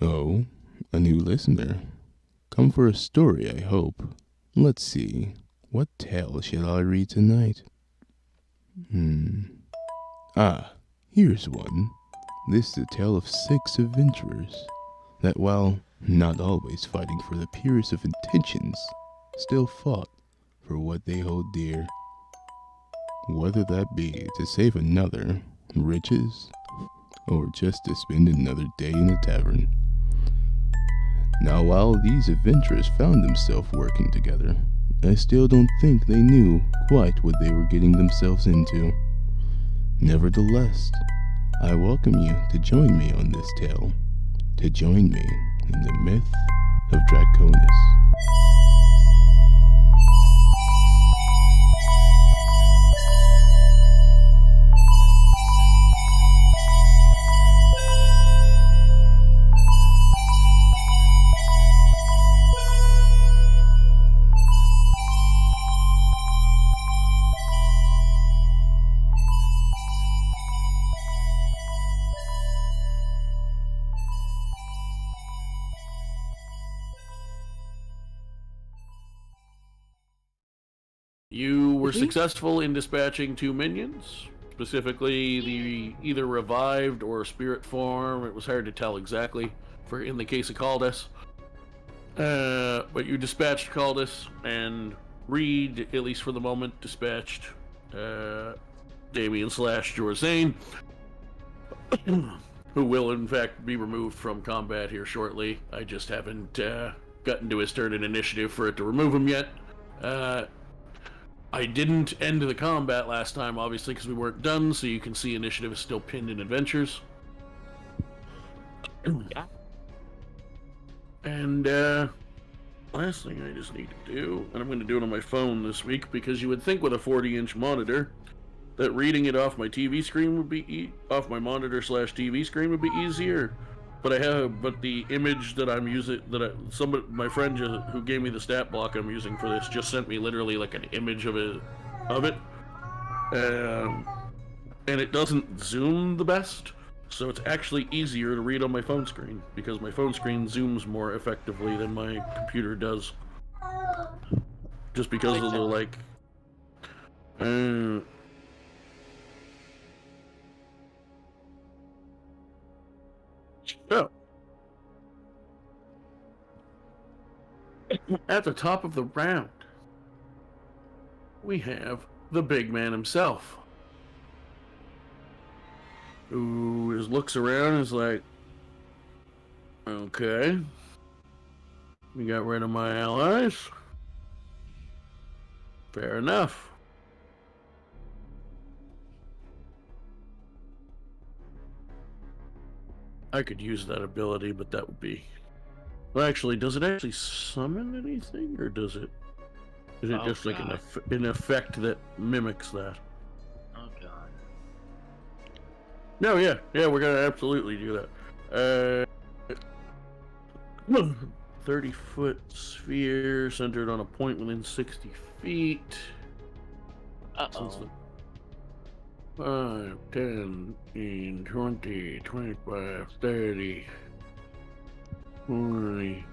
Oh, a new listener. Come for a story, I hope. Let's see. What tale shall I read tonight? Here's one. This is a tale of 6 adventurers that, while not always fighting for the purest of intentions, still fought for what they hold dear. Whether that be to save another, riches, or just to spend another day in a tavern. Now, while these adventurers found themselves working together, I still don't think they knew quite what they were getting themselves into. Nevertheless, I welcome you to join me on this tale, to join me in the myth of Draconis. You were successful in dispatching 2 minions, specifically the either revived or spirit form. It was hard to tell exactly for in the case of Kaldas. But you dispatched Kaldas, and Reed, at least for the moment, dispatched Damien / Jorzane, who will in fact be removed from combat here shortly. I just haven't gotten to his turn in initiative for it to remove him yet. I didn't end the combat last time, obviously, because we weren't done, so you can see initiative is still pinned in adventures. Yeah. And, last thing I just need to do, and I'm going to do it on my phone this week, because you would think with a 40-inch monitor that reading it off my TV screen would be, off my monitor / TV screen would be easier. But the image that I'm using, my friend who gave me the stat block I'm using for this just sent me literally like an image of it, and it doesn't zoom the best, so it's actually easier to read on my phone screen because my phone screen zooms more effectively than my computer does, just because of the like. So, at the top of the round, we have the big man himself, who looks around and is like, okay, we got rid of my allies. Fair enough. I could use that ability, but that would be... Well, actually, does it actually summon anything, or does it... Is it just like an effect that mimics that? Oh god. No, yeah, we're gonna absolutely do that. 30-foot sphere centered on a point within 60 feet. Uh-oh. 5, 10, 15, 20, 25, 30, 40.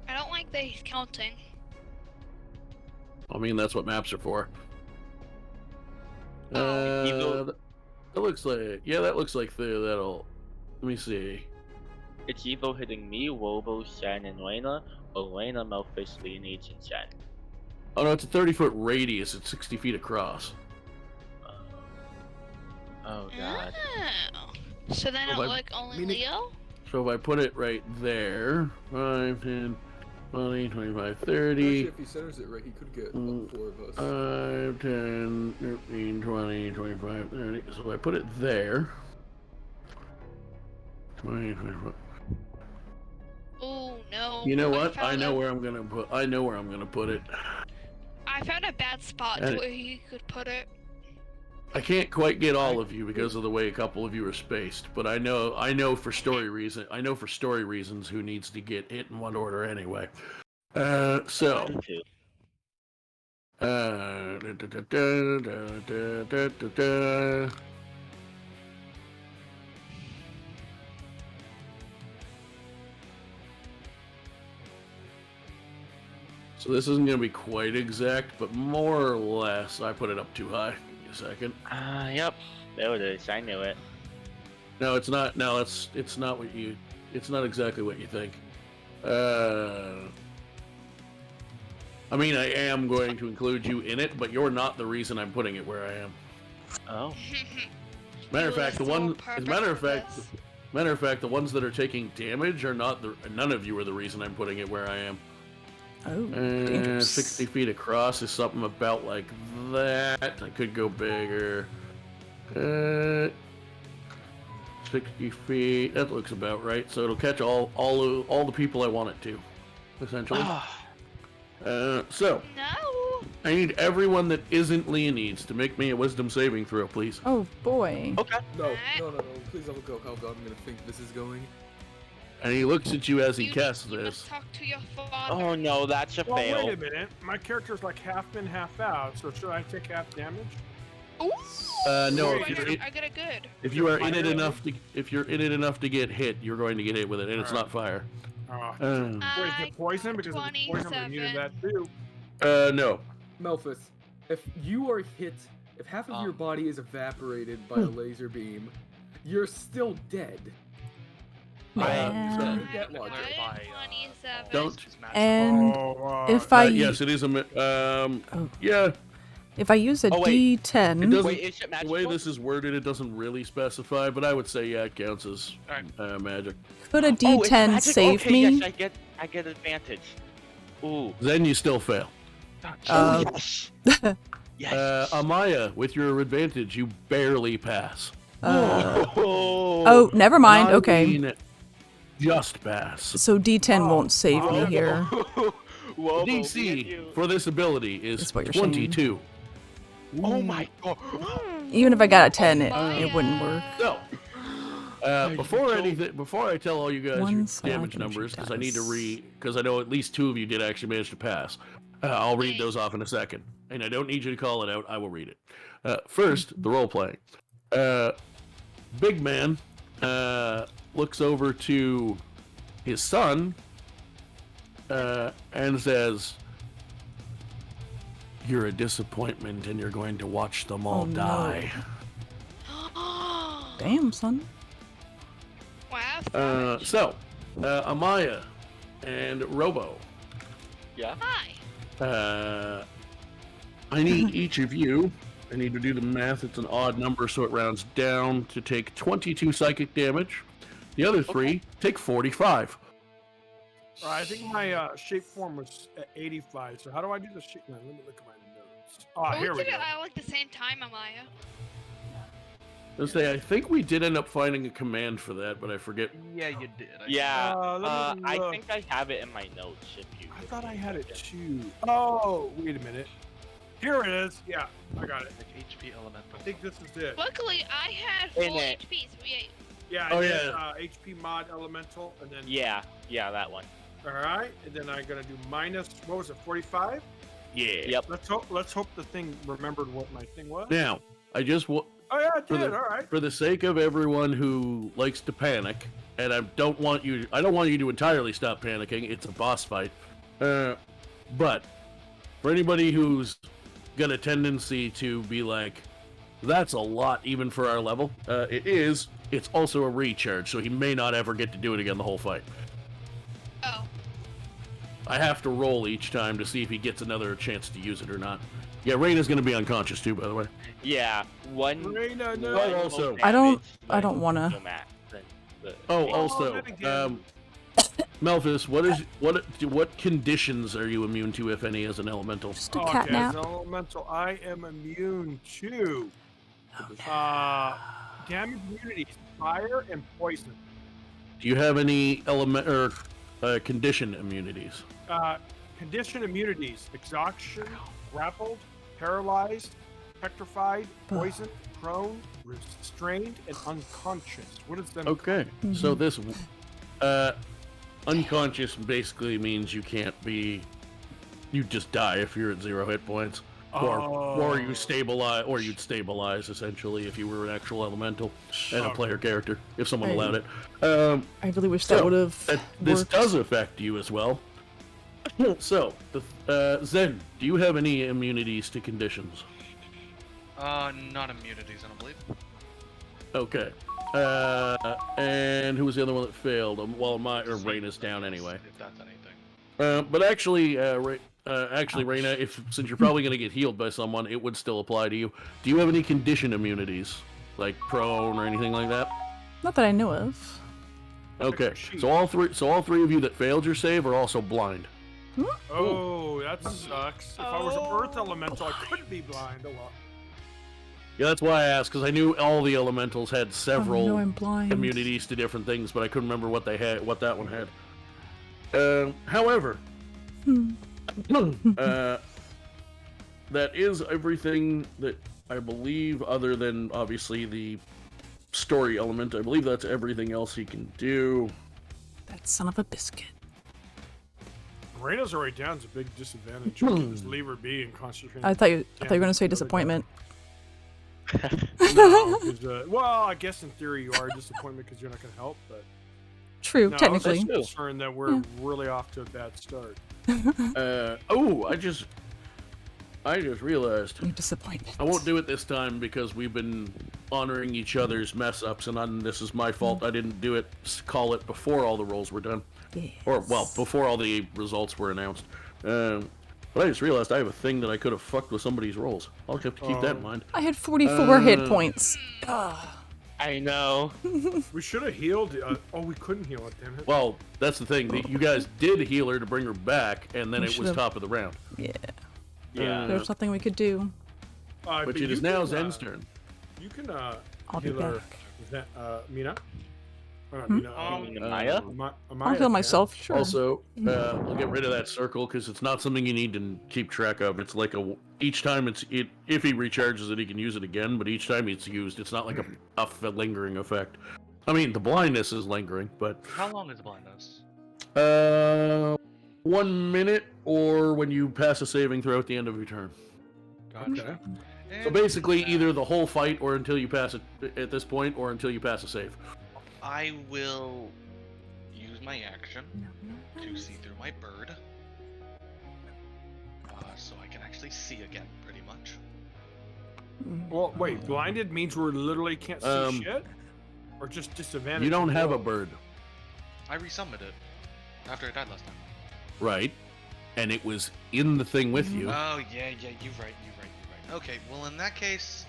I don't like that he's counting. I mean, that's what maps are for. Evil. That looks like... Yeah, that looks like that'll... Let me see. It's evil hitting me, Wobo, Shan, and Reina, or Reina, Malfish, Lineage, and Shan. Oh no, it's a 30-foot radius. It's 60 feet across. Oh god. Oh. So then it'll look only Leo? So if I put it right there, 5, 10, 20, 25, 30. Actually, if he centers it right, he could get all 4 of us. 5, 10, 15, 20, 25, 30. So if I put it there. 20, 25. Oh no. You know what? I know where I'm gonna put it. I found a bad spot to where you could put it. I can't quite get all of you because of the way a couple of you are spaced, but I know for story reasons who needs to get hit in what order anyway. So. So this isn't going to be quite exact, but more or less. I put it up too high. Give me a second. Yep. There it is. I knew it. No, it's not. No, it's not what you. It's not exactly what you think. I mean, I am going to include you in it, but you're not the reason I'm putting it where I am. Oh. Matter of You fact, are so perfect for this. matter of fact, the ones that are taking damage are not the. None of you are the reason I'm putting it where I am. Oh, dangerous. 60 feet across is something about like that. I could go bigger. 60 feet. That looks about right. So it'll catch all the people I want it to, essentially. So No. I need everyone that isn't Leonides to make me a wisdom saving throw, please. Oh boy. Okay. No. Please don't go how I'm gonna think this is going. And he looks at you as he You- casts you this. must talk to your father. Oh no, that's a Well, fail. wait a minute. My character's like half in, half out. So should I take half damage? Ooh. No. I got a good. If you are in it enough to get hit, you're going to get hit with it, and it's not fire. Wait, is I it poison? Because if it's poison, I needed that too. No. Melphis, if you are hit, if half of your body is evaporated by a laser beam, you're still dead. Man. That logic. Don't. And Oh, if I Yes, it is a. Yeah. if I use a Oh, wait. It D10, doesn't. Wait, is it The magical? way this is worded, it doesn't really specify, but I would say yeah, it counts as magic. could a Oh, it's D10 magic? save okay, me? Yes, I get advantage. Ooh. Then you still fail. Uh, Yes. Yes. Amaya, with your advantage, you barely pass. Oh, never mind. I Okay. mean, just pass. So D10 won't save me here. Whoa, The DC for this ability is That's what you're saying. 22. Oh my god. Even if I got a 10, it wouldn't work. So, before I tell all you guys One your slide damage damage numbers, because I need to dice. because I know at least 2 of you did actually manage to pass. I'll read those off in a second, and I don't need you to call it out. I will read it. First, the role playing. Big man looks over to his son and says, "You're a disappointment, and you're going to watch them all Oh, no. die." Damn, son. Wow. So, Amaya and Robo, Yeah. Hi. I need each of you. I need to do the math. It's an odd number, so it rounds down to take 22 psychic damage. The other 3 take 45. I think my shape form was at 85. So how do I do the shape? No, let me look at my notes. Oh, Here we did go. it at like the same time, Amaya. Let's say I think we did end up finding a command for that, but I forget. Yeah, you did. Yeah. let me I look. think I have it in my notes. If you. I thought I had it too. Oh, wait a minute. Here it is. Yeah, I got it. Like HP elemental. I think this is it. Luckily, I had In full it. HP, so yeah. Yeah. Oh, I did, yeah. HP mod elemental, and then. Yeah. Yeah, that one. All right, and then I'm gonna do minus. What was it? 45. Yeah. Yep. Let's hope the thing remembered what my thing was. Now, I just Oh yeah, it for did. the- All right. for the sake of everyone who likes to panic, and I don't want you to entirely stop panicking. It's a boss fight. But for anybody who's got a tendency to be like, that's a lot even for our level, it is. It's also a recharge, so he may not ever get to do it again the whole fight. Oh. I have to roll each time to see if he gets another chance to use it or not. Yeah, Reina's going to be unconscious too, by the way. Yeah. One. Reina, no. one also- more I don't damage, wanna. no max, then Oh, Oh, also, then again. Melphis, what conditions are you immune to, if any, as an elemental? Just a Okay, cat as nap. an elemental, I am immune to damage immunities, fire and poison. Do you have any element or condition immunities? Condition immunities: exhaustion, grappled, paralyzed, petrified, poisoned, prone, restrained, and unconscious. What is them? Okay, so this unconscious basically means you can't be. You just die if you're at 0 hit points, or you stabilize, or you'd stabilize essentially if you were an actual elemental and a player character, if someone Hey. allowed it. I really wish that So, would have This worked. does affect you as well. So, Zen, do you have any immunities to conditions? Not immunities, I don't believe. Okay. And who was the other one that failed? Well, Reina's down anyway. If that's anything. But actually, Reina, since you're probably going to get healed by someone, it would still apply to you. Do you have any condition immunities, like prone or anything like that? Not that I know of. Okay. So all three of you that failed your save are also blind. Oh, that sucks. If I was an earth elemental, I couldn't be blind. Oh well. Yeah, that's why I asked, because I knew all the elementals had several no, I'm blind. immunities to different things, but I couldn't remember what that one had. However, that is everything that I believe, other than obviously the story element. I believe that's everything else he can do. That son of a biscuit. Reina's already down is a big disadvantage. Just leave her be and concentrate. I thought you were going to say disappointment. No, well, I guess in theory you are a disappointment because you're not going to help, but... True, No, technically. I was just concerned that we're really off to a bad start. I just realized. You're disappointed. I won't do it this time because we've been honoring each other's mess ups, and this is my fault. I didn't call it before all the rolls were done. Yes. Or, well, before all the results were announced. But I just realized I have a thing that I could have fucked with somebody's rolls. I'll have to keep that in mind. I had 44 hit points. I know. We should have healed. We couldn't heal it, damn it. Well, that's the thing. You guys did heal her to bring her back, and then it was should've. top of the round. Yeah. Yeah. There's nothing we could do. But it is now Zen's turn. You can I'll be heal her. back. Is that Mina? Amaya? I'll heal myself, sure. Also, we'll get rid of that circle because it's not something you need to keep track of. It's like each time if he recharges it, he can use it again. But each time it's used, it's not like a lingering effect. I mean, the blindness is lingering, but How long is blindness? 1 minute, or when you pass a saving throw at the end of your turn. Gotcha. So basically, either the whole fight, or until you pass it at this point, or until you pass a save. I will use my action to see through my bird. So I can actually see again, pretty much. Well, wait, blinded means we literally can't see shit? Or just disadvantage? You don't have a bird. I resummoned it after I died last time. Right. And it was in the thing with you. Oh, yeah, you're right. Okay, well, in that case,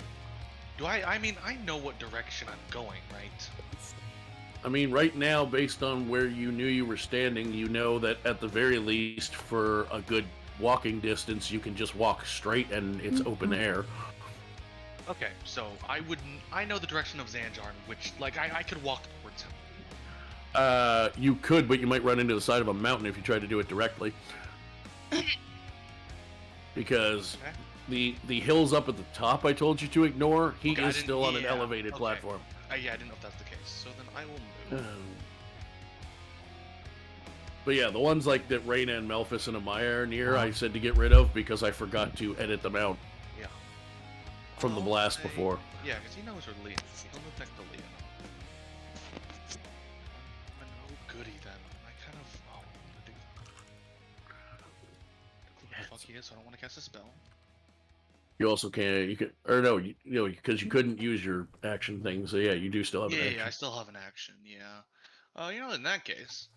I mean, I know what direction I'm going, right? I mean, right now, based on where you knew you were standing, you know that at the very least, for a good walking distance, you can just walk straight and it's open air. Okay, so I know the direction of Xanjar, which, like, I could walk towards him. You could, but you might run into the side of a mountain if you tried to do it directly. Because the hills up at the top I told you to ignore, he is still on an elevated platform. Yeah, I didn't know if that's the case. So then I will move. But yeah, the ones like that Reina and Melphis and Amaya are near, I said to get rid of because I forgot to edit them out. Yeah. From the blast before. Yeah, because he knows where Leah is. He'll move next to Leah. Goody then. I kind of... what the fuck he is, so I don't want to cast a spell. You also can't, because you couldn't use your action thing, so yeah, you do still have an action. Yeah, I still have an action, yeah. In that case,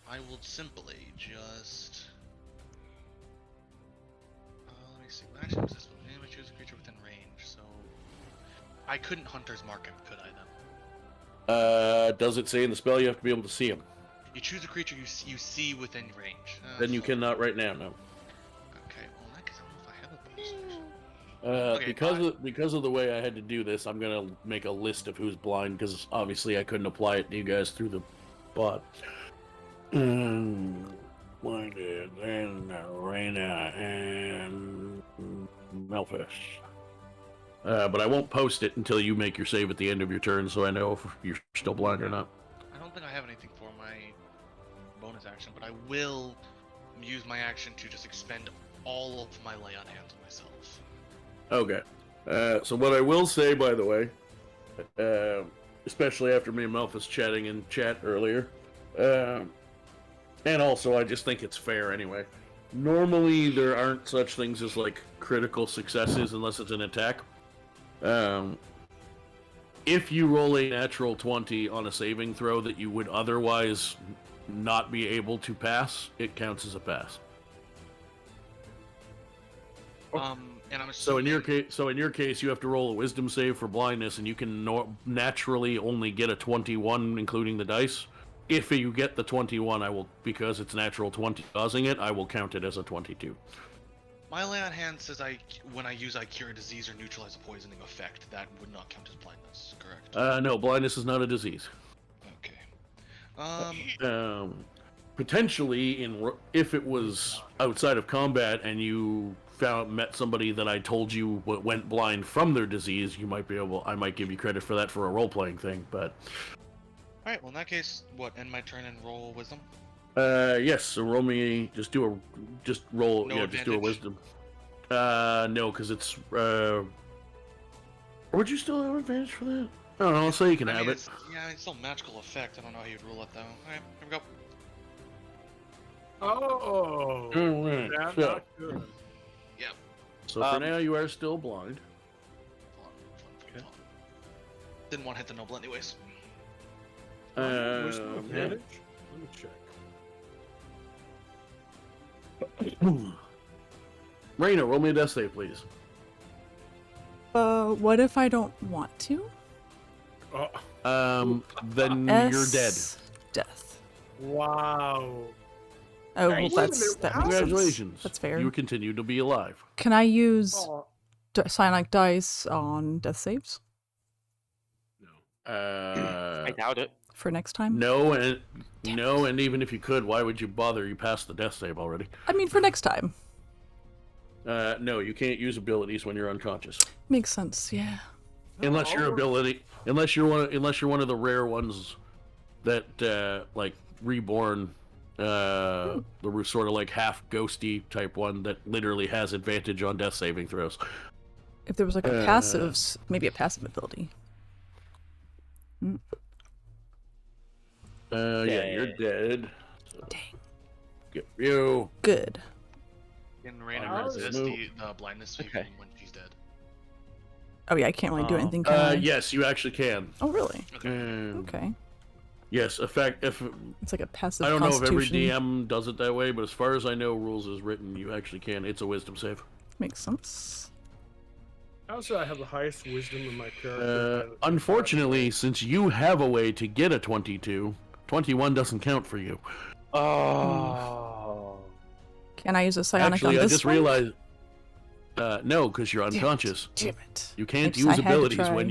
I will simply just... let me see, what action is this one? I choose a creature within range, so... I couldn't Hunter's Mark him, could I then? Does it say in the spell you have to be able to see him? You choose a creature you see within range. Then you cannot right now, no. Okay, well in that case, I don't know if I have a bonus action. Because of the way I had to do this, I'm gonna make a list of who's blind because obviously I couldn't apply it to you guys through the bot. Blinded and Reina and Melphis. But I won't post it until you make your save at the end of your turn, so I know if you're still blind or not. I don't think I have anything for my bonus action, but I will use my action to just expend all of my lay on hands on myself. Okay. So what I will say, by the way, especially after me and Melphis chatting in chat earlier, and also I just think it's fair anyway. Normally, there aren't such things as like critical successes unless it's an attack. If you roll a natural 20 on a saving throw that you would otherwise not be able to pass, it counts as a pass. And I'm So in assuming... your case, you have to roll a wisdom save for blindness, and you can naturally only get a 21, including the dice. If you get the 21, because it's natural 20 causing it, I will count it as a 22. My lay on hand says when I use I cure a disease or neutralize a poisoning effect, that would not count as blindness, correct? No, blindness is not a disease. Okay. Potentially, if it was outside of combat and you met somebody that I told you went blind from their disease, I might give you credit for that for a role-playing thing, but... Alright, well in that case, end my turn and roll wisdom? Yes, so roll me, just do a wisdom. No, because it's, would you still have advantage for that? I don't know, so you can have it. Yeah, it's still magical effect, I don't know how you'd rule it though. Alright, here we go. Oh, Alright, that's so, not good. Yeah. So for now, you are still blind. Okay. Didn't want to hit the noble anyways. Where's the advantage? Let me check. Reina, roll me a death save, please. What if I don't want to? Then you're dead. Death. Wow. Oh, Nice. well, Wait a minute, Congratulations. That's fair. You continue to be alive. Can I use Oh, psionic dice on death saves I doubt it. for next time? No, and even if you could, why would you bother? You passed the death save already. I mean, for next time. No, you can't use abilities when you're unconscious. Makes sense, yeah. Unless you're one of the rare ones that like reborn, the sort of like half ghosty type one that literally has advantage on death saving throws. If there was like a maybe a passive ability. Yeah, you're dead. Dang. Get you. Good. Can Reina resist the blindness save Okay. when she's dead? Oh yeah, I can't really do anything, can I? Yes, you actually can. Oh really? Um, Okay. Yes, if It's like a passive I don't know if every constitution. DM does it that way, but as far as I know, rules is written, you actually can. It's a wisdom save. Makes sense. also, I have the highest wisdom in my character. Unfortunately, since you have a way to get a 22, 21 doesn't count for you. Oh. Can I use a psionic Actually, on I this just one? realized. No, because you're Damn it. unconscious. Damn it. You can't I use had to abilities try. when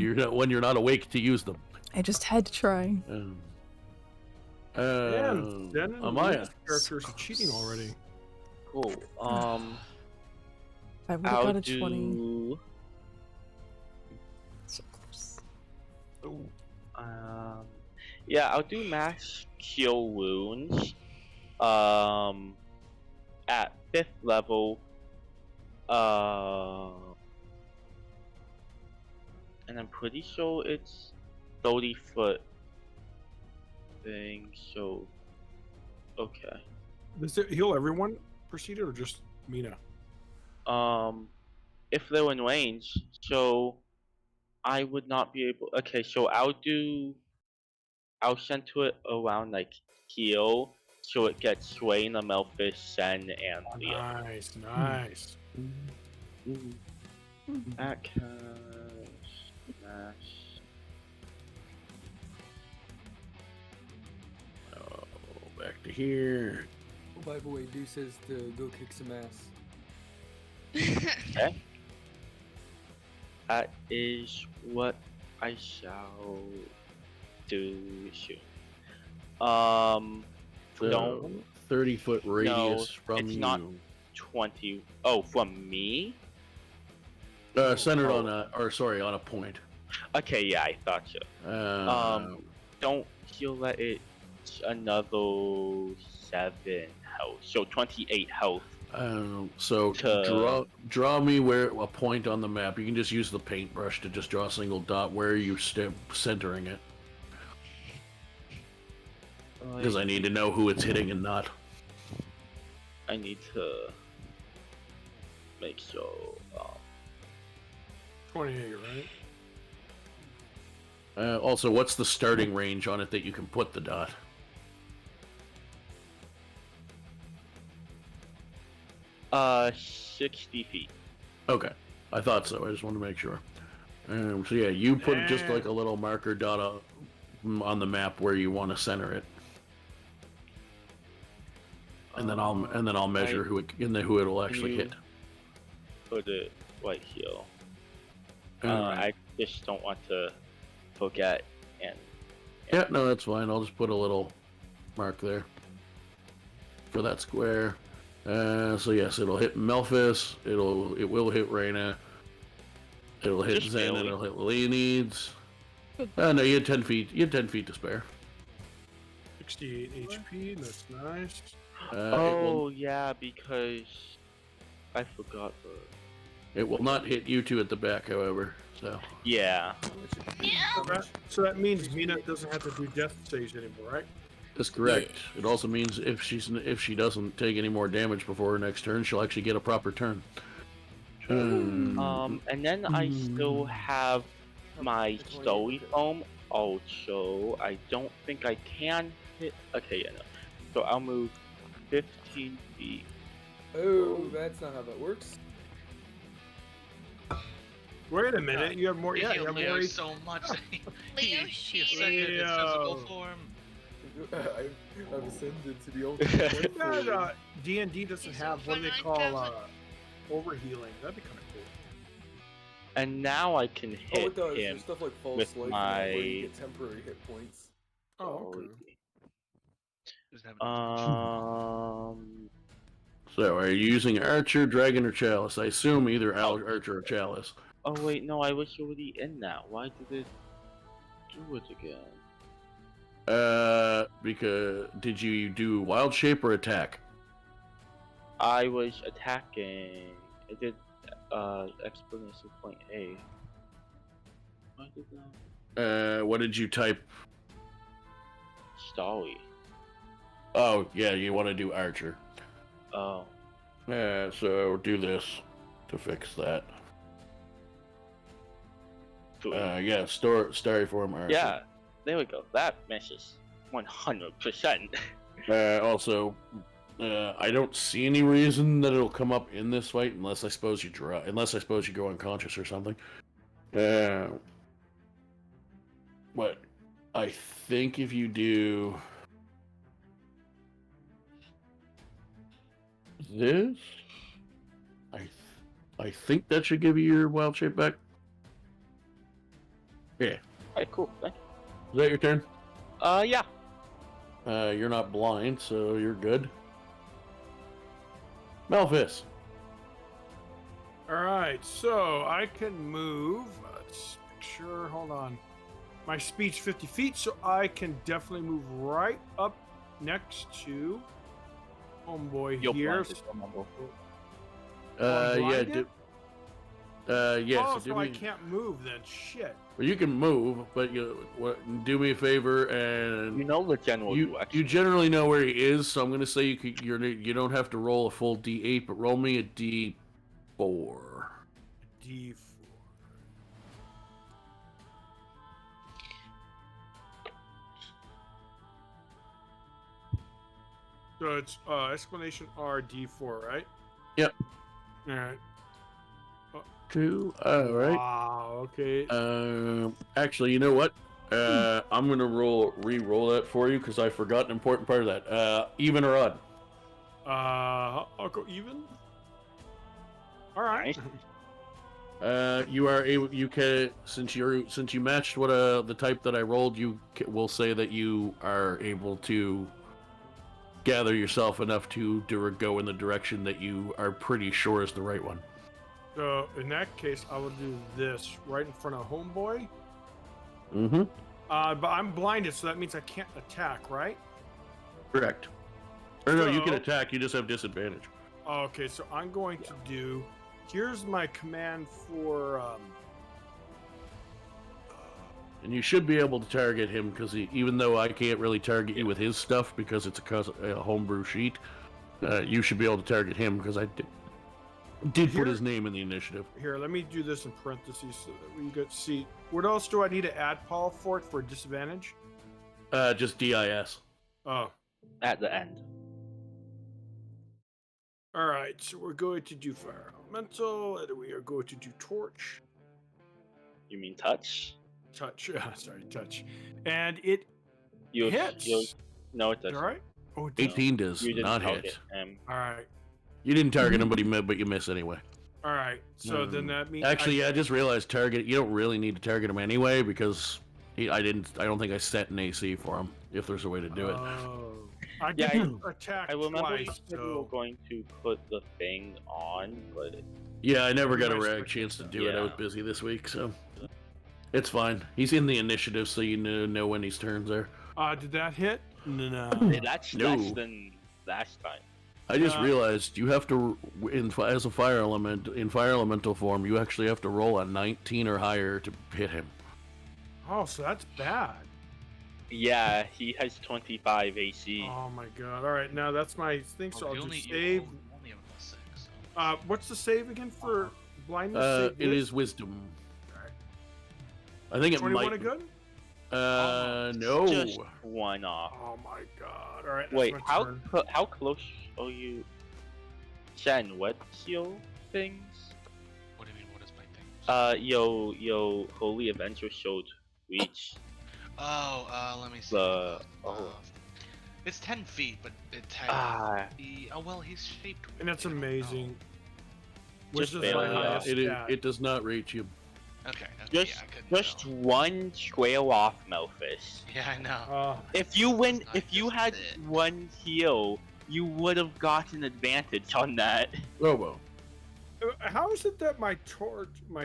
you're not awake to use them. I just had to try. Damn, Amaya. characters are cheating already. Cool. I would have I'll got a do. 20. So close. Yeah, I'll do max cure wounds. At 5th level. And I'm pretty sure it's 30-foot thing. So, okay. Does it heal everyone proceeded or just Mina? If they're in range, so I would not be able. Okay, so I'll center it around like heal, so it gets Reina, Melfish, Sen, and Leo. Nice, nice. That smash. Oh, back to here. Oh, by the way, Deuce says to go kick some ass. Okay. That is what I shall do. Shoot. So, 30-foot radius from it's you. not 20. Oh, from me? Centered on a point. Okay, yeah, I thought so. Don't heal that it's another 7 health. So 28 health. So draw me where a point on the map. You can just use the paintbrush to just draw a single dot. Where are you centering it? Because I need to know who it's hitting and not. I need to make sure. 28, right? Also, what's the starting range on it that you can put the dot? Uh, 60 feet. Okay, I thought so. I just wanted to make sure. So yeah, you put just like a little marker dot on the map where you want to center it, and then I'll measure who it'll actually hit. Put it right here. I just don't want to forget. And yeah, no, that's fine. I'll just put a little mark there for that square. So yes, it'll hit Melphis. It will hit Reina. It'll hit Just Zen, barely. and it'll hit Leonides. No, you had 10 feet. You had 10 feet to spare. 68 HP. That's nice. Yeah, because I forgot It will not hit you two at the back, however. So yeah. So that means Mina doesn't have to do death saves anymore, right? that's correct. It also means if she doesn't take any more damage before her next turn, she'll actually get a proper turn. And then I still have my story foam. Also, I don't think I can hit. Okay, yeah, no. So I'll move 15 feet. Oh, that's not how that works. Wait a minute, you have more. Yeah, you have Leo more. so much. Leo he ascended his physical form. I've ascended to the ultimate. D&D doesn't He's have what do they over call 9,000. overhealing. That'd be kind of cool. And now I can Oh, hit it does. him. There's stuff like false with life my- where you get temporary hit points. Oh, okay. Doesn't have So are you using Archer, Dragon, or Chalice? I assume either Archer or Chalice. Oh wait, no, I was already in that. Why did it do it again? Because did you do Wild Shape or Attack? I was attacking. I did explanation point A. Why did that? What did you type? Story. Oh, yeah, you want to do Archer. Oh. So do this to fix that. Yeah, story form Archer. Yeah, there we go. That meshes 100%. Also, I don't see any reason that it'll come up in this fight unless I suppose you go unconscious or something. But I think if you do this, I think that should give you your wild shape back. Yeah. Alright, cool. Thank Is that your turn? you. Yeah. You're not blind, so you're good. Melphis. Alright, so I can move. Let's make sure. Hold on. My speed's 50 feet, so I can definitely move right up next to Homeboy You're here. blinded, remember. I'm Yeah. blinded? Yes. Oh, do so I me, can't move then. Shit. well, you can move, but do me a favor and You know the general you direction. generally know where he is, so I'm gonna say you don't have to roll a full D8, but roll me a D4. D4. So it's explanation R D4, right? Yep. All right. 2. All right. Wow. Okay. Actually, you know what? I'm gonna re-roll that for you because I forgot an important part of that. Even or odd? I'll go even. All right. You are able. You can since you matched what the type that I rolled. You will say that you are able to gather yourself enough to go in the direction that you are pretty sure is the right one. So in that case, I will do this right in front of Homeboy. Mm-hmm. But I'm blinded, so that means I can't attack, right? Correct. Or no, you can So- attack. You just have disadvantage. Okay, so I'm going to do. Here's my command for. And you should be able to target him because even though I can't really target you with his stuff because it's a homebrew sheet, You should be able to target him because I did Here- put his name in the initiative. Here, let me do this in parentheses so that we get see. What else do I need to add, Paul, for it for disadvantage? Just DIS. Oh, At the end. all right. So we're going to do fire elemental, and we are going to do torch, You mean touch? touch. Sorry, touch, and it You hits. No, it All doesn't. right. Oh, it 18 does You didn't not target hit. him. All right. You didn't target him, but you miss anyway. All right. So then that means Actually, I just realized target. You don't really need to target him anyway because I don't think I set an AC for him. If there's a way to do it. Oh. I Yeah, get to attack I remember you twice. said we were So going to put the thing on, but Yeah, I never got a Nice rag quick chance to stuff. do it. I was Yeah. busy this week, so it's fine. He's in the initiative, so you know when his turns are. did that hit? No. that's No. less than last time. I just Uh, realized you have to, as a fire element, in fire elemental form, you actually have to roll a 19 or higher to hit him. Oh, so that's bad. Yeah, he has 25 AC. Oh my god. All right, now that's my thing. So Oh, I'll you do only, you save. only have a +6. So. What's the save again for blindness? Save It this? is wisdom. Alright. I think it 21 might. a good? No. Just one off. Oh my god. All right. That's Wait, my how turn. how close are you? Shen, what heal things? What do you mean? What is my thing? Yo, Holy Avenger showed reach. Oh, let me see. The- oh. It's 10 feet, but it has. Ah, Oh well, he's shaped. And that's weird, I don't amazing. know. Which Just is barely my off. highest It is. stat. It does not reach you. Okay. just yeah, I couldn't just tell. one trail off, Melphis. Yeah, I know. If you win, Not if you just had it. one heal, you would have gotten advantage on that. Oh well. How is it that my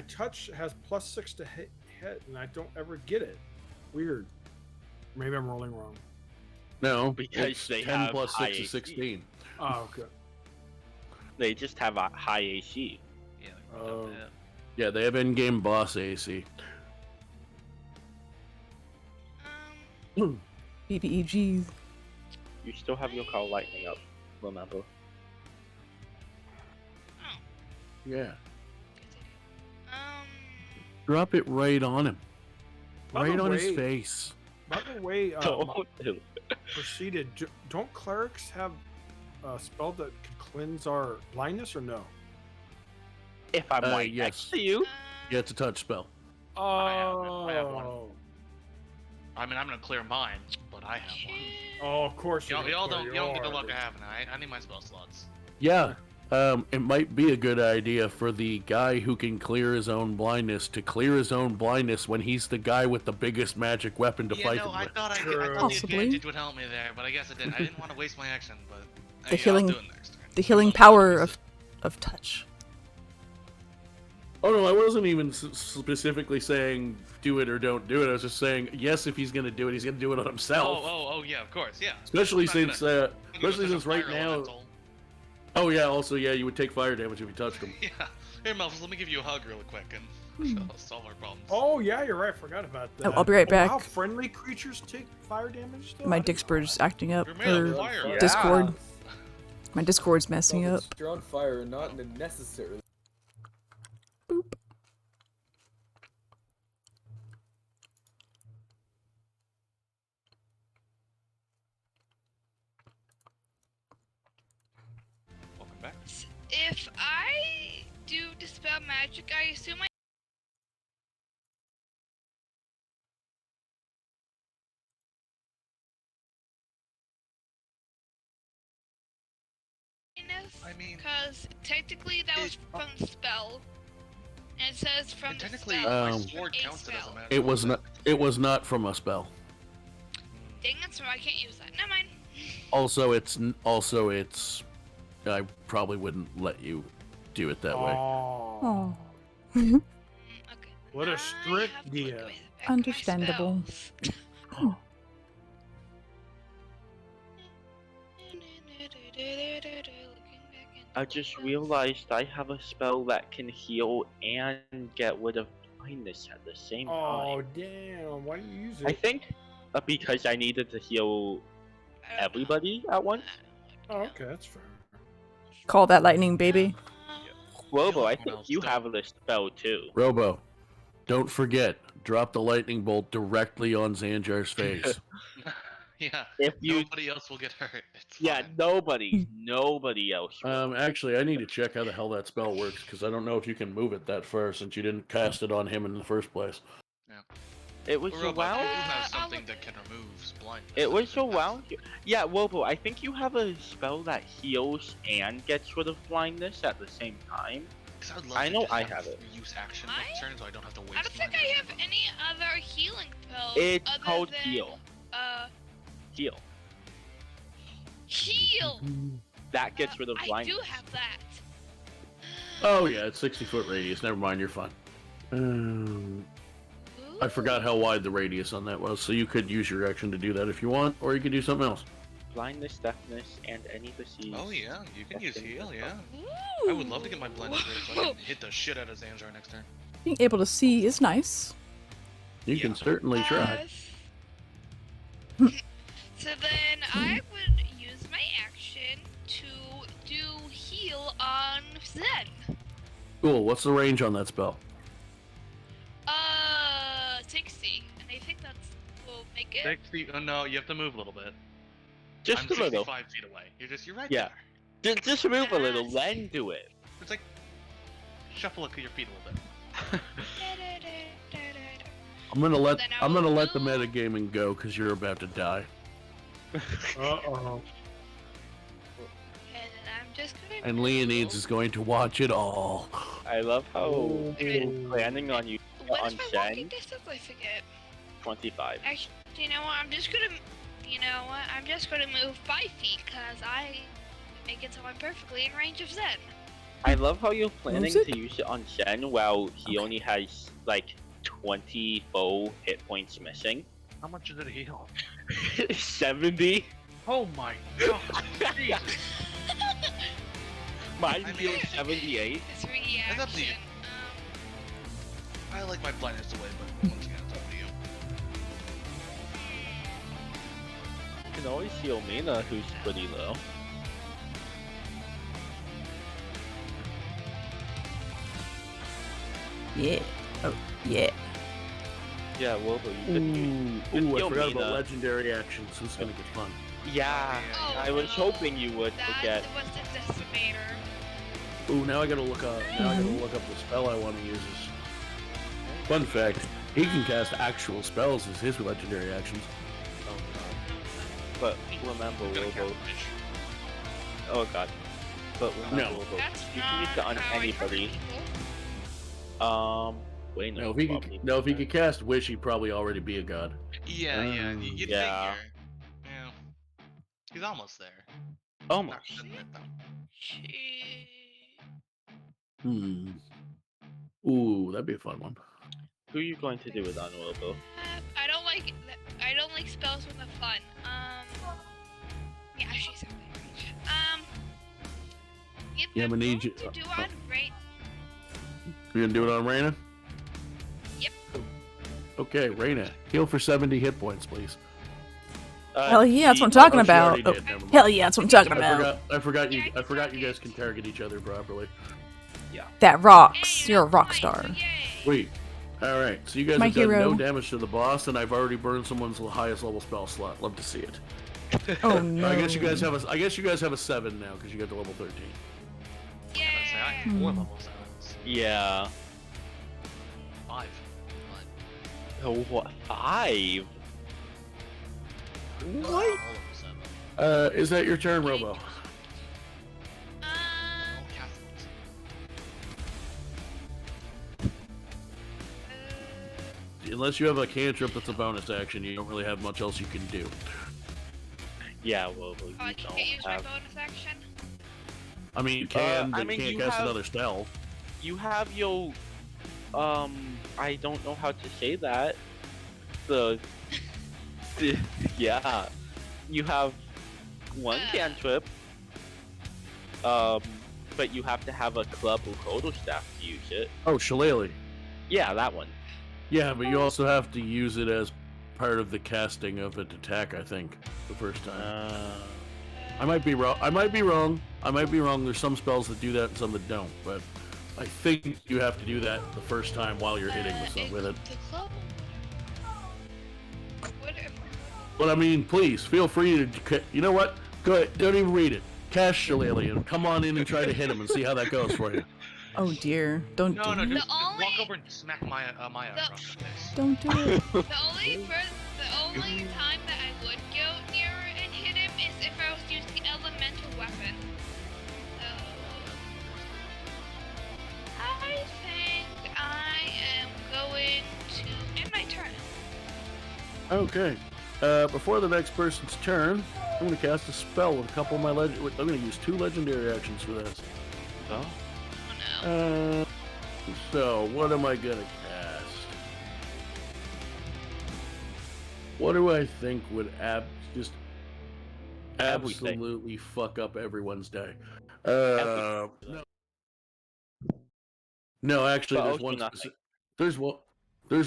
touch has +6 to hit, and I don't ever get it? Weird. Maybe I'm rolling wrong. No, Because it's they 10 have plus 6 high is AC. 16. Oh, okay. They just have a high AC. Yeah. Oh. yeah. Yeah, they have in-game boss AC. BBEGs. You still have your call lightning up, remember? Yeah. Um, Drop it right on him. By Right the on his way- face. By the way, Don't do it. proceeded. Don't clerics have a spell that can cleanse our blindness or no? If I'm right yes. next to you, Yeah, it's a touch spell. I have one. Oh. I mean, I'm gonna clear mine, but I have one. Oh, of course. Y'all, you're y'all gonna don't, clear you don't get the yours. luck of having it. I need my spell slots. Yeah. It might be a good idea for the guy who can clear his own blindness to clear his own blindness when he's the guy with the biggest magic weapon to Yeah, fight no, him I with. thought I True. thought the Possibly. advantage would help me there, but I guess it didn't. I didn't want to waste my action, but The yeah, healing- I'll do it next turn. The healing power of touch. Oh no, I wasn't even specifically saying do it or don't do it. I was just saying yes, if he's gonna do it, he's gonna do it on himself. Oh, yeah, of course, yeah. Especially I'm not since, gonna- I'm gonna especially touch a since right fire now. elemental. Oh yeah, also yeah, you would take fire damage if you touched him. Yeah. Here, Melvin, let me give you a hug really quick and I'll solve our problems. Oh yeah, you're right. Forgot about that. I'll be right back. Wow, friendly creatures take fire damage. Though? My I didn't know Discord's that. acting up. You're made of Or fire. Yeah. Discord. My Discord's messing No, up. but you're on fire and not in a necessary. Boop. Welcome back. if I do dispel magic, I assume I. I mean, Because technically that was from the spell, and it says from and the technically, spell. my Um, sword a counts it as a spell. magic It was weapon. not. It was not from a spell. Dang it, so I can't use that. Never mind. Also, it's. I probably wouldn't let you do it that way. Oh. Oh. Okay. What a I strict have to look DM. back at my Understandable. spells. Oh. I just realized I have a spell that can heal and get rid of blindness at the same Oh time. damn! Why do you use I it? think because I needed to heal everybody at once. Oh, okay, that's fair. Call that lightning, baby. Robo, I What think else you do? have a spell too. Robo, don't forget, drop the lightning bolt directly on Xanjar's face. Yeah. If you, Nobody else will get hurt. It's yeah, fine. nobody else. Will. Actually, I need to check how the hell that spell works, because I don't know if you can move it that far since you didn't cast it on him in the first place. It was Robo, you around. have I'll something look that at can remove blindness. It that was you didn't around. cast. Yeah, Robo, I think you have a spell that heals and gets rid of blindness at the same time. 'Cause I'd love I to know just I have have it. Use action I- next turn, so I don't have to waste. I don't think mine. I have any other healing spells. It's other called than, heal. Heal. Heal. That gets rid of I blindness. do have that. Oh yeah, it's 60-foot radius. Never mind, you're fine. I forgot how wide the radius on that was, so you could use your action to do that if you want, or you could do something else. Blindness, deafness, and any disease. Oh yeah, you can use heal. Yeah. Ooh. I would love to get my blindness ready so I can hit the shit out of Xanjar next turn. Being able to see is nice. You can certainly try. So then I would use my action to do heal on Zen. Cool. What's the range on that spell? 60. And I think that's will make it. 60. Oh no, you have to move a little bit. Just I'm a little. 65 feet away. You're right Yeah. there. Just move a little, then do it. It's like shuffle your feet a little bit. I'm gonna let Then I will the move. metagaming go because you're about to die. Uh-oh. And I'm just gonna. And Leonides is going to watch it all. I love how Oh. it's planning on you What on is my walking Shen distance? I forget. 25. Actually, you know what? I'm just gonna. You know what? I'm just gonna move 5 feet because I make it so I'm perfectly in range of Zen. I love how you're planning Music? to use it on Shen while he only has like 20 full hit points missing. How much did it heal? 70? Oh my god. Jesus. Mine I mean- healed 78. It's reaction. That's up to you. I like my blindness away, but once again, it's up to you. You can always heal Mina, who's pretty low. Yeah. Oh, yeah. Yeah, well, you could Ooh, I heal forgot Mina. about legendary actions. This is gonna get fun. Yeah, Oh, I was no. hoping you would That forget. was the decimator. Ooh, now I gotta look up. Now I gotta look up the spell I want to use. Fun fact: he can cast actual spells as his legendary actions. Oh god. But remember, I'm gonna Robo. cast Wish. Oh god. But remember, No. Robo. That's You not can use it on how I anybody. target people. Wait, no. No, if he probably could, no, if he not. could cast Wish, he'd probably already be a god. Yeah, you'd Yeah. figure. Yeah. He's almost there. Almost. Not quite there, though. She... Ooh, that'd be a fun one. Who are you going to do it on, Robo? I don't like. I don't like spells with the fun. Yeah, she's out there. Yeah, I'm gonna need you- to do on right. You gonna do it on Reina? Yep. Okay, Reina, heal for 70 hit points, please. Hell yeah, that's what I'm Oh, talking she about. already Oh, did, never mind. hell yeah, that's what I'm talking I about. forgot Yeah, you target. guys can target each other properly. That rocks. Hey, You're a that's rock nice, star. Yay. Sweet. Alright, so you guys My have done hero. no damage to the boss, and I've already burned someone's highest level spell slot. Love to see it. Oh no. I guess you guys have a 7 now, because you got to level 13. Yay. I say I have 4 level 7s. Yeah. 5. Oh, what? 5? But all level 7. Is that your turn, Robo? All Catholics. Unless you have a cantrip that's a bonus action, you don't really have much else you can do. Yeah, Robo, you Oh, I don't can't use my have... bonus action. I mean, you can, but I mean, you can't you cast have- another spell. You have your... I don't know how to say that. Yeah. You have one cantrip. But you have to have a club or quarterstaff to use it. Oh, Shillelagh. Yeah, that one. Yeah, but you also have to use it as part of the casting of an attack, I think, the first time. I might be wrong. I might be wrong. There's some spells that do that and some that don't, but I think you have to do that the first time while you're hitting with it. Whatever. But I mean, please feel free to. You know what? Go ahead. Don't even read it. Cast Shillelagh and come on in and try to hit him and see how that goes for you. Oh dear, don't No, do no, it. just walk over and smack Maya across the face. Don't do it. The only time that I would go near and hit him is if I was using elemental weapon. So I think I am going to end my turn. Okay. Before the next person's turn, I'm going to cast a spell with a couple of my I'm going to use 2 legendary actions for this. Oh. Oh no. So what am I going to cast? What do I think would just absolutely fuck up everyone's day? No, actually, there's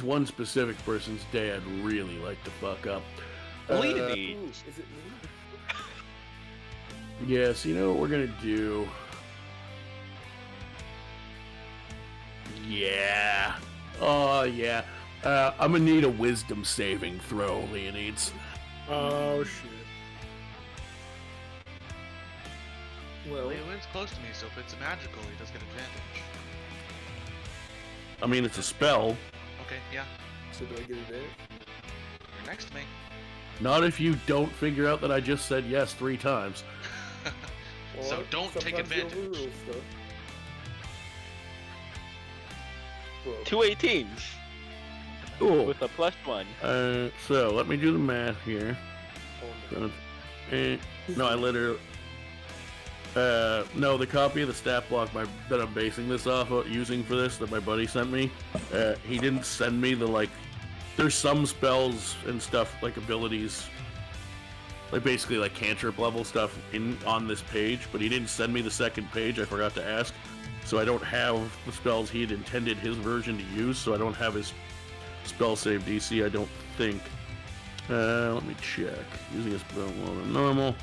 one specific person's day I'd really like to fuck up. Lady. Ooh, is it me? Yes, you know what we're gonna do? Yeah. Oh, yeah. I'm gonna need a wisdom saving throw, Leonides. Oh shit. Well, Leonid's close to me, so if it's magical, he does get advantage. I mean, it's a spell. Okay, yeah. so do I get advantage? You're next to me. Not if you don't figure out that I just said yes 3 times. So Or don't take sometimes you advantage. overrule stuff. Well, 2 18s Cool. with a +1. So let me do the math here. hold on. No, I literally. No, the copy of the stat block that I'm basing this off of, using for this, that my buddy sent me, he didn't send me the, there's some spells and stuff, like abilities, like basically like cantrip level stuff on this page, but he didn't send me the second page, I forgot to ask, so I don't have the spells he had intended his version to use, so I don't have his spell save DC, I don't think. Let me check. Using a spell lower than normal.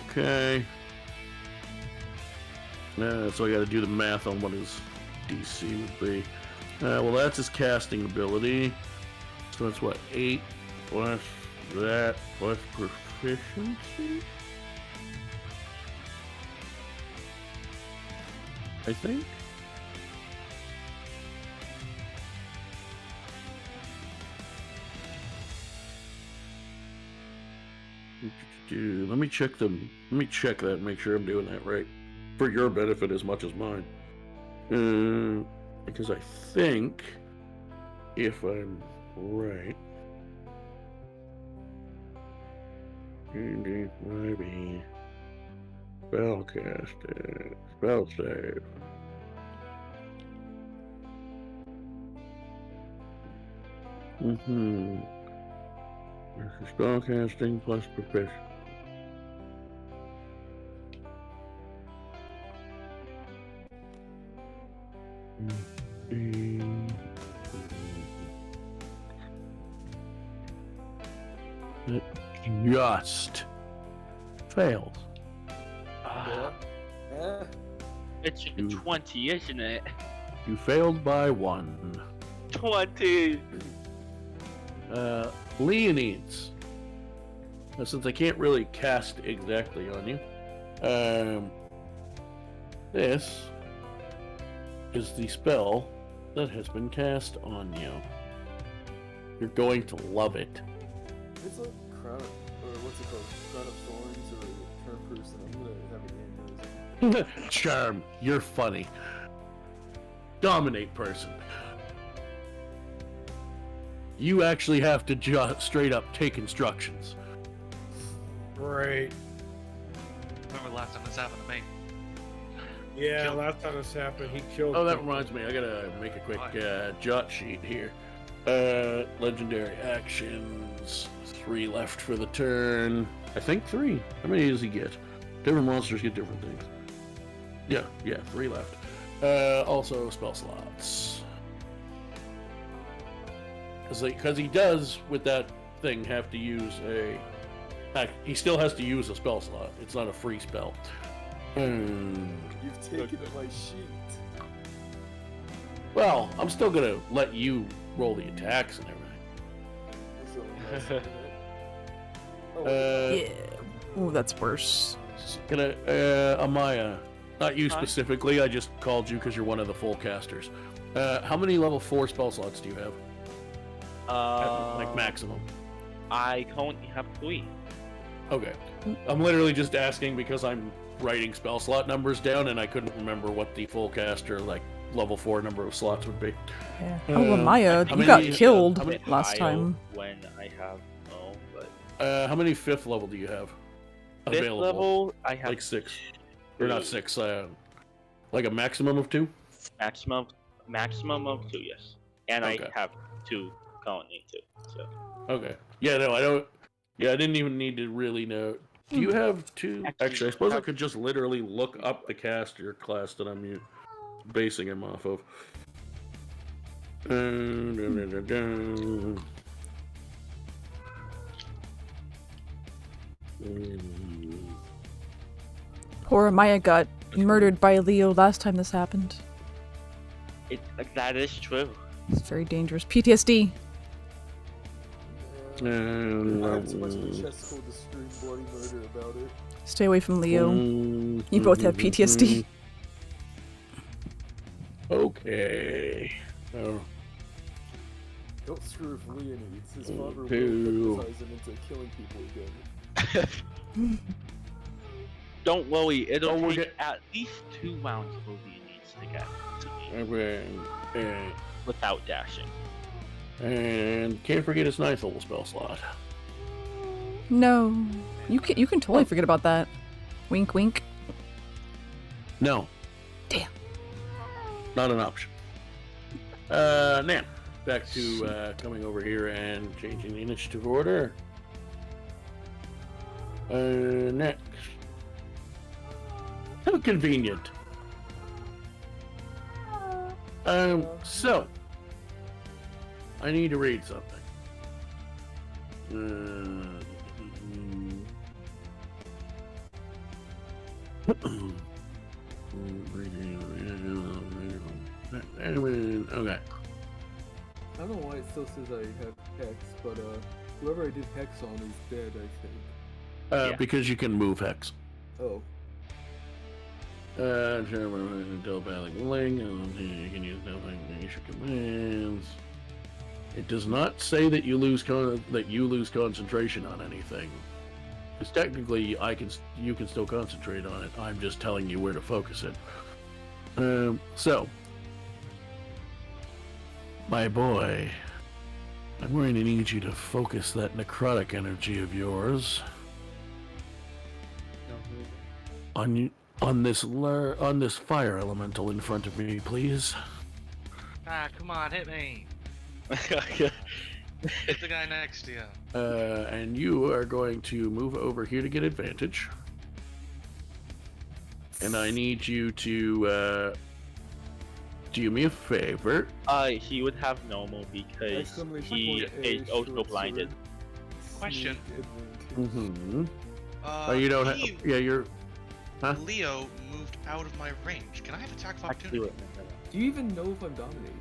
Okay. So I gotta do the math on what his DC would be. Well, that's his casting ability. So that's what, 8 plus that plus proficiency? I think? Let me check that and make sure I'm doing that right. For your benefit as much as mine. Because I think, if I'm right, maybe spell casting, spell save. Spell casting plus proficiency. It just failed. Yeah. It's a 20, isn't it? You failed by 1. 20! Leonides. Now, since I can't really cast exactly on you, this is the spell that has been cast on you. You're going to love it. It's like crown of, or what's it called? Crown of thorns or turn person. I'm gonna have an aneurysm. Charm, you're funny. Dominate person. You actually have to just straight up take instructions. Great. Remember last time this happened to me? Yeah, Killed. last time this happened, he killed. Oh, that me. reminds me. I gotta make a quick jot sheet here. Legendary actions. 3 left for the turn. I think 3. How many does he get? Different monsters get different things. Yeah, 3 left. Also spell slots. Because he does, with that thing, have to use he still has to use a spell slot. It's not a free spell. You've taken my sheet. Well, I'm still gonna let you roll the attacks and everything. Yeah. Ooh, that's worse. Gonna, Amaya, not you specifically. I just called you because you're one of the full casters. How many level 4 spell slots do you have? Like maximum. I currently have 3. Okay. I'm literally just asking because I'm writing spell slot numbers down and I couldn't remember what the full caster like level 4 number of slots would be. Yeah. Oh, Amaya, you got killed last time. When I have but how many 5th level do you have? 5th Available? level, I have like 6, or not 6. Like a maximum of 2. Maximum of 2, yes. And Okay. I have 2 currently too. So. Okay. Yeah, no, I don't. Yeah, I didn't even need to really know. Do you have 2? Actually, I suppose I could just literally look up the caster class that I'm basing him off of. Poor Amaya got murdered by Leo last time this happened. That is true. It's very dangerous. PTSD. I have too much of a chest cold to scream bloody murder about it. Stay away from Leo. You both have PTSD. Okay. Oh. Don't screw with Leonides. His father will hypnotize him into killing people again. Don't worry, it'll take at least 2 rounds for Leonides to get to me. Without dashing. And can't forget his 9th level spell slot. No. You can totally forget about that. Wink, wink. No. Damn. Not an option. Now, back to coming over here and changing the initiative order. Next. How convenient. So, I need to read something. Okay. I don't know why it still says I have Hex, but whoever I did Hex on is dead, I think. Because you can move Hex. Oh. Telepathic link. You can use telepathic commands. It does not say that you lose concentration on anything. Because technically, you can still concentrate on it. I'm just telling you where to focus it. So, my boy, I'm going to need you to focus that necrotic energy of yours on this fire elemental in front of me, please. Come on, hit me. Hit the guy next to you. And you are going to move over here to get advantage. And I need you to do me a favor. He would have normal because he is also blinded. Question. You don't have. Yeah, you're. Huh? Leo moved out of my range. Can I have attack of opportunity? Do you even know if I'm dominating?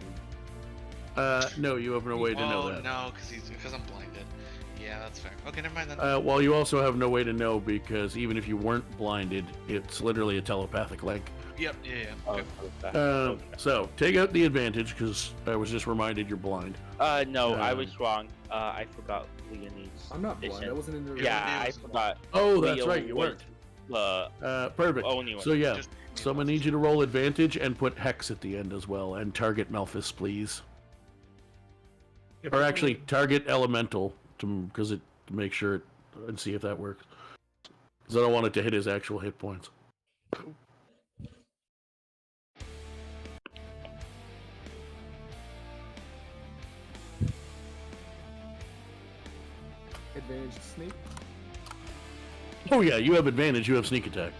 No, you have no way to know that. No, because I'm blinded. Yeah, that's fair. Okay, never mind then. Well, you also have no way to know because even if you weren't blinded, it's literally a telepathic link. Yep, yeah. Okay. So, take out the advantage because I was just reminded you're blind. No, I was wrong. I forgot Leonide's. I'm not blind. I wasn't in the. Yeah, I forgot. Oh, that's right, you weren't. Perfect. Only so yeah, someone needs you to roll advantage and put Hex at the end as well, and target Melphis, please. Or actually, target Elemental to make sure it, and see if that works. Because I don't want it to hit his actual hit points. Advantage sneak. Oh yeah, you have advantage. You have sneak attack.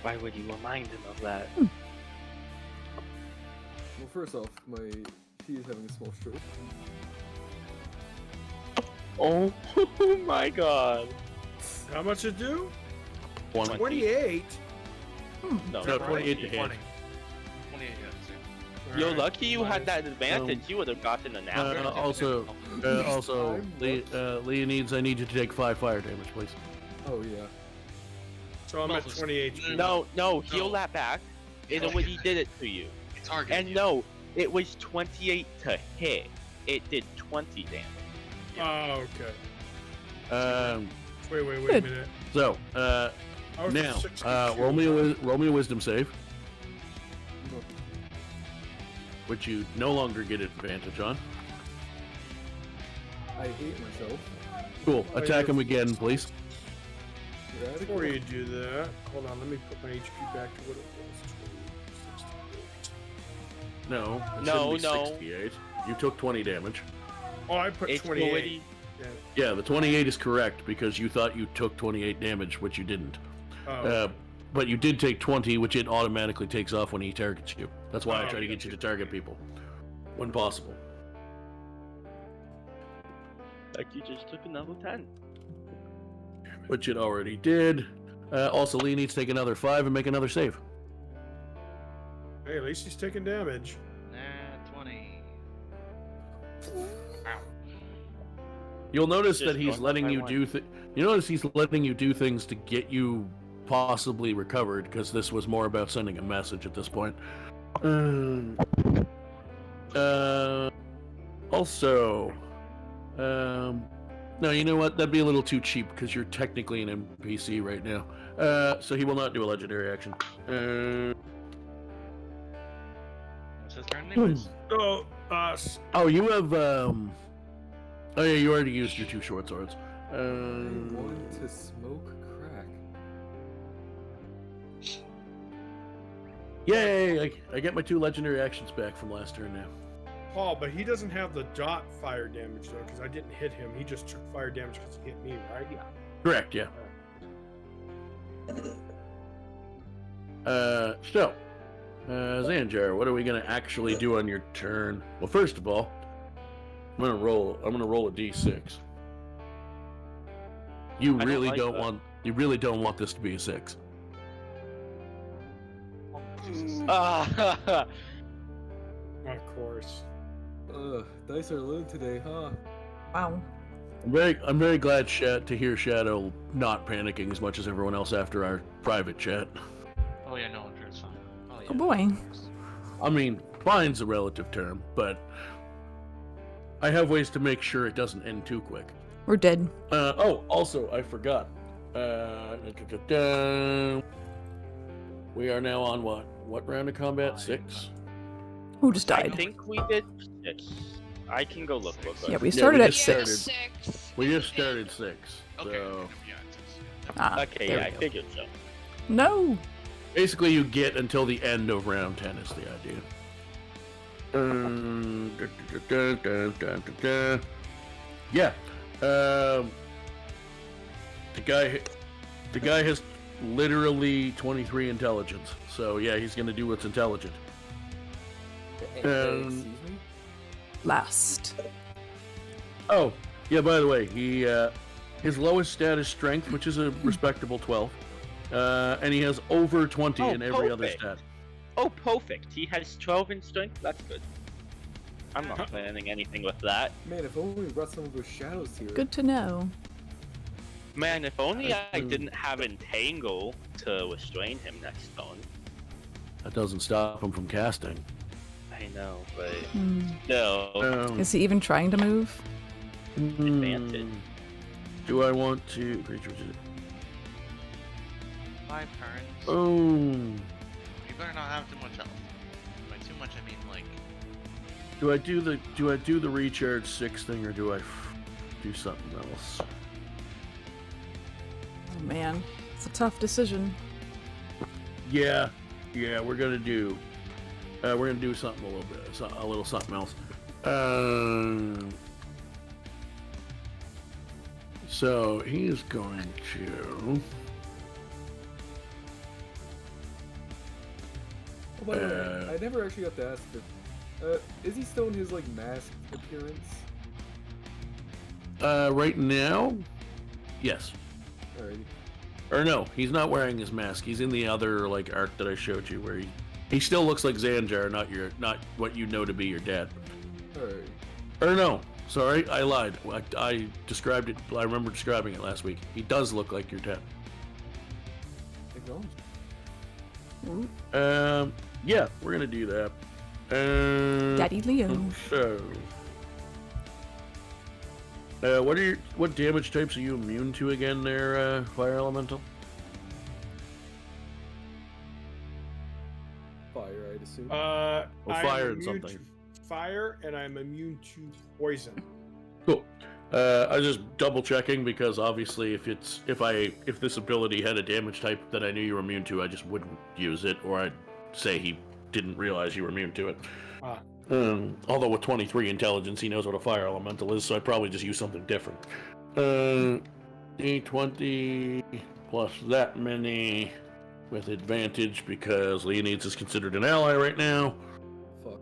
Why would you remind him of that? Well, first off, he is having a small stroke. Oh my god. How much it do? 20. 28. No, No, 28 to hit. 20. 28, yeah. You're Alright, lucky you had that advantage. Um, You would have gotten an hour. Also, Leonides, I need you to take 5 fire damage, please. Oh yeah. So I'm at 28. No, heal that back. It already did it to you. Target. And no, it was 28 to hit. It did 20 damage. Oh, okay. Wait a Good. minute. So, I was at now, 62. roll me a wisdom save, which you no longer get advantage on. I hate myself. Cool. Oh, Attack yeah. him again, please. Before you do that, hold on. Let me put my HP back to what it was. No. It No, shouldn't be no. 68. You took 20 damage. Oh, I put It's 28. already. Yeah, the 28 is correct because you thought you took 28 damage, which you didn't. Oh. But you did take 20, which it automatically takes off when he targets you. That's why I Oh, try to get you to target people when possible. Like you just took another 10. Which it already did. Also, Lee needs to take another 5 and make another save. Hey, at least he's taking damage. Nah, 20. You'll notice Just that he's going letting one by you one. do. You notice he's letting you do things to get you possibly recovered, because this was more about sending a message at this point. Also, no, you know what? That'd be a little too cheap because you're technically an NPC right now. So he will not do a legendary action. It's his turn anyways. So, Oh, you have. Oh yeah, you already used your 2 short swords. I want to smoke crack. Yay! I get my 2 legendary actions back from last turn now. Paul, but he doesn't have the dot fire damage though, because I didn't hit him. He just took fire damage because he hit me, right? Yeah. Correct. Yeah. Xanjar, what are we gonna actually do on your turn? Well, first of all, I'm gonna roll a d6. You I don't really like don't that. want. You really don't want this to be a 6. Ah, Of course. Dice are low today, huh? Wow. I'm very glad to hear Shadow not panicking as much as everyone else after our private chat. Oh yeah, no, I'm sure it's fine. Oh, yeah. Oh boy. I mean, fine's a relative term, but I have ways to make sure it doesn't end too quick. We're dead. Also, I forgot. We are now on what? What round of combat? 6? Who just I died? think we did 6. I can go look real quick. Yeah, we Yeah, started we at just 6. started. 6. We just started 6. Okay. So Yeah, it's Ah, Okay, there yeah, we I go. figured so. No. basically, you get until the end of round 10 is the idea. Yeah. The guy has literally 23 intelligence. So yeah, he's gonna do what's intelligent. Excuse me? Last. Oh, yeah, by the way, his lowest stat is strength, which is a respectable 12. And he has over 20 Oh, in every other perfect. stat. Oh, perfect. He has 12 in strength. That's good. I'm not planning anything with that. Man, if only we brought some of those shadows here. Good to know. Man, if only I didn't have Entangle to restrain him next turn. That doesn't stop him from casting. I know, but Hmm. no. Is he even trying to move? Advantage. Do I want to... Creature... 5 turns. Oh. You better not have too much health. By too much, I mean like. Do I do the recharge 6 thing, or do I do something else? Oh man, it's a tough decision. Yeah, we're gonna do something a little something else. So he's going to. Oh, by the way, I never actually got to ask him. Is he still in his like masked appearance? Right now, yes. Alrighty. Or no, he's not wearing his mask. He's in the other like art that I showed you, where he still looks like Xanjar, not what you know to be your dad. Alright. Or no, sorry, I lied. I described it. I remember describing it last week. He does look like your dad. Acknowledged. Yeah, we're gonna do that. Daddy Leo. So, what damage types are you immune to again, there, Fire Elemental? Fire, I'd assume. Well, I'm fire and immune something. to fire, and I'm immune to poison. Cool. I was just double checking because obviously if this ability had a damage type that I knew you were immune to, I just wouldn't use it, or I'd say he didn't realize you were immune to it. Ah. Although with 23 intelligence, he knows what a fire elemental is, so I'd probably just use something different. D20 plus that many with advantage because Leonides is considered an ally right now. Fuck.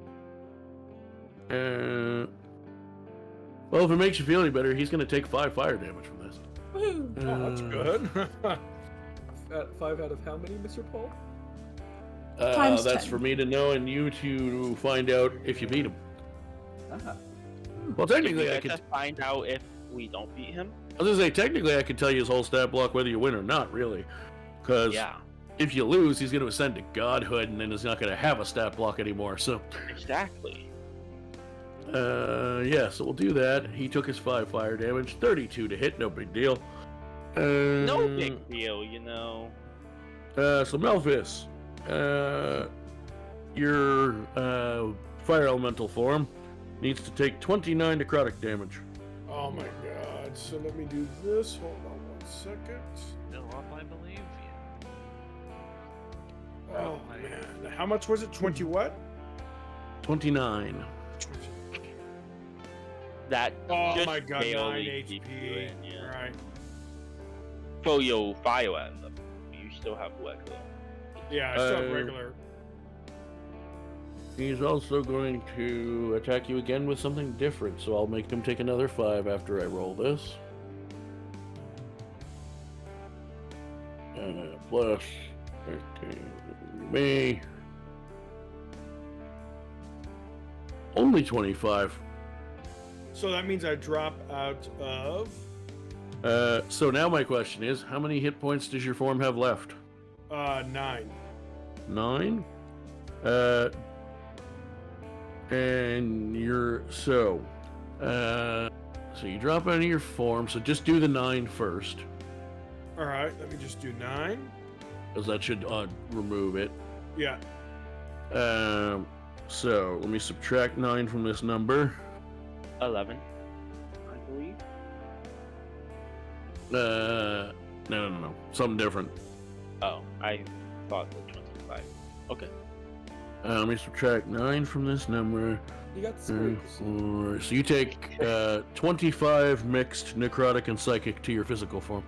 Well, if it makes you feel any better, he's going to take 5 fire damage from this. Woohoo! Oh, that's good. 5 out of how many, Mr. Paul? Times That's 10. for me to know and you to find out if you beat him. Ah. Well, Do we technically, I get could. to find out if we don't beat him? I was gonna say, technically, I could tell you his whole stat block whether you win or not, really. Because Yeah, if you lose, he's going to ascend to godhood, and then he's not going to have a stat block anymore. So, exactly. yeah, so we'll do that. He took his 5 fire damage, 32 to hit, no big deal. No big deal, you know. So Melvis, your fire elemental form needs to take 29 necrotic damage. Oh my god. So let me do this. Hold on 1 second. Still up, I believe. Yeah. Oh man. How much was it? 20 what? 29. 20. That Oh just my god, 9 barely keeps you HP. in, yeah. Right. So your fire emblem, you still have regular. Yeah, I still have regular. He's also going to attack you again with something different, so I'll make him take another 5 after I roll this. Plus 13, me. Only 25. So that means I drop out of. So now my question is, how many hit points does your form have left? 9. 9? And you're so you drop out of your form, so just do the 9 first, Alright, let me just do 9. because that should remove it. Yeah. So let me subtract 9 from this number. 11, I believe. No, something different. Oh, I thought the 25. Okay. Let me subtract 9 from this number. You got the spirit. So you take 25 mixed necrotic and psychic to your physical form.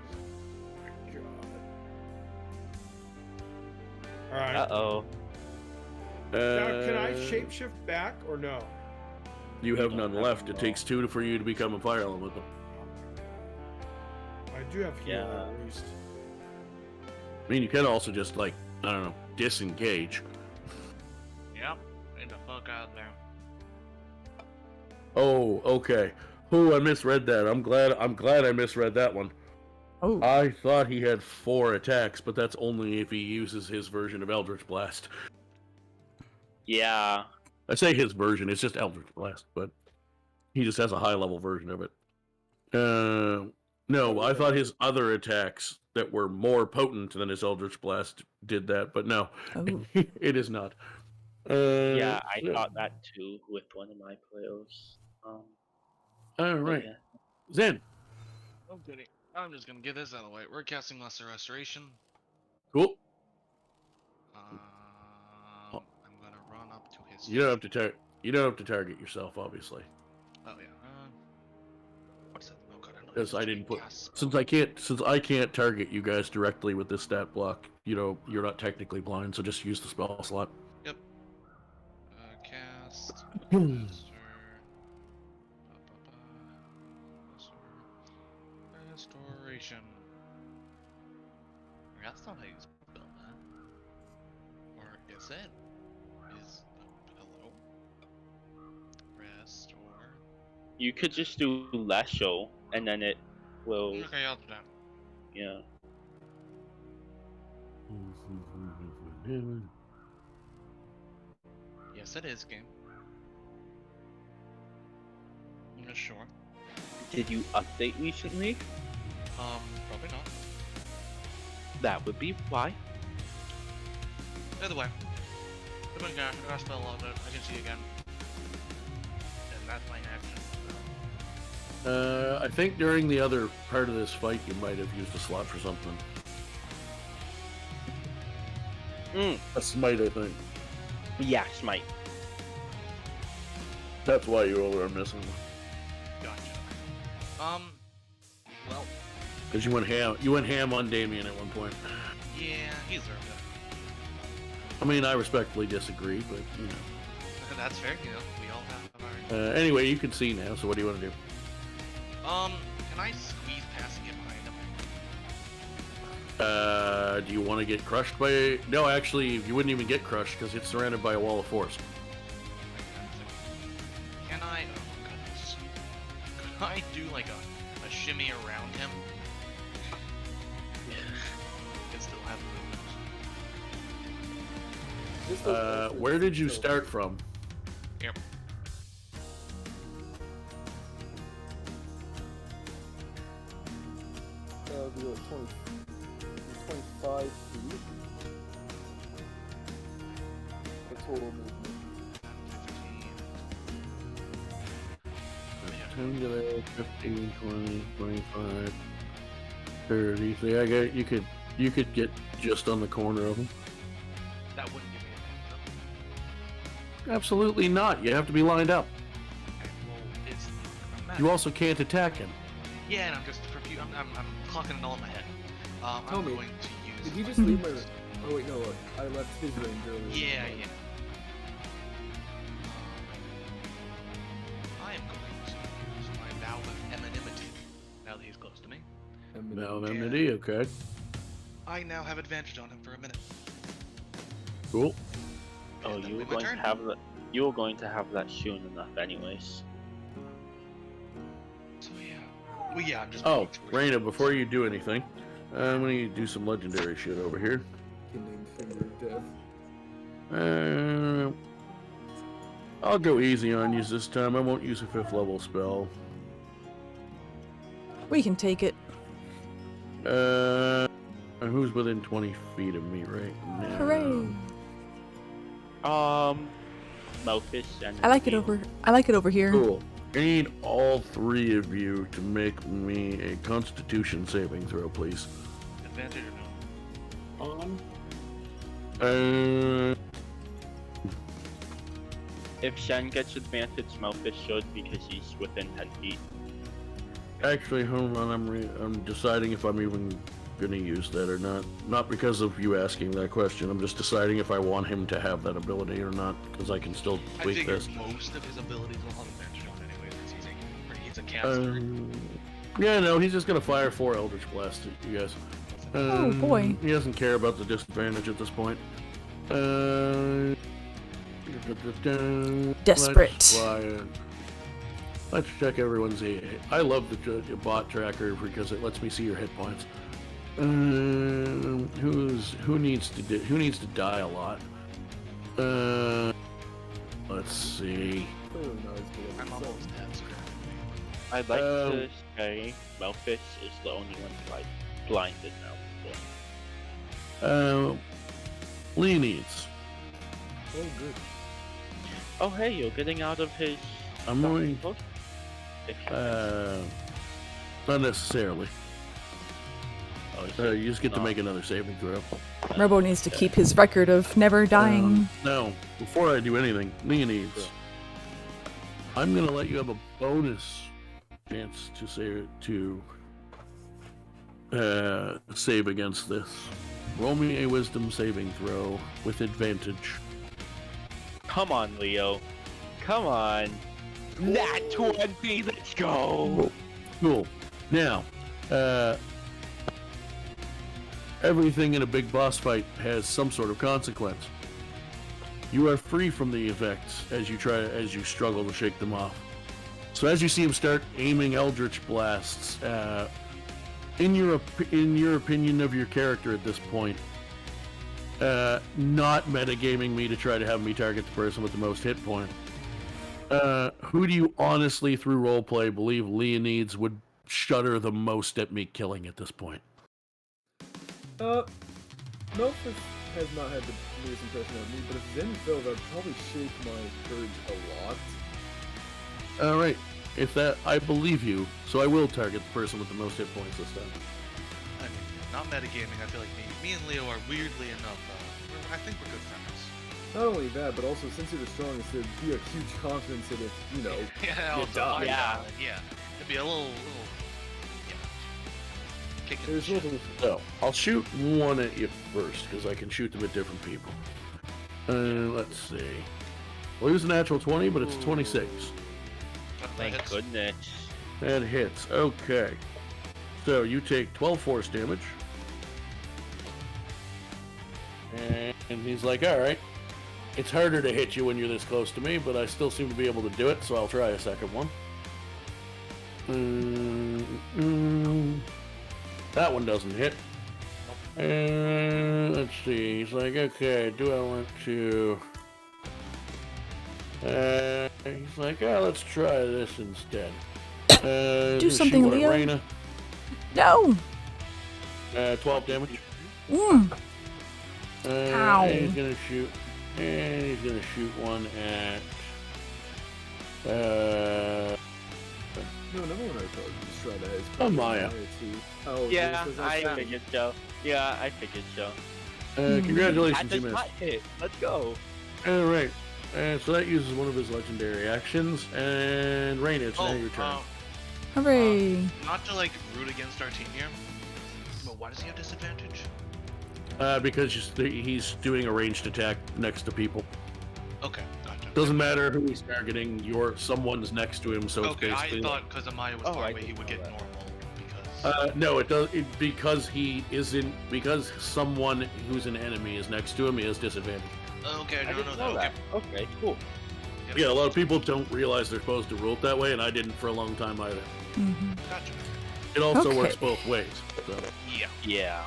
Alright. Uh-oh. Now, can I shapeshift back or no? You have none left. It takes 2 for you to become a fire elemental. I do have heal Yeah. at least. I mean, you can also just, like, I don't know, disengage. Yep. Get the fuck out there. Oh, okay. Oh, I misread that. I'm glad I misread that one. Oh. I thought he had 4 attacks, but that's only if he uses his version of Eldritch Blast. Yeah. I say his version, it's just Eldritch Blast, but he just has a high level version of it. No, I thought his other attacks that were more potent than his Eldritch Blast did that, but no, Oh. it is not. Yeah, I thought that too with one of my players. All but right, yeah. Zen, Oh, goody. I'm just gonna get this out of the way. We're casting Lesser Restoration. cool. I'm gonna run up to his. You don't have to target yourself, obviously, Oh yeah. What's that? Oh god, I know. because I didn't put Cast since I can't target you guys directly with this stat block. You know, you're not technically blind, so just use the spell slot. Yep. Cast. Lesser. Lesser. Restoration. That's not how you spell that. Or is it? Hello? Restore. You could just do Lesho, and then it will. Okay, I'll do that. Yeah. Yes, it is, game. Sure. Did you update recently? Probably not. That would be why. Either way. I'm gonna spell a lot of it. I can see again. And that's my action. I think during the other part of this fight, you might have used a slot for something. A smite, I think. Yeah, smite. That's why you are missing one. Gotcha. Well. Because you went ham on Damien at one point. Yeah, he deserved it. I mean, I respectfully disagree, but you know. That's fair. You know, we all have our. Anyway, you can see now. So what do you want to do? Can I squeeze past and get behind him? Do you want to get crushed by? No, actually, you wouldn't even get crushed because it's surrounded by a wall of force. Can I? Oh goodness. Could I do like a shimmy around him? Can still have movement. Where did you start from? Here. That'll be like 25 feet. The total movement. 10 to there, 15, 20, 25, 30. So yeah, you could get just on the corner of them. That wouldn't give me a Absolutely not. You have to be lined up. okay, well, it's You also can't attack him. Yeah, and I'm just I'm clocking it all in my head. Tell I'm me, going to use. Did he just leave my... Oh wait, no, look. I left his range earlier. Yeah, yeah. I am going to use my vow of anonymity now that he's close to me. Now enmity, okay. I now have advantage on him for a minute. Cool. Oh, And then you were win my going to turn. have that. You were going to have that soon enough, anyways. So yeah. Well, yeah, I'm just. Oh, making sure- Reina, before you do anything, I'm gonna do some legendary shit over here. Kindling Finger of Death. I'll go easy on you this time. I won't use a 5th level spell. We can take it. Who's within 20 feet of me right now? Hooray! Melfish and. I like it over here. Cool. I need all 3 of you to make me a Constitution saving throw, please. Advantage or no? If Shen gets advantage, Melfish should because he's within 10 feet. Actually, hold on. I'm deciding if I'm even gonna use that or not. Not because of you asking that question. I'm just deciding if I want him to have that ability or not, because I can still I tweak figure this. most of his abilities will have advantage on anyways, because he's a caster. Yeah, no, he's just gonna fire 4 Eldritch Blasts at you guys. Oh, boy. He doesn't care about the disadvantage at this point. Desperate. Let's check everyone's. I love the bot tracker because it lets me see your hit points. Who needs to die a lot? Let's see. I'm almost dead, so I'd like to say Melfish is the only one blinded now. Lee needs. Oh, good. Oh, hey, you're getting out of his. I'm going. If you Not necessarily. You just get to make another saving throw. Robo needs to keep his record of never dying. No, before I do anything, Lee needs. I'm gonna let you have a bonus chance to save against this. Roll me a wisdom saving throw with advantage. Come on, Leo. Come on. Nat 20, let's go. Cool. Now, everything in a big boss fight has some sort of consequence. You are free from the effects as you struggle to shake them off. So as you see him start aiming Eldritch blasts, in your opinion of your character at this point, not metagaming me to try to have me target the person with the most hit point. Who do you honestly, through roleplay, believe Leonides would shudder the most at me killing at this point? Melphis has not had the biggest impression on me, but if Zenfil, that'd probably shake my courage a lot. Alright, if that, I believe you, so I will target the person with the most hit points this time. I mean, not metagaming, I feel like me and Leo are weirdly enough, I think we're good friends. Not only that, but also since you're the strongest, there'd be a huge confidence that if, you know, yeah, you die. Yeah. It'd be a little kicking There's the shit. little... So, I'll shoot one at you first, because I can shoot them at different people. Let's see. Well, it was a natural 20, but it's 26. Thank goodness. That hits. Okay. So, you take 12 force damage. And he's like, alright. It's harder to hit you when you're this close to me, but I still seem to be able to do it, so I'll try a second one. That one doesn't hit. And let's see. He's like, okay, do I want to... he's like, oh, let's try this instead. Do something, Leo. Reina. No! 12 damage. Ow. And he's gonna shoot. And he's gonna shoot one at... No, another one I thought was try that is Amaya. too. Oh, Yeah, this was I outside. figured so. Yeah, I figured so. Congratulations, I you just missed. got hit. Let's go. Alright. So that uses one of his legendary actions. And Reina, it's now your turn. Hooray! Not to like root against our team here, but why does he have disadvantage? Because he's doing a ranged attack next to people. Okay, gotcha. Doesn't matter who he's targeting, someone's next to him, so Okay, it's I basically... thought because Amaya was Oh, far I away, he didn't would know get that. normal because. No, it does. Because he isn't. Because someone who's an enemy is next to him, he has disadvantage. Okay, I I don't didn't know know that. that. Okay, cool. Yep. Yeah, a lot of people don't realize they're supposed to rule it that way, and I didn't for a long time either. Gotcha. It also Okay. works both ways. So. Yeah. Yeah.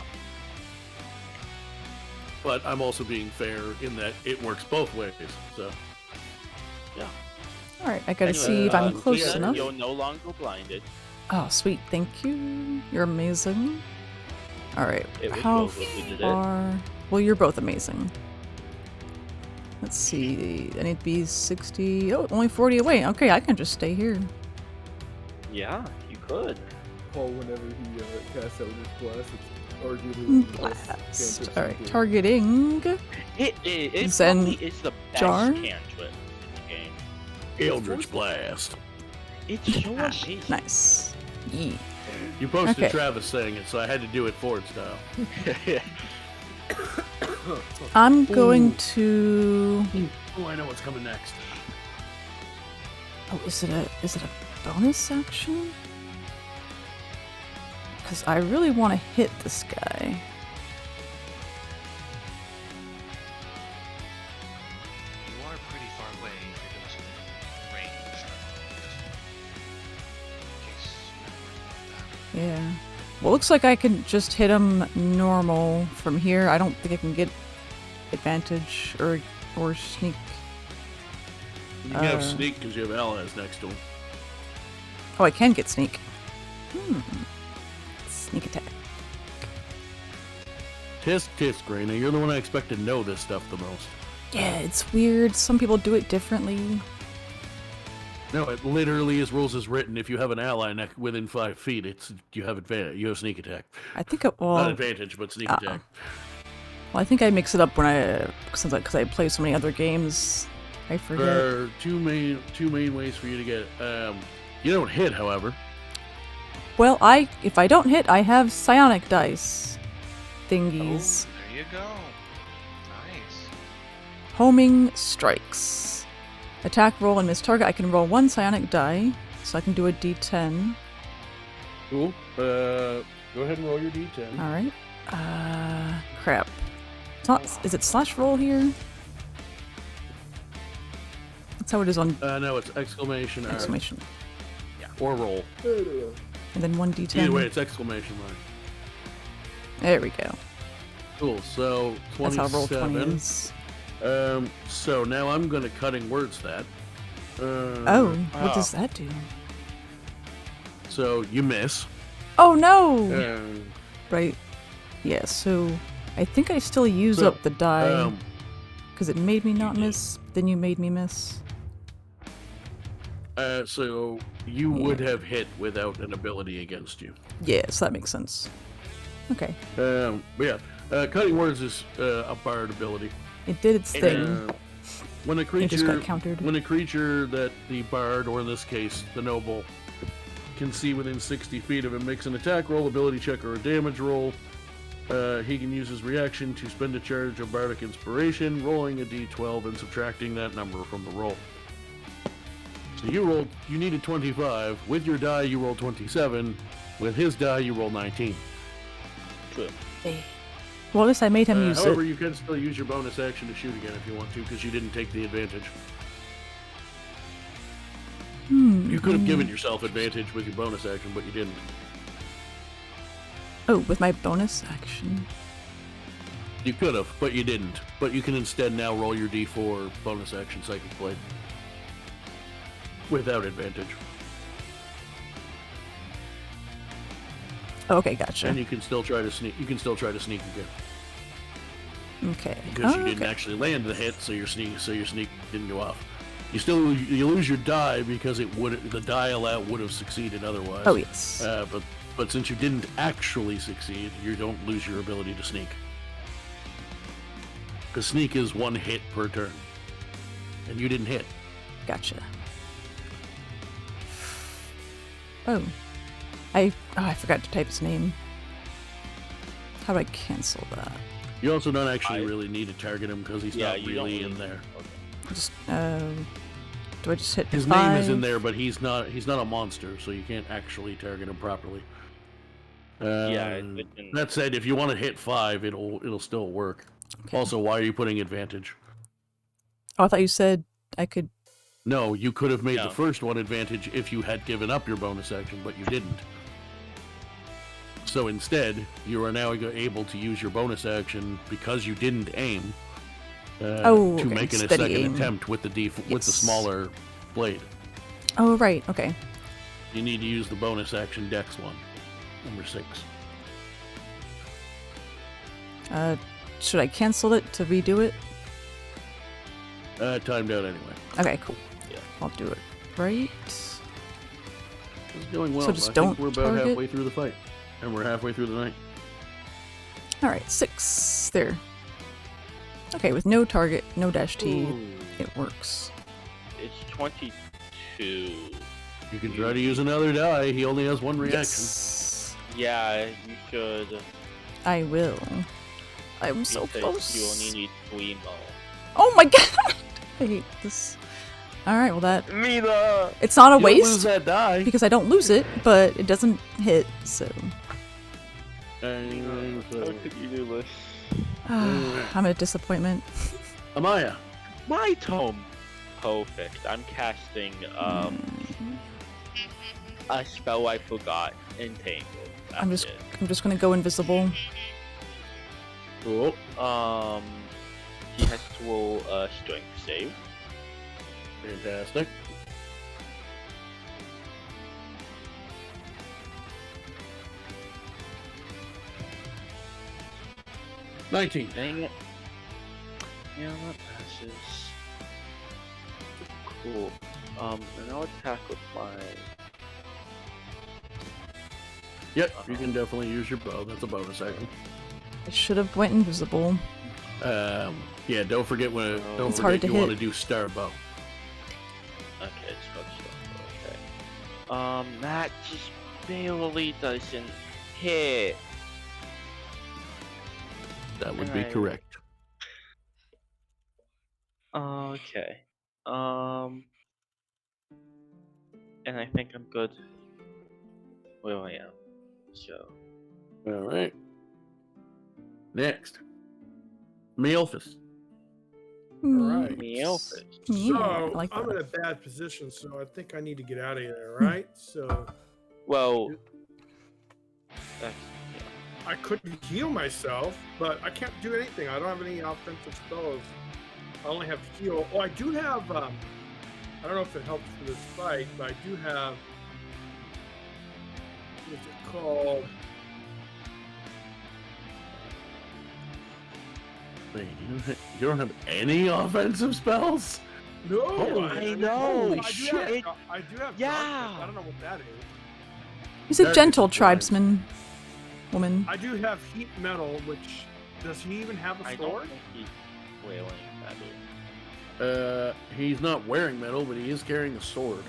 But I'm also being fair in that it works both ways. So. Alright, I gotta Anyway, see if I'm close yeah, enough. You're no longer blinded. Oh, sweet, thank you. You're amazing. Alright, It was how both if we did it. far... Well, you're both amazing. Let's see, I need to be 60... Oh, only 40 away. Okay, I can just stay here. Yeah, you could. Paul, whenever he casts out his blast, it's arguably the best Blast. cantrip Alright, in the game. targeting... It Zen probably is the best jar? cantrip in the game. Eldritch Blast. It's so amazing. Nice. Yeah. You posted Okay. Travis saying it, so I had to do it Ford style. I'm going to... Oh, I know what's coming next. Oh, is it a bonus action? Because I really want to hit this guy. You are pretty far away if you're doing something range. In case you remember about that. Yeah. Well, looks like I can just hit him normal from here. I don't think I can get advantage or sneak. You can have sneak because you have allies next to him. Oh, I can get sneak. Sneak attack. Tisk, Reina. You're the one I expect to know this stuff the most. Yeah, it's weird. Some people do it differently. No, it literally is rules as written. If you have an ally within 5 feet, you have advantage. You have sneak attack. I think Not well, advantage, but sneak attack. I think I mix it up when because I play so many other games. I forget. There are two main ways for you to get it. You don't hit, however. Well, if I don't hit, I have psionic dice thingies. Oh, there you go. Nice. Homing strikes. Attack roll and miss target. I can roll 1 psionic die, so I can do a d10. Cool. Go ahead and roll your d10. All right. Crap. It's not. Is it slash roll here? That's how it is on No, it's exclamation. exclamation. Or roll. And then 1d10. Either way, it's exclamation mark. There we go. Cool. So 27. That's how roll 20 is. So now I'm going to cutting words that. What does that do? So you miss. Oh no! Uh, Right. Yeah, so I think I still use up the die because it made me not miss, then you made me miss. So you would have hit without an ability against you. Yeah, so that makes sense. Okay. Cutting words is a bard ability. It did its thing. When a It just creature, got countered. when a creature that the bard, or in this case the noble, can see within 60 feet of him makes an attack roll, ability check, or a damage roll, he can use his reaction to spend a charge of bardic inspiration, rolling a d12 and subtracting that number from the roll. So you needed 25. With your die, you rolled 27. With his die, you rolled 19. True. Well, at least I made him use However, it. you can still use your bonus action to shoot again if you want to, because you didn't take the advantage. You could have given yourself advantage with your bonus action, but you didn't. Oh, with my bonus action. You could have, but you didn't. But you can instead now roll your d4 bonus action Psychic Blade. Without advantage. Okay, gotcha. And you can still try to sneak. You can still try to sneak again. Okay. Because you didn't actually land the hit, so your sneak didn't go off. You lose your die because the die would have succeeded otherwise. Oh yes. But since you didn't actually succeed, you don't lose your ability to sneak. Because sneak is 1 hit per turn, and you didn't hit. Gotcha. Oh. I forgot to type his name. How do I cancel that? You also don't actually really need to target him because he's not you really don't in there. Just do I just hit His 5? name is in there, but he's not a monster, so you can't actually target him properly. That said, if you want to hit 5, it'll still work. Okay. Also, why are you putting advantage? Oh, I thought you said I could. No, you could have made the first one advantage if you had given up your bonus action, but you didn't. So instead, you are now able to use your bonus action because you didn't aim to make a second attempt with with the smaller blade. Oh right, okay. You need to use the bonus action Dex one, number 6. Should I cancel it to redo it? Timed out anyway. Okay, cool. Yeah. I'll do it. Right. It's going well. So just I don't think we're about target? halfway through the fight, and we're halfway through the night. All right, 6 there. Okay, with no target, no dash T, it works. It's 22. You can try to use another die. He only has 1 reaction. Yes. Yeah, you should. I will. I'm so because close. You only need 3 more. Oh my god! I hate this. Alright, well that... Mina! It's not a You don't waste, lose that die. because I don't lose it, but it doesn't hit, so... How could you do this? I'm a disappointment. Amaya. My tome. Perfect. I'm casting a spell I forgot. Entangle. I'm just gonna go invisible. Cool. He has to roll a strength save. Fantastic. $19. Dang it. Yeah, that passes. Cool. And I'll attack with my... Yep, you can definitely use your bow. That's a bonus action. I should have went invisible. Yeah, don't forget when It's hard to you hit. want to do star bow. Okay, it's got stuff. Okay. That just barely doesn't hit. That would be Alright. correct. Okay. And I think I'm good where I am. So. All right. Next. Meowthus. Alright. Meowthus. Yeah, So, I like I'm in a that. bad position, so I think I need to get out of here, right? So, Well, that's I couldn't heal myself, but I can't do anything. I don't have any offensive spells. I only have heal. Oh, I do have, I don't know if it helps for this fight, but I do have, what's it called? Wait, you don't have any offensive spells? No, I know. I do Shit. I do have Yeah. darkness. I don't know what that is. He's a Darkness gentle is blind. tribesman. Woman. I do have heat metal, which does he even have a I don't sword? think he's wailing metal. He's not wearing metal, but he is carrying a sword.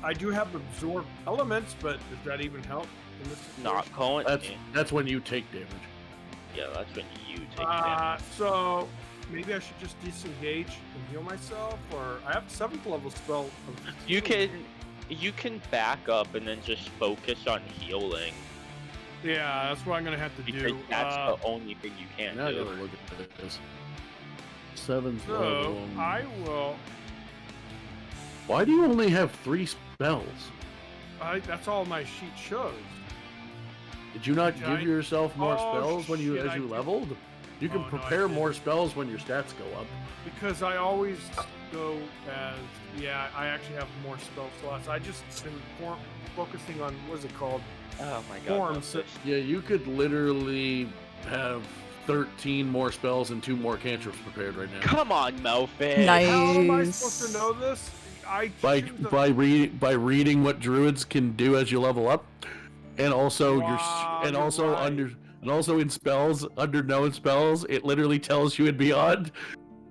I do have absorb elements, but does that even help in this Not situation? currently. That's when you take damage. Yeah, that's when you take damage. So maybe I should just disengage and heal myself, or I have 7th level spell. You can back up and then just focus on healing Yeah, that's what I'm gonna have to because do. that's the only thing you can't Now I do. gotta look at this. 7th So level. I will. Why do you only have 3 spells? That's all my sheet shows. Did you not Did give I- yourself more Oh, spells when you shit, as I you did. leveled? You can Oh, no, I prepare more didn't. spells when your stats go up. Because I always go as I actually have more spell slots. I just been focusing on what's it called? Oh my god. Forms. Melfish. Yeah, you could literally have 13 more spells and 2 more cantrips prepared right now. Come on, Melfish. Nice. How am I supposed to know this? I By choose the- by reading what druids can do as you level up, and also Wow, and you're also right. and also in spells under known spells, it literally tells you in beyond.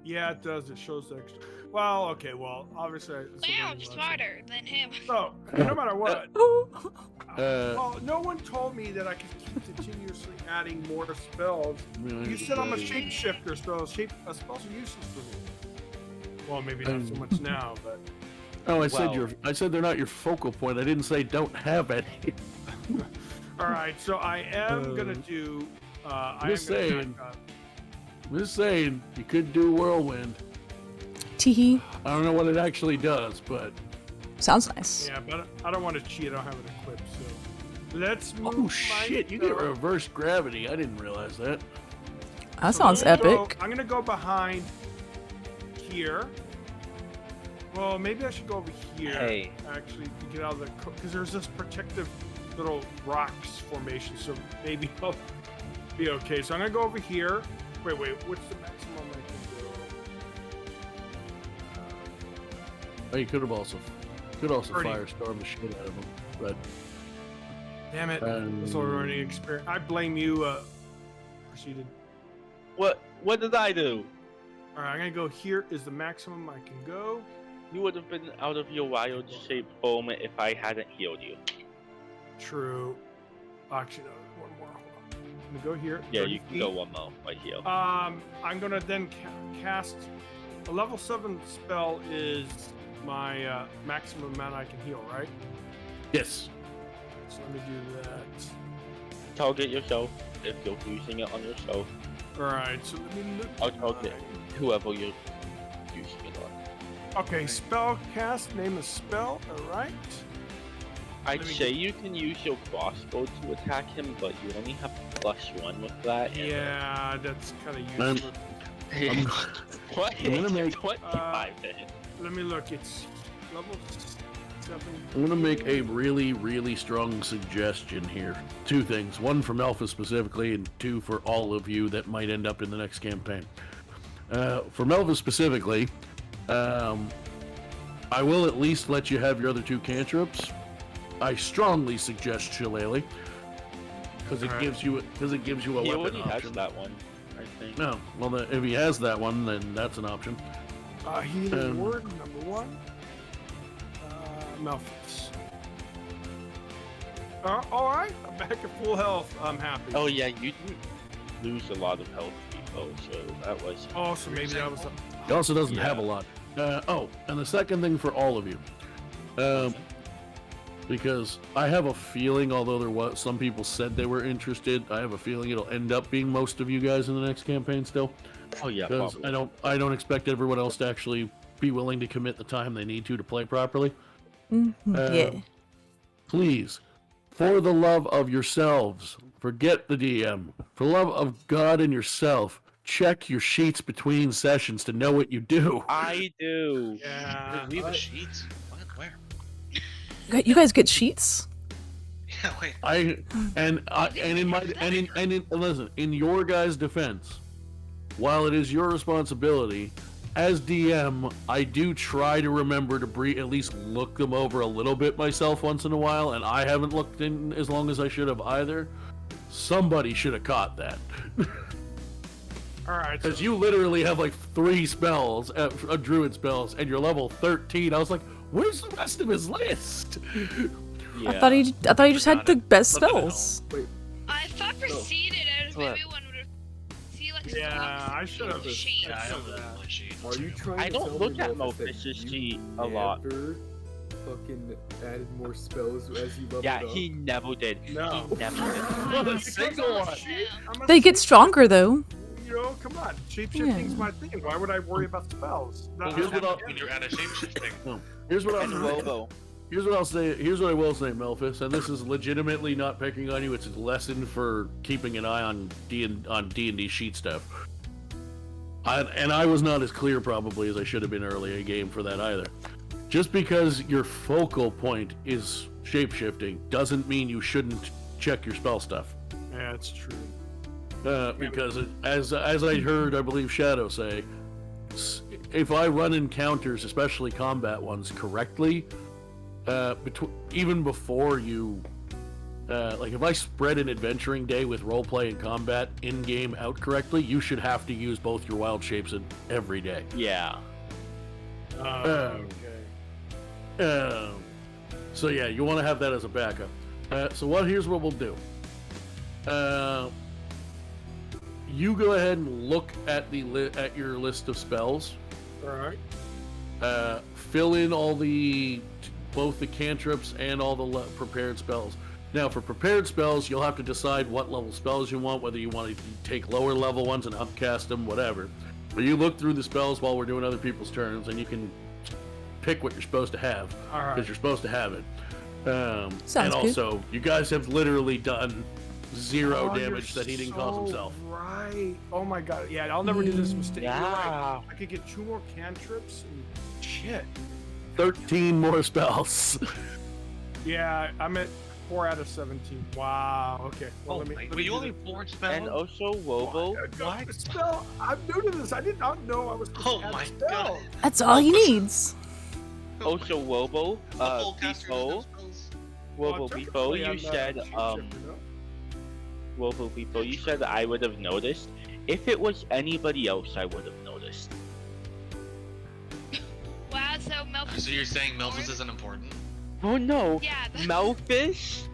Yeah, it does. It shows extra. Well, okay. Well, obviously. it's a Wow, learning lesson. smarter than him. So, no matter what. Uh, Well, no one told me that I could keep continuously adding more spells. You said I'm a shapeshifter, so spells are useless for me. Well, maybe not so much now, but Oh, I Well- said they're not your focal point. I didn't say don't have any. all right. So I am gonna do. I am just gonna saying. back up. I'm just saying you could do whirlwind. Teehee. I don't know what it actually does, but Sounds nice. Yeah, but I don't want to cheat. I don't have it equipped. So let's move. oh shit, you get reverse gravity. I didn't realize that. That sounds So epic. I'm gonna go behind here. Well, maybe I should go over here. Hey. Actually, to get out of the because there's this protective little rocks formation, so maybe I'll be okay. So I'm gonna go over here. Wait, what's the maximum I can do? Oh, you could also 30. firestorm the shit out of them, but Damn it! That's already experience. I blame you. Proceeded. What did I do? All right, I'm gonna go here. Is the maximum I can go? You would have been out of your wild shape form if I hadn't healed you. True. Actually, no. One more. Hold on. I'm gonna go here. Yeah, 30 you can feet. go one more right here. I'm gonna then cast a level 7 spell is my maximum amount I can heal, right? yes. So let me do that. Target yourself if you're using it on yourself. All right. So let me look. I'll at target mine. whoever you're using it on. Okay, spell cast. Name a spell. All right. I'd Let me say you can use your crossbow to attack him, but you only have +1 with that. and- Yeah, that's kind of I'm- useless. I'm, What? I'm gonna make- 25 to hit. Let me look. It's level 7. I'm gonna make a really, really strong suggestion here. 2 things. 1 for Melfa specifically, and 2 for all of you that might end up in the next campaign. For Melfa specifically, I will at least let you have your other 2 cantrips. I strongly suggest Shillelagh, because it Alright. gives you a He weapon already has option. that one, I think. No, well then, if he has that one, then that's an option. Healing word number 1. Malphite. All right, I'm back at full health. I'm happy. Oh yeah, you didn't lose a lot of health before, so that was. Oh, so maybe that was. He also doesn't have a Yeah. lot. And the second thing for all of you, because I have a feeling, although there was some people said they were interested, I have a feeling it'll end up being most of you guys in the next campaign still. Oh yeah, Because probably. I don't expect everyone else to actually be willing to commit the time they need to play properly. Yeah. Please, for the love of yourselves, forget the DM. For the love of God and yourself, check your sheets between sessions to know what you do. I do. Yeah. We have a sheet. What? Where? You guys get sheets? Yeah, wait. Listen, in your guys' defense, while it is your responsibility, as DM, I do try to remember to at least look them over a little bit myself once in a while, and I haven't looked in as long as I should have either. Somebody should have caught that. All right. Because you literally have like 3 spells, druid spells, and you're level 13. I was like, where's the rest of his list? Yeah. I thought he just had the best spells. Wait, I thought preceded as What? maybe one would have see like Yeah, I should have. sheet. Yeah, I don't Yeah. know what sheet. are you trying I to don't tell look me, at Melphis, that Melphis' you sheet a lot. never fucking added more spells as you leveled Yeah, up? he never did. No. He never did. Not a Oh, single one. I'm a They get shape- stronger though. You know, come on. Shapeshifting's Yeah. my thing. Why would I worry about spells? Not- Here's what I'll- When you're at a shapeshifting. Here's what And I'll Robo. Here's what I'll say. Here's what I will say, Melphis, and this is legitimately not picking on you. It's a lesson for keeping an eye on D&D sheet stuff. I was not as clear probably as I should have been early in the game for that either. Just because your focal point is shapeshifting doesn't mean you shouldn't check your spell stuff. Yeah, it's true. Because as I heard, I believe Shadow say, if I run encounters, especially combat ones, correctly, even before you, like if I spread an adventuring day with roleplay and combat in game out correctly, you should have to use both your wild shapes in every day. Yeah. Okay. So yeah, you want to have that as a backup. Here's what we'll do. You go ahead and look at at your list of spells. All right. Fill in both the cantrips and all the prepared spells. Now, for prepared spells, you'll have to decide what level spells you want, whether you want to take lower level ones and upcast them, whatever. But you look through the spells while we're doing other people's turns, and you can pick what you're supposed to have, All right. because you're supposed to have it. Sounds and good. also, you guys have literally done 0 Oh, damage you're that he didn't cause so himself. Right. Oh my god. Yeah, I'll never do this mistake. You're right. Yeah. I could get 2 more cantrips and shit. 13 more spells. Yeah, I'm at 4 out of 17. Wow. Okay. Well, Oh, let me. wait, let were me you do only this. 4 spells? And also Robo. What? Spell. I'm new to this. I did not know I was. Oh add my spell. god. That's all he needs. Also Robo. A full caster does no Before, spells. Robo, before you said Robo, before you said I would have noticed. If it was anybody else, I would have noticed. Wow, so Melphis. So you're saying Melphis isn't important? Oh no. Yeah. Melphis.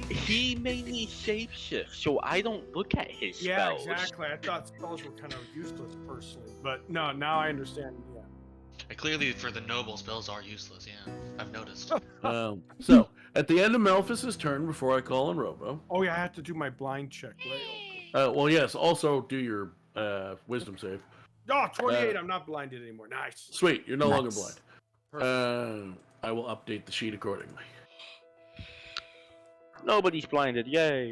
He mainly shapeshift, so I don't look at his Yeah, spells. exactly. I thought spells were kind of useless personally, but no, now I understand. Yeah. Clearly, for the noble, spells are useless, yeah. I've noticed. So, at the end of Melphis' turn, before I call on Robo, Oh yeah, I have to do my blind check. Right? well, yes, also do your wisdom save. Oh, 28. I'm not blinded anymore. Nice. Sweet, you're no longer Nice. blind. I will update the sheet accordingly. Nobody's blinded, yay.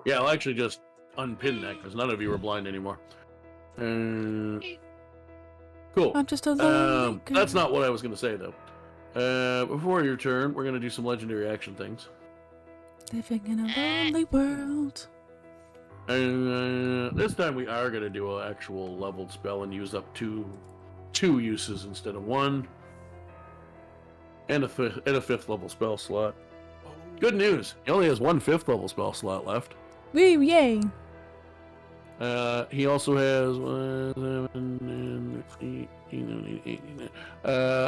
Yeah, I'll actually just unpin that because none of you are blind anymore. Cool. I'm just a lonely girl. That's not what I was going to say, though. Before your turn, we're going to do some legendary action things. Living in a lonely world. And this time we are going to do an actual leveled spell and use up two uses instead of 1. And a 5th level spell slot. Good news. He only has 1 5th level spell slot left. Woo, yay. He also has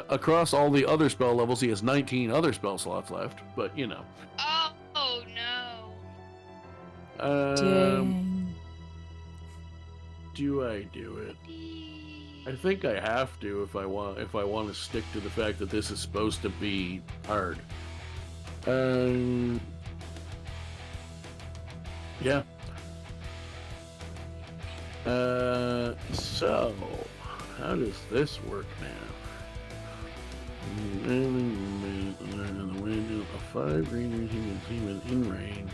across all the other spell levels, he has 19 other spell slots left. But you know. Oh no. Dang. Do I do it? I think I have to if I want to stick to the fact that this is supposed to be hard. Yeah. So, how does this work now? The wind of 5 rangers you can see within range.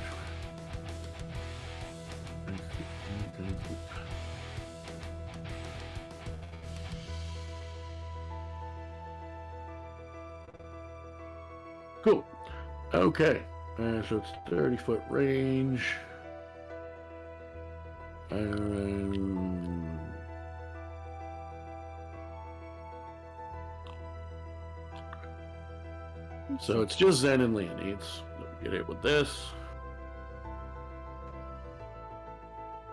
Cool. Okay. So it's 30-foot range. So it's just Zen and Leonides. Get it with this.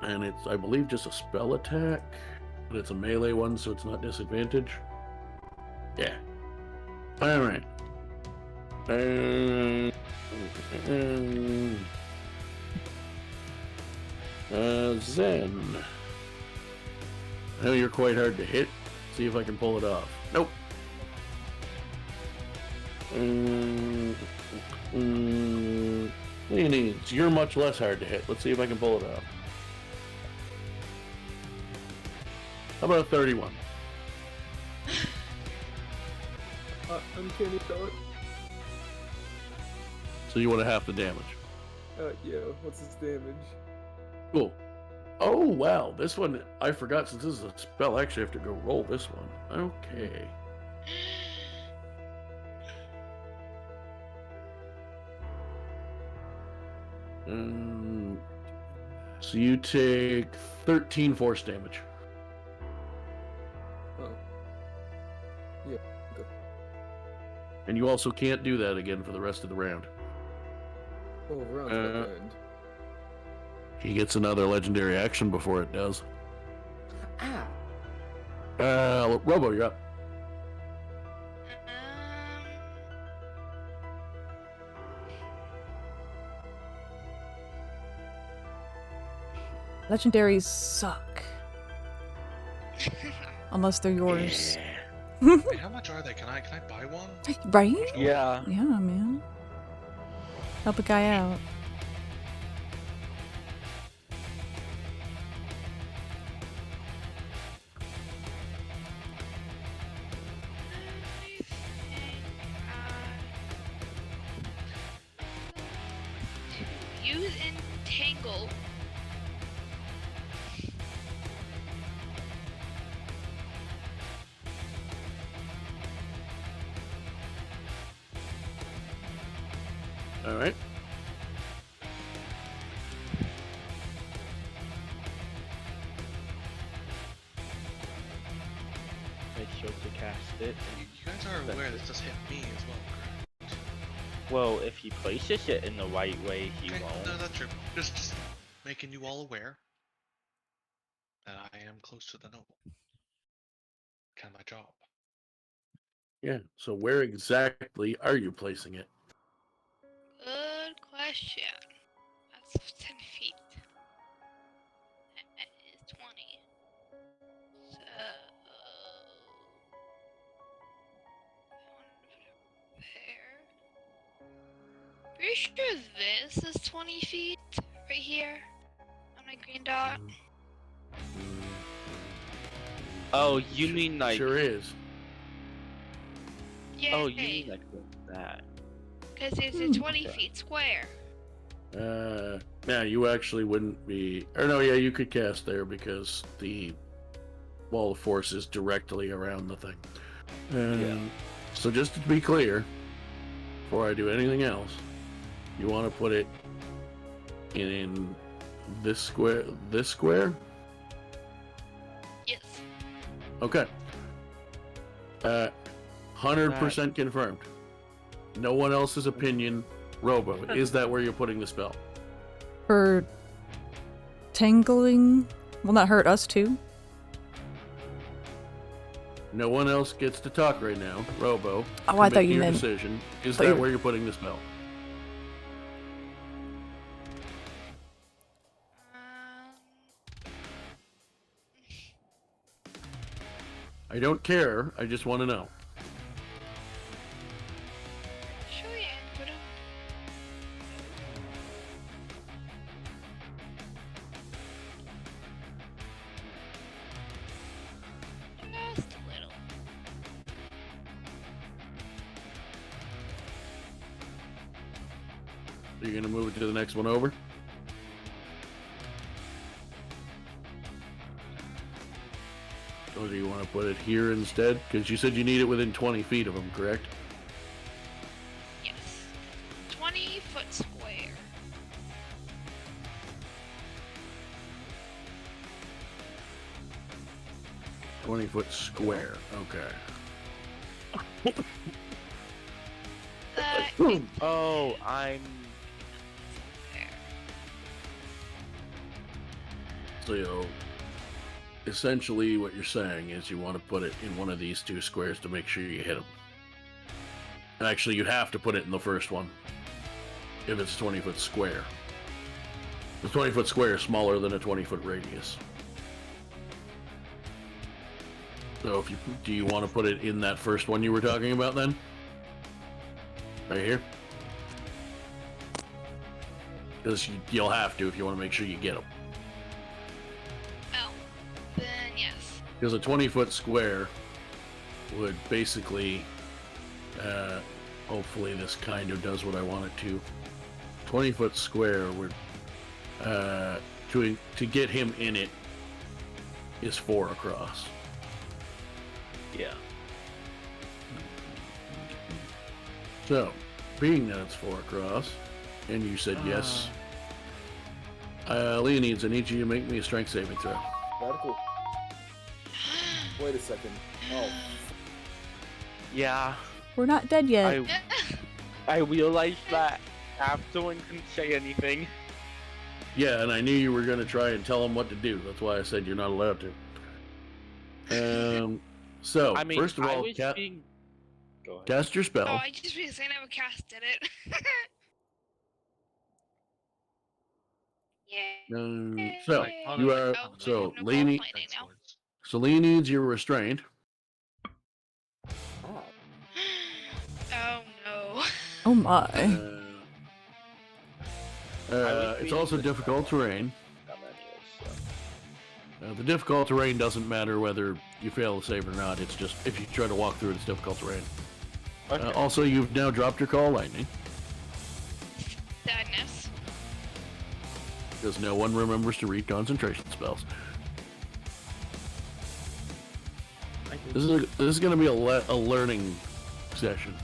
And it's, I believe, just a spell attack. But it's a melee one, so it's not disadvantage. Yeah. Alright. Zen. I know you're quite hard to hit. See if I can pull it off. Nope. Leonides, you're much less hard to hit. Let's see if I can pull it off. How about a 31? Uncanny thought. So you want to half the damage. Yeah, what's his damage? Cool. Oh, wow. This one, I forgot, since this is a spell, I actually have to go roll this one. Okay. So you take 13 force damage. Oh. Yeah, okay. And you also can't do that again for the rest of the round. Oh, round's about to end. He gets another legendary action before it does. Ah! Robo, you're up. Legendaries suck. Unless they're yours. Wait, how much are they? Can I buy one? Right? Yeah. Yeah, man. Help a guy out. Use entangle. All right. Make sure to cast it. You guys are aware this just hit me as well, correct? Well, if he places it in the right way, he Okay, won't. no, that's true. Just making you all aware that I am close to the noble. Kind of my job. Yeah. So where exactly are you placing it? Good question. That's 10 feet. That is 20. So... there. Pretty sure this is 20 feet right here on my green dot. Oh, you mean like? Sure is. Yay. Oh, you mean like that? Because it's a 20 feet square. Now you actually wouldn't be, or no, yeah, you could cast there because the wall of force is directly around the thing. Yeah. So just to be clear, before I do anything else, you want to put it in this square. This square? Yes. Okay. 100% confirmed. No one else's opinion. Robo, is that where you're putting the spell? For tangling, will that hurt us too? No one else gets to talk right now. Robo. Oh, I thought make you your meant- decision. Is thought that you were- where you're putting the spell? I don't care. I just want to know. Sure, yeah, put him. You're gonna move it to the next one over? Or do you want to put it here instead? Because you said you need it within 20 feet of him, correct? Yes. 20-foot square. $20-foot square. Okay. Oh, I'm. So, essentially, what you're saying is you want to put it in one of these two squares to make sure you hit them. Actually, you'd have to put it in the first one if it's 20-foot square. The 20-foot square is smaller than a 20-foot radius. So, if you do you want to put it in that first one you were talking about then? Right here? Because you'll have to if you want to make sure you get them. Oh, then yes. Because a 20-foot square would basically, hopefully this kind of does what I want it to. 20-foot square would, to get him in it is 4 across. Yeah. So, being that it's 4 across, and you said yes, Leonides, I need you to make me a strength saving throw. Radical. Wait a second. Oh. Yeah. We're not dead yet. I realized that Absalom couldn't say anything. Yeah, and I knew you were going to try and tell him what to do. That's why I said you're not allowed to. So, I mean, first of all, Go ahead. cast your spell. Oh, I just realized I never casted it. Yeah. So, you are, Oh, so, no Leonie, ball fighting now. so Leonides, you're restrained. Ah. Oh no. Oh my. It's also difficult terrain. The difficult terrain doesn't matter whether you fail to save or not. It's just if you try to walk through it, it's difficult terrain. Okay. Also, you've now dropped your call lightning Sadness. because no one remembers to read concentration spells. This is going to be a learning session.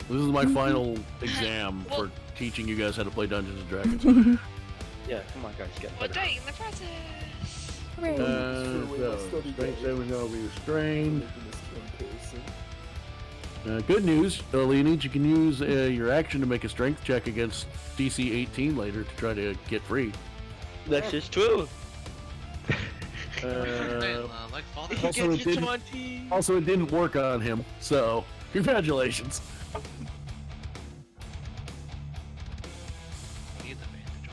This is my final exam for teaching you guys how to play Dungeons and Dragons. Yeah, come on, guys, get We're better. doing the process. Hooray. Strength saving throw will be restrained. Good news, Leonides, you can use your action to make a strength check against DC 18 later to try to get free. That's just true. Like father. Also, it didn't work on him, so congratulations. He has advantage.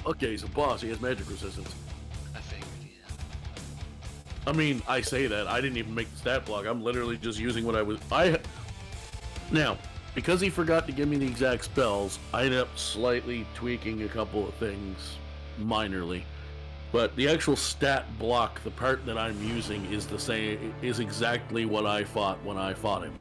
Okay, he's a boss. He has magic resistance. I figured, yeah. I mean, I say that. I didn't even make the stat block. I'm literally just using what I was... Now, because he forgot to give me the exact spells, I ended up slightly tweaking a couple of things minorly. But the actual stat block, the part that I'm using, is the same, is exactly what I fought when I fought him.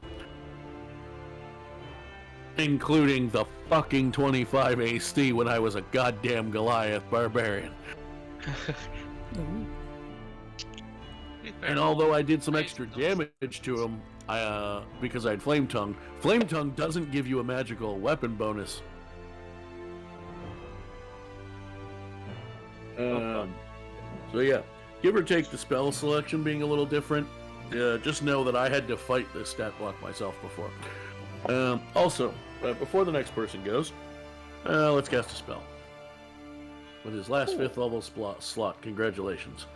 Including the fucking 25 AC when I was a goddamn Goliath barbarian. And although I did some extra damage to him, because I had Flame Tongue doesn't give you a magical weapon bonus. So yeah, give or take the spell selection being a little different, just know that I had to fight this stat block myself before. Also, before the next person goes, let's cast a spell. With his last 5th level slot, congratulations.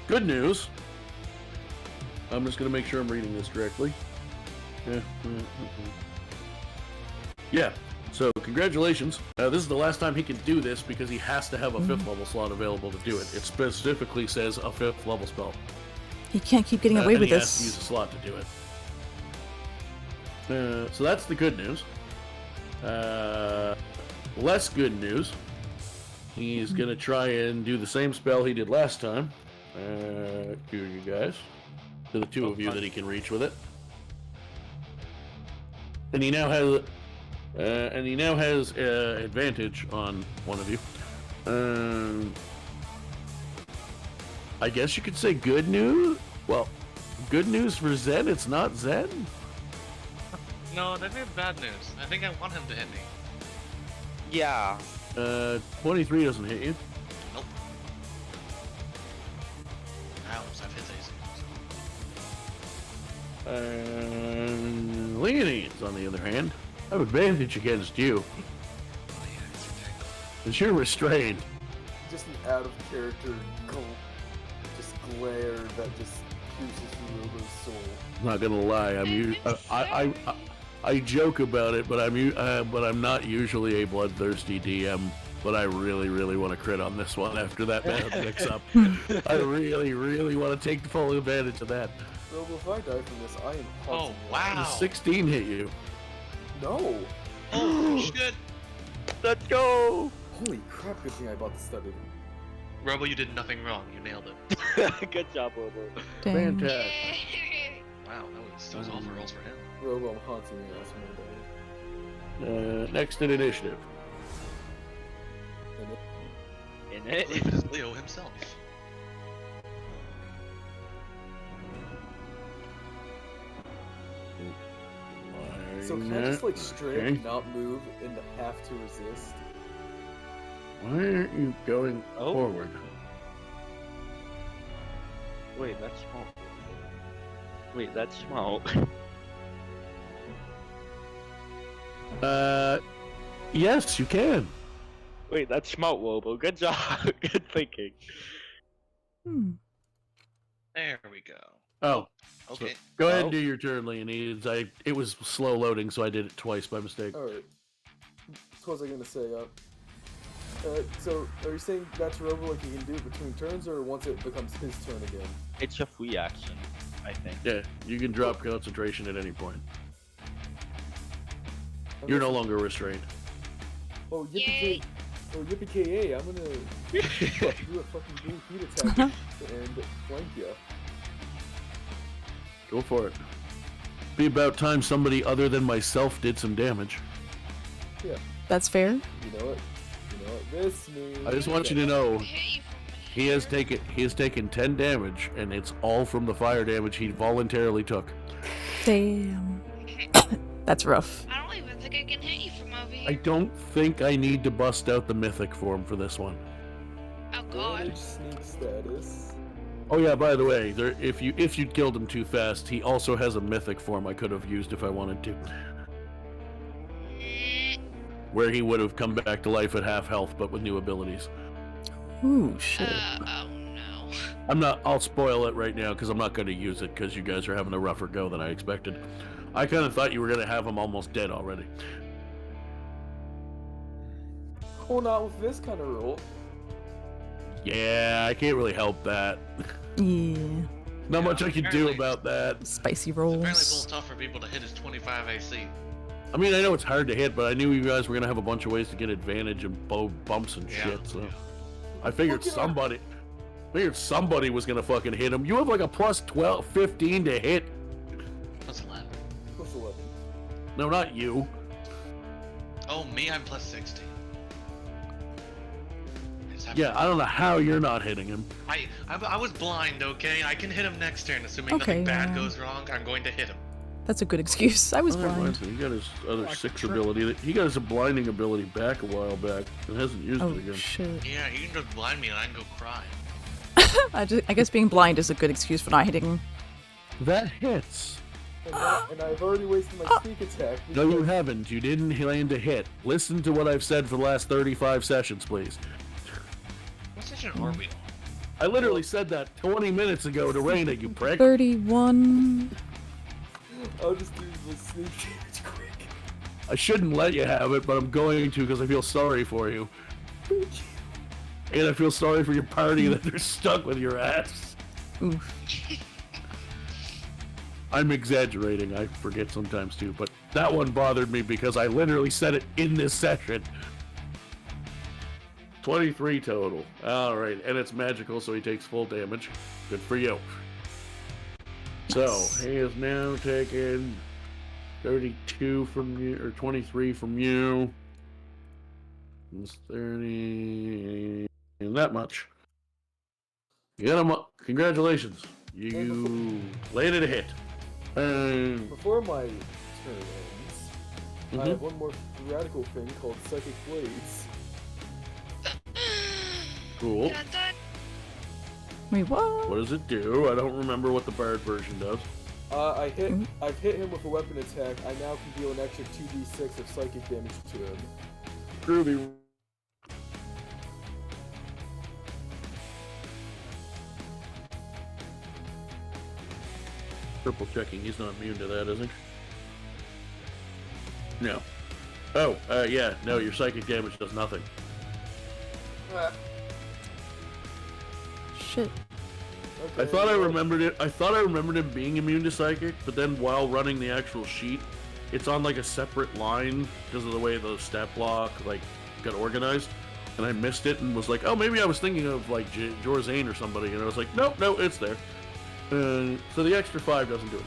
Good news. I'm just going to make sure I'm reading this correctly. Yeah, so congratulations. This is the last time he can do this because he has to have a 5th level slot available to do it. It specifically says a 5th level spell. He can't keep getting away and with he this. has to use a slot to do it. So that's the good news. Less good news. He's going to try and do the same spell he did last time. To you guys. To the two of you that he can reach with it. And he now has advantage on one of you. I guess you could say good news. Well, good news for Zen. It's not Zen. No, that is bad news. I think I want him to hit me. Yeah. 23 doesn't hit you. Nope. Ouch, I've hit these. Leonines, on the other hand, have advantage against you. Oh yeah, it's ridiculous. Because you're restrained. Just an out of character glare that just pierces through Robo's soul. Not gonna lie, I joke about it, but I'm not usually a bloodthirsty DM. But I really want to crit on this one after that bad mix-up. I really want to take the full advantage of that. Robo, if I die from this, I am Oh, haunting you. wow. The 16 hit you. No! Holy shit! Let's go! Holy crap, good thing I bought the studded. Robo, you did nothing wrong. You nailed it. Good job, Robo. Dang. Fantastic. Wow, that was all for rolls for him. Robo, I'm haunting you, that's my bad. Next in initiative. In I believe it? it is Leo himself. So can I just like straight Okay. up not move and have to resist? Why aren't you going forward? Wait, that's smoke. Wait, that's smoke. Yes, you can. Wait, that's smoke, Robo. Good job. Good thinking. Hmm. There we go. Oh, Okay. go ahead and Oh. do your turn, Leonides. It was slow loading, so I did it twice by mistake. Alright. What was I gonna say? So, are you saying that's Robo like he can do between turns, or once it becomes his turn again? It's a free action, I think. Yeah, you can drop concentration at any point. You're no longer restrained. Oh, Yay. yippee-ki-yay, I'm gonna do a fucking blue heat attack and flank ya. Go for it. Be about time somebody other than myself did some damage. Yeah, That's fair. you know what? This means... I just want you to know Hit you from he has taken 10 damage, and it's all from the fire damage he voluntarily took. Damn. That's rough. I don't even think I can hit you from over I here. don't think I need to bust out the mythic form for this one. Oh god. Damage sneak status. Oh yeah, by the way, if you killed him too fast, he also has a mythic form I could have used if I wanted to, where he would have come back to life at half health but with new abilities. Ooh, shit. Oh no. I'll spoil it right now because I'm not going to use it because you guys are having a rougher go than I expected. I kind of thought you were going to have him almost dead already. Oh, not with this kind of roll. Yeah, I can't really help that. Yeah. Not much I can do apparently- about that. Spicy Apparently, it's a rolls. little tough for people to hit his 25 AC. I mean, I know it's hard to hit, but I knew you guys were going to have a bunch of ways to get advantage and bumps and Yeah. shit, so... I figured Fuck yeah. somebody was gonna fucking hit him. You have like a plus 12, 15 to hit. Plus 11. Plus 11. No, not you. Oh, me, I'm plus 60. Yeah, I don't know how you're not hitting him. I was blind, okay? I can hit him next turn, assuming Okay, nothing bad yeah. goes wrong. I'm going to hit him. That's a good excuse. I was Oh, blind. He got his other Like 6 trick. ability. He got his blinding ability back a while back and hasn't used Oh, it again. shit. Yeah, you can just blind me and I can go cry. I guess being blind is a good excuse for not hitting. That hits. And I've already wasted my sneak attack. No, you because- haven't. You didn't land a hit. Listen to what I've said for the last 35 sessions, please. What session are we on? I literally said that 20 minutes ago to Reina, you prick. 31. I'll just do the sneak damage quick. I shouldn't let you have it, but I'm going to because I feel sorry for you. And I feel sorry for your party that they're stuck with your ass. Oof. I'm exaggerating, I forget sometimes too, but that one bothered me because I literally said it in this session. 23 total. Alright, and it's magical, so he takes full damage. Good for you. So, he is now taking 32 from you, or 23 from you. It's 30, and that much. You got him up. Congratulations. You laid it a hit. Before my turn ends, I have one more radical thing called Psychic Blades. Cool. Dun, dun. Wait, what? What does it do? I don't remember what the Bard version does. I've hit him with a weapon attack. I now can deal an extra 2d6 of psychic damage to him. Groovy. Triple checking. He's not immune to that, is he? No. Oh, yeah. No, your psychic damage does nothing. Shit. Okay, I thought I remembered it. I thought I remembered him being immune to psychic, but then while running the actual sheet, it's on like a separate line because of the way the stat block like got organized, and I missed it and was like, oh, maybe I was thinking of like Jorzane or somebody, and I was like, nope, no, it's there. So the extra 5 doesn't do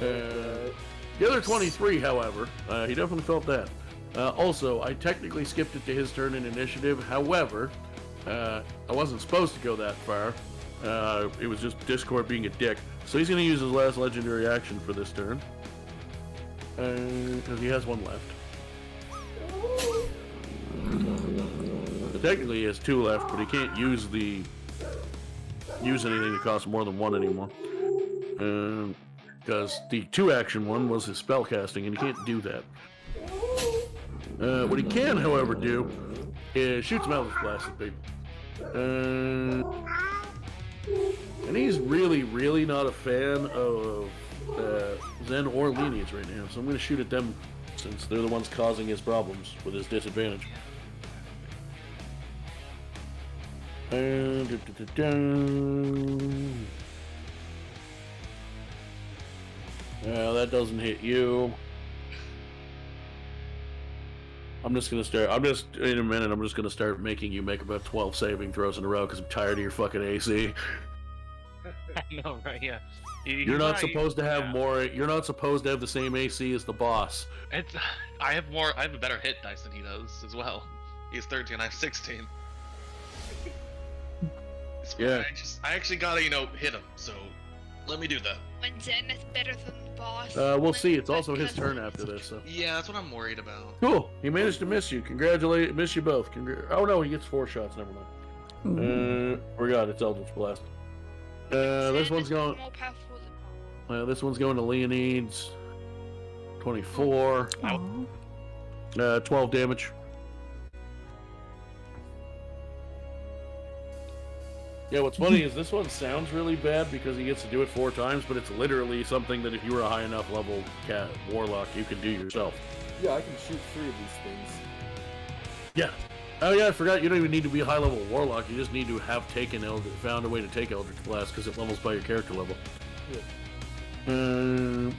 anything. The other 23, however, he definitely felt that. Also, I technically skipped it to his turn in initiative. However, I wasn't supposed to go that far. It was just Discord being a dick. So he's going to use his last legendary action for this turn. Because he has one left. So technically he has 2 left, but he can't use anything that costs more than 1 anymore. Because the 2-action one was his spell casting, and he can't do that. What he can, however, do is shoot some Eldritch Blast at people. And he's really, really not a fan of Zen or Lineage right now, so I'm going to shoot at them since they're the ones causing his problems with his disadvantage. That doesn't hit you. I'm just in a minute, I'm just gonna start making you make about 12 saving throws in a row because I'm tired of your fucking AC. I know, right? Yeah. You're not supposed to have more. You're not supposed to have the same AC as the boss. I have a better hit dice than he does as well. He's 13, I have 16. Yeah. I actually gotta, hit him, so let me do that. When Zen is better than the boss. We'll see. It's also his turn after this, so. Yeah, that's what I'm worried about. Cool. He managed to miss you. Miss you both. Oh no, he gets 4 shots. Never mind. Forgot it's Eldritch Blast. This one's going. This one's going to Leonides. 24. 12 damage. Yeah, what's funny is this one sounds really bad because he gets to do it 4 times, but it's literally something that if you were a high enough level warlock, you could do yourself. Yeah, I can shoot 3 of these things. Yeah. Oh yeah, I forgot. You don't even need to be a high level warlock. You just need to have found a way to take Eldritch Blast because it levels by your character level. Yeah.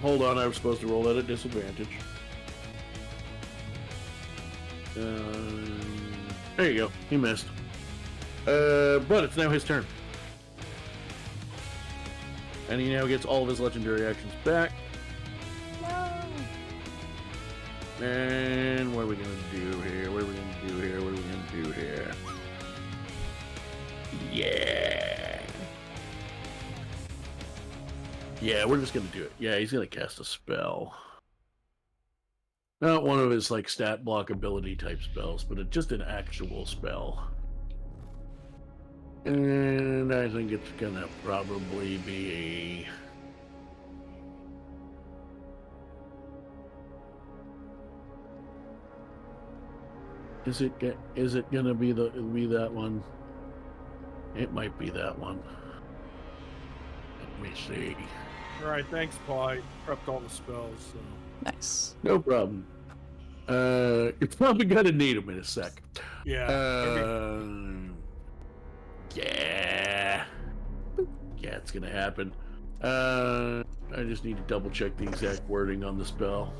Hold on, I was supposed to roll that at disadvantage. There you go. He missed. But it's now his turn. And he now gets all of his legendary actions back. And what are we gonna do here? Yeah. Yeah, we're just gonna do it. Yeah, he's gonna cast a spell. Not one of his like stat block ability type spells, but just an actual spell. And I think it's gonna probably be Is it gonna be that one? It might be that one. Let me see. Alright, thanks, Paul. I prepped all the spells, so. Nice. No problem. You're probably gonna need them in a sec. Yeah. Yeah. Yeah, it's gonna happen. I just need to double check the exact wording on the spell.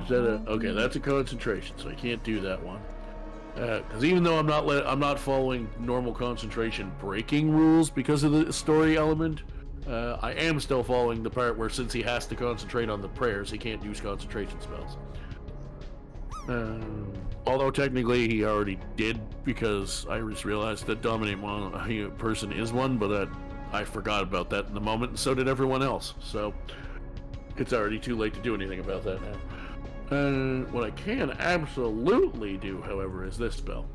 Okay, that's a concentration, so I can't do that one. Because even though I'm not following normal concentration breaking rules because of the story element, I am still following the part where since he has to concentrate on the prayers, he can't use concentration spells. Although technically he already did, because I just realized that Dominate Person is one, but I forgot about that in the moment, and so did everyone else. So it's already too late to do anything about that now. What I can absolutely do, however, is this spell.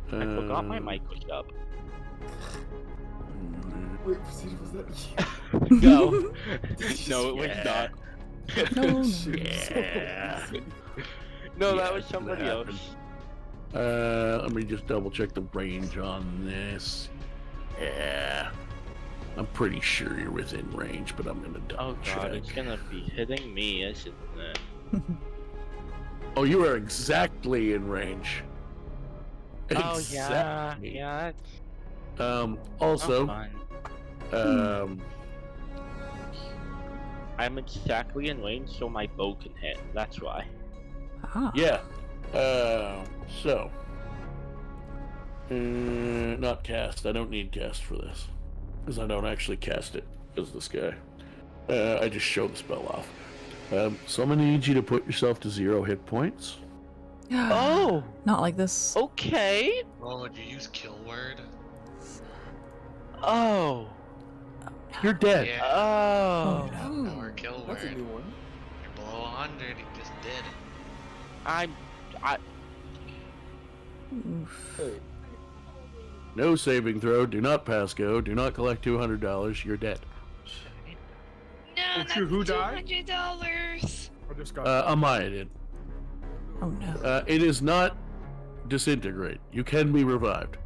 I forgot my mic was up. Wait, Procedure, was that No. No, it was not. No. Yeah. No, Yeah, that was somebody that else. Let me just double check the range on this. Yeah. I'm pretty sure you're within range, but I'm gonna double Oh god, check. it's gonna be hitting me, isn't it? Oh, you are exactly in range. Oh yeah, Exactly. yeah. Also, Fun. I'm exactly in range, so my bow can hit. That's why. Ah. yeah. So. Not cast. I don't need cast for this. Because I don't actually cast it as this guy. I just show the spell off. So I'm gonna need you to put yourself to 0 hit points. Oh! Not like this. Okay! Oh, did you use kill word? Oh! You're dead. Yeah. Oh! No, or kill That's a word. new one. You're below 100, you just did. I... Oof. Hey, No saving throw. Do not pass go. Do not collect $200. You're dead. No, Oh, not shoot, who died? $200. I just got. Amaya did. Oh no. It is not disintegrate. You can be revived,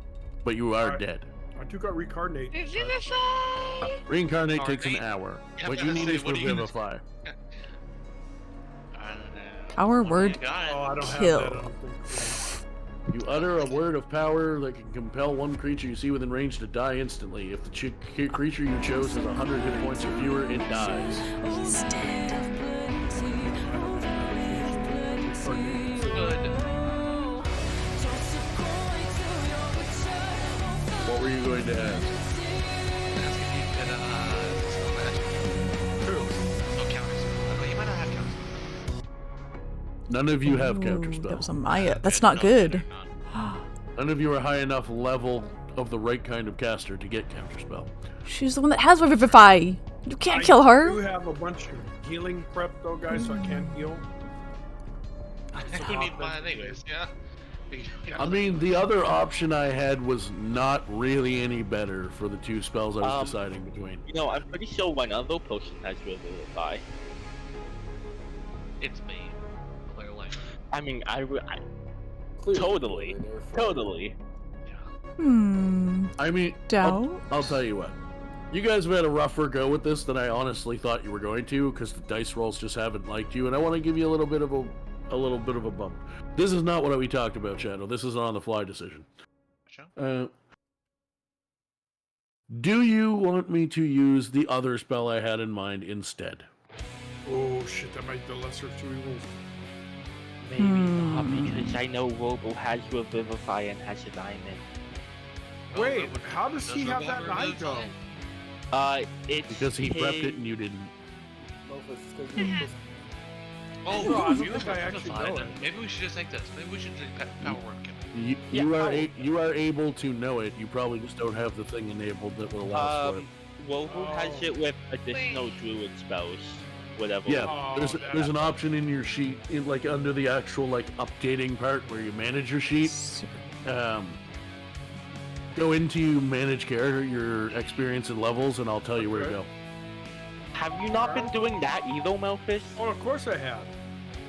but you are Alright. dead. I took out reincarnate. Revivify! Reincarnate takes an Reincarnate? hour. Yeah, What I you was need gonna is say, what do you need? revivify. I don't know. Our Oh, word you got it. Oh, I don't Kill. have that. I don't think. You utter a word of power that can compel one creature you see within range to die instantly. If the creature you chose has 100 hit points or fewer, it dies. He's dead. Good. What were you going to ask? That's if you could, spell magic. True. Oh, counters. Oh, you might not have counters. None of you have Ooh, counter that was spells. Amaya. That's Okay, not no, good. none. None of you are high enough level of the right kind of caster to get counter spell. She's the one that has Revivify. You can't kill I do her. have a bunch of healing prep though, guys, so I can't heal. Who needs mine anyways, yeah? I mean, the other option I had was not really any better for the two spells I was deciding between. You know, I'm pretty sure one other potion has Revivify. It's me. Clear life. I mean, I clearly Totally. they're fine. totally. I mean, Doubt. I'll tell you what. You guys have had a rougher go with this than I honestly thought you were going to, because the dice rolls just haven't liked you, and I want to give you a little bit of a bump. This is not what we talked about, Shadow. This is an on-the-fly decision. Do you want me to use the other spell I had in mind instead? Oh shit, that might be the lesser of two evils. Maybe not, because I know Robo has Revivify and has a diamond. Wait, how does he have that in Igo? It's Because he prepped it and you didn't. Mofus, it's 'cause you're supposed Oh, No, I don't you think I actually fine, know then. it. Maybe we should just take this. Maybe we should do power word kill. You, Yeah, you are probably. you are able to know it. You probably just don't have the thing enabled that will allow for it. Robo has Oh. it with additional druid spells. Whatever. Yeah, Oh, there's an option in your sheet, in like under the actual like updating part where you manage your sheet. Go into manage character, your experience and levels, and I'll tell you where to Okay. go. Have you not been doing that either, Melphis? Oh, of course I have.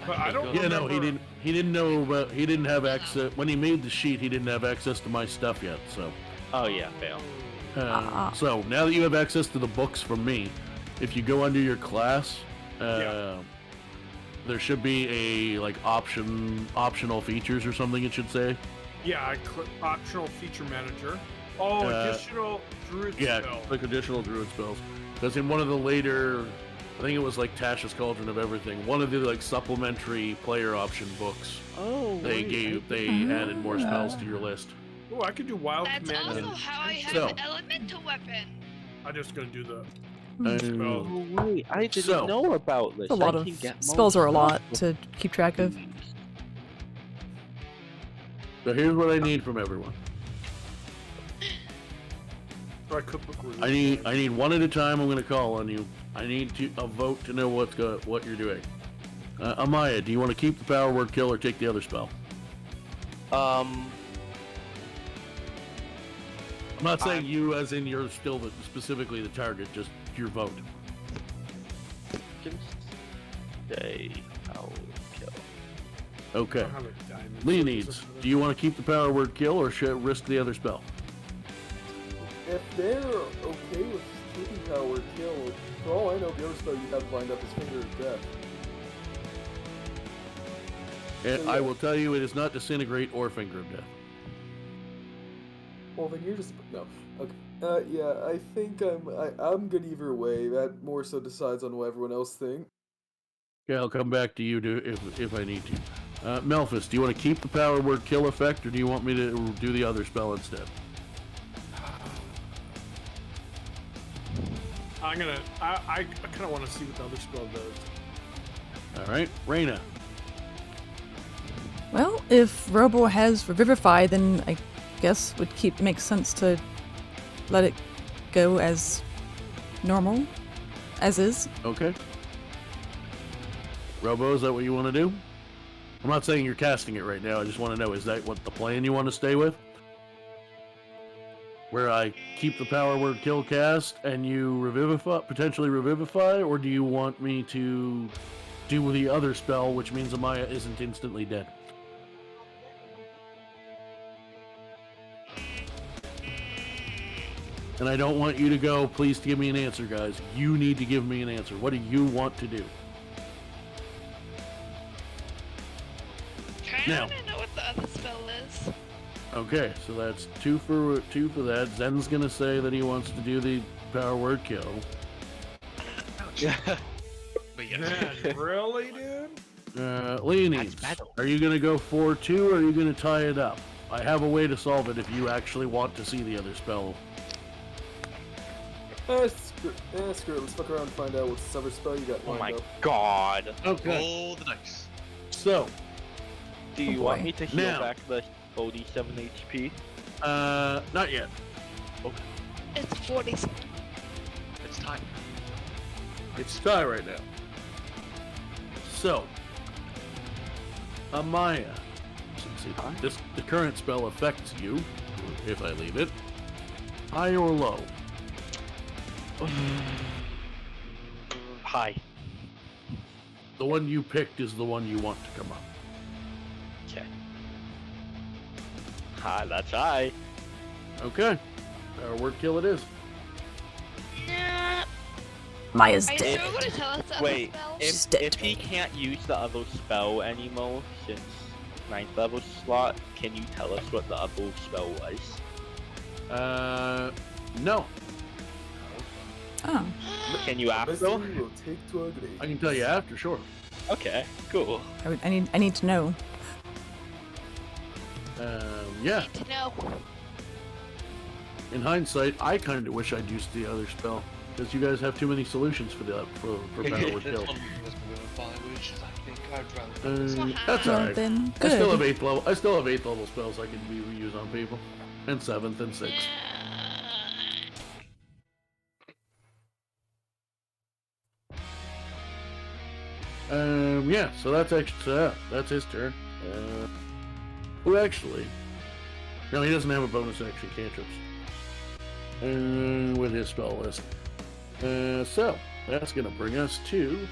But I don't Yeah, remember. no, he didn't. He didn't know about. He didn't have access when he made the sheet. He didn't have access to my stuff yet. So, Oh yeah, fail. so now that you have access to the books from me, if you go under your class, Yeah. there should be a like optional features or something. It should say. Yeah, I optional feature manager. Oh, additional druid Yeah, spell. click additional druid spells. Because in one of the later I think it was like Tasha's Cauldron of Everything. One of the like supplementary player option books. Oh, They added more spells to your list. Oh, I could do wild That's command. also and- how I have So- an elemental weapon. I'm just gonna do the Oh. Oh wait, I didn't So- know about this. A lot I of can get spells more are a lot stuff to keep track of. So here's what I need from everyone. try cookbook rules. I need one at a time. I'm going to call on you. I need a vote to know what you're doing. Amaya, do you want to keep the power word kill or take the other spell? Um, I'm not saying you as in you're still specifically the target, just your vote. can stay power kill. Okay. I don't have a diamond, Lee so needs. this is- Do you want to keep the power word kill or should risk the other spell? If they're okay with keeping power word kill, for all I know, the other spell you have lined up is Finger of Death. And So, I yeah. will tell you, it is not disintegrate or finger of death. Well, then you're just no. Okay. Yeah, I think I'm good either way. That more so decides on what everyone else thinks. Okay, I'll come back to you if I need to. Melphis, do you want to keep the power word kill effect, or do you want me to do the other spell instead? I kind of want to see what the other spell does. All right, Reina. Well, if Robo has Revivify, then I guess would make sense to let it go as normal, as is. Okay. Robo, is that what you want to do? I'm not saying you're casting it right now. I just want to know, is that what the plan you want to stay with? Where I keep the power word kill cast and you potentially revivify, or do you want me to do the other spell, which means Amaya isn't instantly dead? And I don't want you to go, please give me an answer, guys. You need to give me an answer. What do you want to do? I Now. want to know what the other spell is. Okay, so that's two for that. Zen's gonna say that he wants to do the power word kill. Ouch. But yes. Man, really, dude? Leonie, battle. are you gonna go 4-2 or are you gonna tie it up? I have a way to solve it if you actually want to see the other spell. Screw it. Let's fuck around and find out what other spell you got Oh lined my up. god. Okay. Roll the dice. So, Do you Oh want boy. me to heal Now. back the 47 HP? not yet. It's 47. It's time. It's tie right now. So, Amaya, since the current spell affects you, if I leave it, high or low? Hi. The one you picked is the one you want to come up. Okay. Hi, that's high. Okay. Power word kill it is. Nah. Maya's Are you dead. sure going to tell us the other Wait, spell? She's if, dead if to he me. can't use the other spell anymore since 9th level slot, can you tell us what the other spell was? No. Oh. Can you after? Mystery will take to our grave. I can tell you after, sure. Okay, cool. I need to know. Yeah. Need to know. In hindsight, I kind of wish I'd used the other spell because you guys have too many solutions for power word kill. This one was Revivify, which is, I think I'd rather. That's Well, alright. then, I still have good. 8th level. I still have 8th level spells I can reuse on people, and 7th and 6th. Yeah. So that's actually that's his turn. Who actually? No, he doesn't have a bonus action cantrips. With his spell list. So that's gonna bring us to.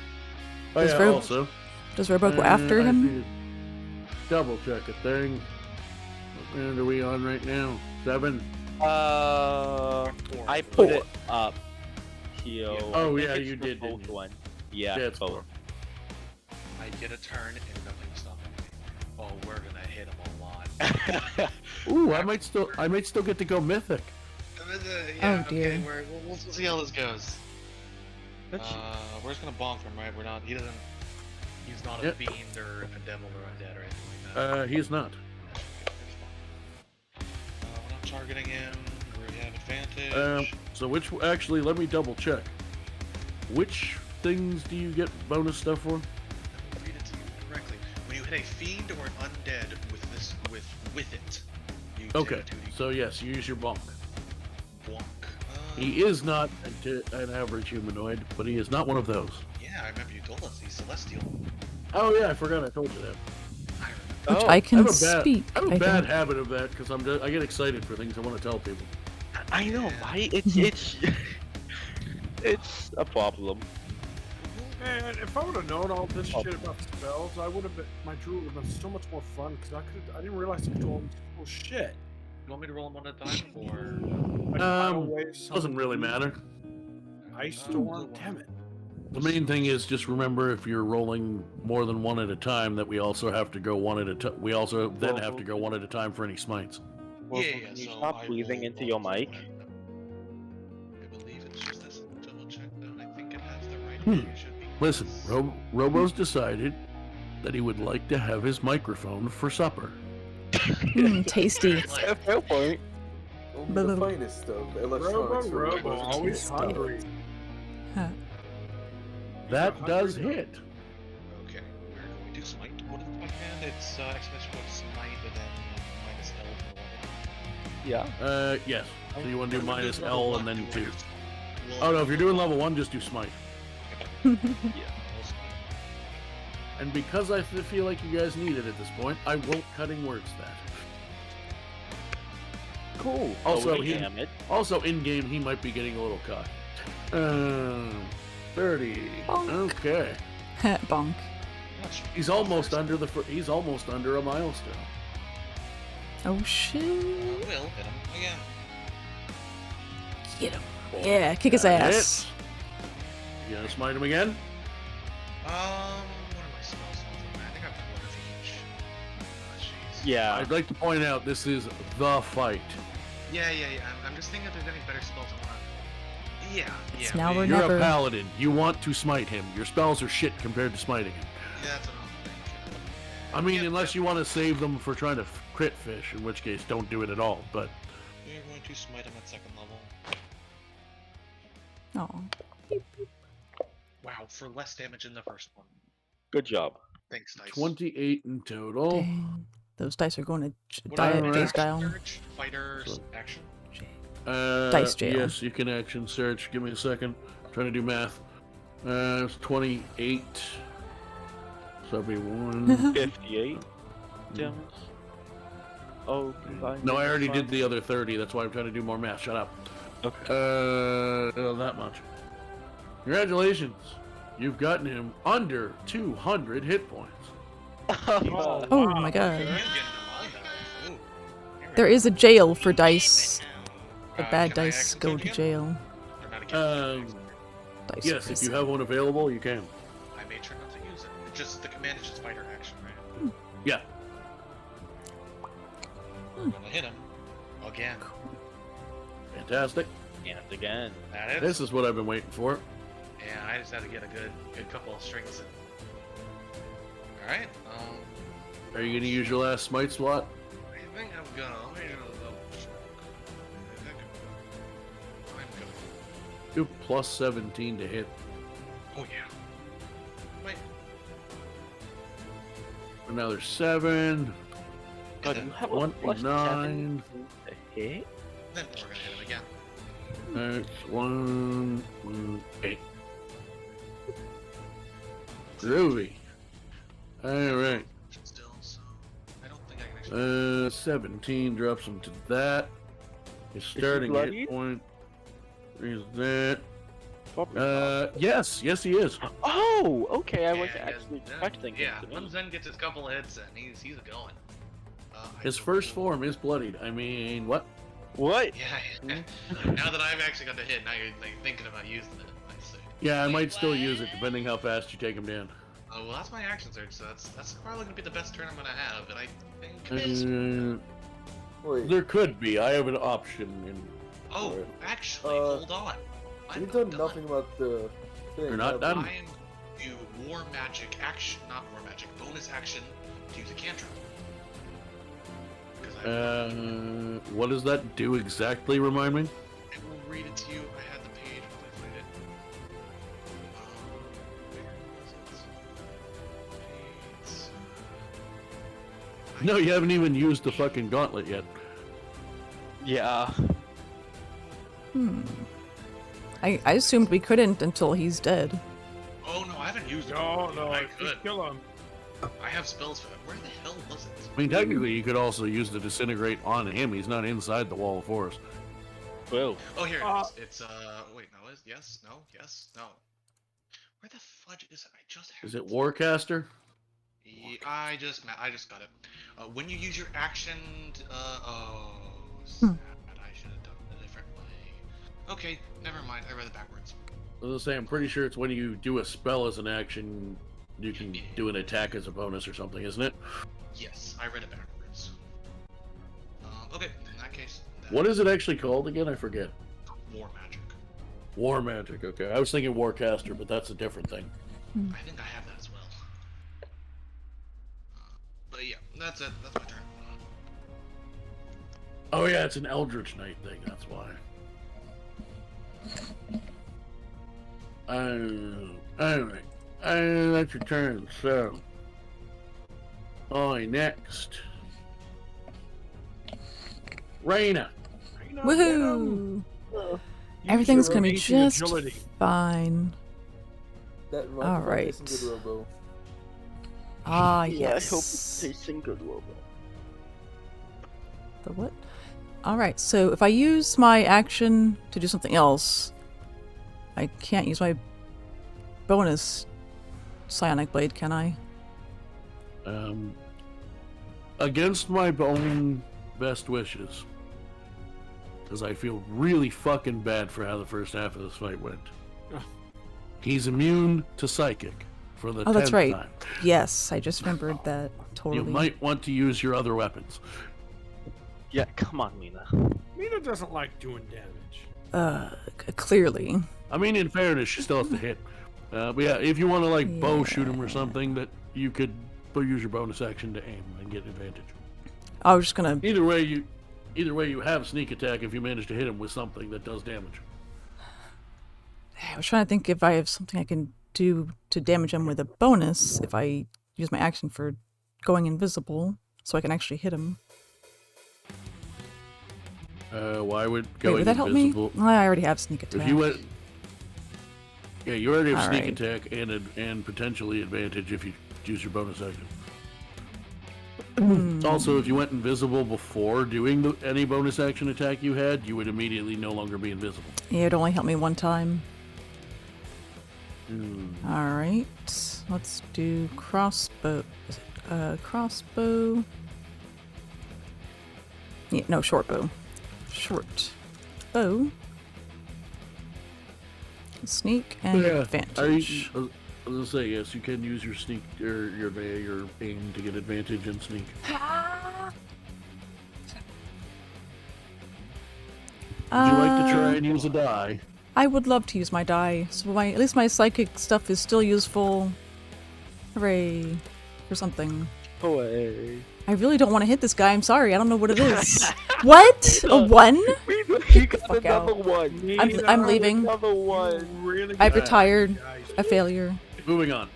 Oh Does yeah. Rogue- Also. Does Robo go after I him? need to double check a thing. What round are we on right now? 7? I put it up here. Oh, I think yeah, it's you the did, both didn't you? one. Yeah, Yeah, it's both. 4. I get a turn and nothing stopping me. Oh, we're gonna hit him a lot. Ooh, I might still get to go mythic. Yeah, Oh, dear. Okay, we'll see how this goes. We're just gonna bonk him, right? We're not. He doesn't. He's not a Yep. fiend or a devil or undead or anything like that. He's not. We're not targeting him. We have advantage. So which actually, let me double check. Which things do you get bonus stuff for? Let me read it to you correctly. When you hit a fiend or an undead with it, you Okay. take 2d. So yes, you use your bonk. Bonk. He is not an average humanoid, but he is not one of those. Yeah, I remember you told us he's celestial. Oh yeah, I forgot I told you that. I remember. Which Oh, I can I speak. have a I bad think. habit of that because I get excited for things I want to tell people. I know, Yeah. right? It's it's a problem. Man, if I would have known all this shit about spells, I would have been. My druid would have been so much more fun because I didn't realize I could do all this cool shit. You want me to roll him one at a time, or Like, Doesn't really matter. Ice storm, damn it. The main thing is just remember if you're rolling more than one at a time that we also have to go one at a time. We also then have to go one at a time for any smites. Well, yeah, can you so stop I breathing will into your roll mic? one. I believe it's just this. Double check though. I think it has the right. Hmm. It should be. Listen, Robo's decided that he would like to have his microphone for supper. Tasty. Fair point. Only Blah, the blah, blah. finest of electronics. for Robo, robots. always Stuff. hungry. Huh. That does hit. Okay, we're going to smite. What is my command? It's exclamation point smite and then minus L for level. Yeah. Yes. So you want to do We're minus doing level L and one, then do 2. yours. Oh no, if you're doing level 1, just do smite. Yeah, I'll smite. And because I feel like you guys need it at this point, I won't cutting words that. Cool. Also, Oh, he- damn it. Also, in game, he might be getting a little caught. 30. Bonk. Okay. Bonk. Gosh, He's almost under he's almost under a milestone. Oh shit. Will hit him again. Get him. Yeah, kick his That ass. hits. You gonna smite him again? What are my spells? I think I have one of each. Oh, jeez. Yeah. I'd like to point out this is the fight. Yeah. I'm just thinking if there's any better spells I want. Yeah. It's yeah. now or maybe. You're never. a paladin. You want to smite him. Your spells are shit compared to smiting him. Yeah, that's what I'm thinking. I mean, Yeah, unless you want to save them for trying to crit fish, in which case don't do it at all. But We're going to smite him at second level. Oh. Wow, for less damage in the first one. Good job. Thanks, dice. 28 in total. Dang. Those dice are going to What die are at Alright. face action down. search, fighters, action. Dice jail. Yes, you can action search. Give me a second. Trying to do math. It's 28. So that'd be 1. 58 damage. Oh, combined No, I already damage. did the other 30. That's why I'm trying to do more math. Shut up. Okay. That much. Congratulations. You've gotten him under 200 hit points. Oh my god. I'm getting him on that. Ooh. Here we There go. is a jail for dice. The bad can I dice action go search to again? jail. Or not again? Dice Yes, if prison. you have one available, you can. I made sure not to use it. It's just the command is just fighter action, right? Yeah. I'm gonna hit him again. Fantastic. And again. That is. This is what I've been waiting for. Yeah, I just had to get a good couple of strings in. All right. Are you going to use your last smite slot? I think I'm gonna. Let me just double check. I think I'm gonna. Do plus 17 to hit. Oh yeah. Wait. Another 7. God, then you have a One plus 9. 7 to hit? Then we're gonna hit him again. That's 1. 8. Groovy. Alright. Still, so I don't think I can actually. 17 drops him to that. His he starting bloodied? hit point is that. Probably not. Yes, he is. Oh, okay. I was Yeah, actually yeah, expecting Yeah, him to when be. Zen gets his couple of hits in, he's going. I His will- first form is bloodied. I mean, what? What? Yeah. Now that I've actually got the hit, now you're like, thinking about using it. I see. Yeah, I might still use it depending how fast you take him down. Oh well, that's my action surge, so that's probably gonna be the best turn I'm gonna have, and I think. Wait, There could be. I have an option. Oh, for it. actually, hold on. I'm you've not done nothing about the Or not done. I am do war magic action, not war magic, bonus action to use a cantrip. What does that do exactly? Remind me. I will read it to you. I had the page. Will I find it? Where was it? No, you haven't even used the fucking gauntlet yet. Yeah. I assumed we couldn't until he's dead. Oh no, I haven't used it. No, I if you could. kill him. I have spells for that. Where the hell was it? I mean, technically, you could also use the disintegrate on him. He's not inside the wall of force. Whoa. Oh, here it is. It's wait, no, yes, no, yes, no. Where the fudge is it? I just have Is it Warcaster? I just got it. When you use your action, sad. I should have done it a different way. Okay, never mind. I read it backwards. I was gonna say, I'm pretty sure it's when you do a spell as an action, you can do an attack as a bonus or something, isn't it? Yes, I read it backwards. Okay, in that case. What is it actually called again? I forget. War magic. War magic. Okay, I was thinking Warcaster, but that's a different thing. I think I have that as well. But yeah, that's it. That's my turn. Oh yeah, it's an Eldritch Knight thing. That's why. Anyway, that's your turn. So, next, Reina. Woohoo! Use Everything's your gonna be amazing just agility. fine. That All right. Good Robo. Ah, Yeah, I hope yes. it's tasting good, Robo. The what? Alright, so if I use my action to do something else, I can't use my bonus psionic blade, can I? Against my own best wishes, because I feel really fucking bad for how the first half of this fight went. He's immune to psychic for the 10th that's right. time. Yes, I just remembered that. Totally. You might want to use your other weapons. Yeah, come on, Mina. Mina doesn't like doing damage. Clearly. I mean, in fairness, she still has to hit. But yeah, if you want to like bow shoot him or Yeah. something, that you could use your bonus action to aim and get advantage. I was just gonna. Either way, you have sneak attack if you manage to hit him with something that does damage. I was trying to think if I have something I can do to damage him with a bonus if I use my action for going invisible, so I can actually hit him. Why would Wait, going would that help invisible? me? I already have sneak attack. If you went, yeah, you already have sneak Alright. attack and potentially advantage if you use your bonus action. Also, if you went invisible before doing any bonus action attack you had, you would immediately no longer be invisible. Yeah, it only helped me one time. Alright, let's do crossbow. Is it crossbow? Yeah, no, short bow. Short bow. Sneak and advantage. I was gonna say yes. You can use your sneak or your aim to get advantage and sneak. Would you like to try and use a die? I would love to use my die, so at least my psychic stuff is still useful. Hooray. For something. Away. I really don't want to hit this guy, I'm sorry, I don't know what it is. What? A 1? You got Fuck another out. one. I'm leaving. Another one. Really I've good. retired. Guys. A failure. Moving on.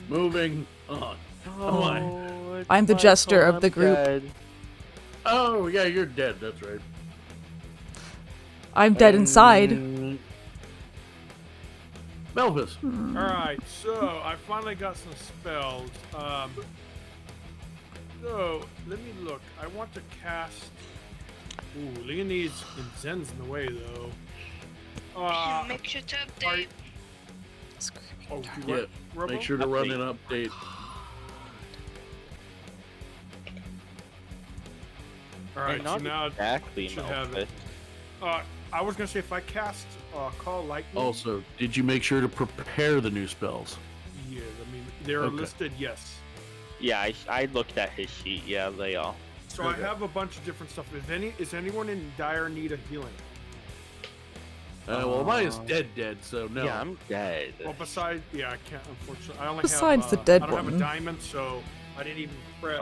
Moving on. Oh, it's I'm the my jester fault, of the I'm group. dead. Oh yeah, you're dead. That's right. I'm dead inside. Melvis. Alright, so I finally got some spells. So let me look. I want to cast. Ooh, Leonie's and Zen's in the way though. Make sure to Are update. oh, you Yeah. what, Robo? Make sure to run an update. Alright, so Not now exactly, should have Melvin. it. I was gonna say if I cast Call Lightning. Also, did you make sure to prepare the new spells? Yeah, I mean they're Okay. listed. Yes. Yeah, I looked at his sheet. Yeah, they are. So I have a bunch of different stuff. Is anyone in dire need of healing? Well, Amaya's dead, so no. Yeah, I'm dead. Well, besides, yeah, I can't. Unfortunately, I only Besides have. the dead I don't have one. a diamond, so I didn't even prep.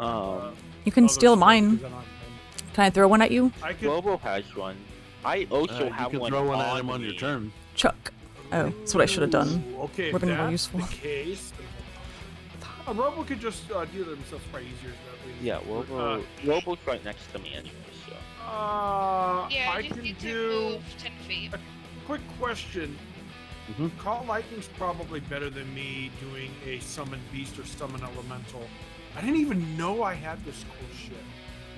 You can other steal stuff mine. because I don't have diamond. Can I throw one at you? I could. Robo has one. I also You have can one throw one on at him on your me. turn. Chuck. Oh, that's what I should have done. Ooh, okay, if Would've been more that's useful. the case, a Robo could just do it themselves probably easier that way. Yeah, Robo's right next to me anyway, so. Yeah, I you just can need to do. move 10 feet. Quick question. Mhm. Call Lightning's probably better than me doing a summon beast or summon elemental. I didn't even know I had this cool shit.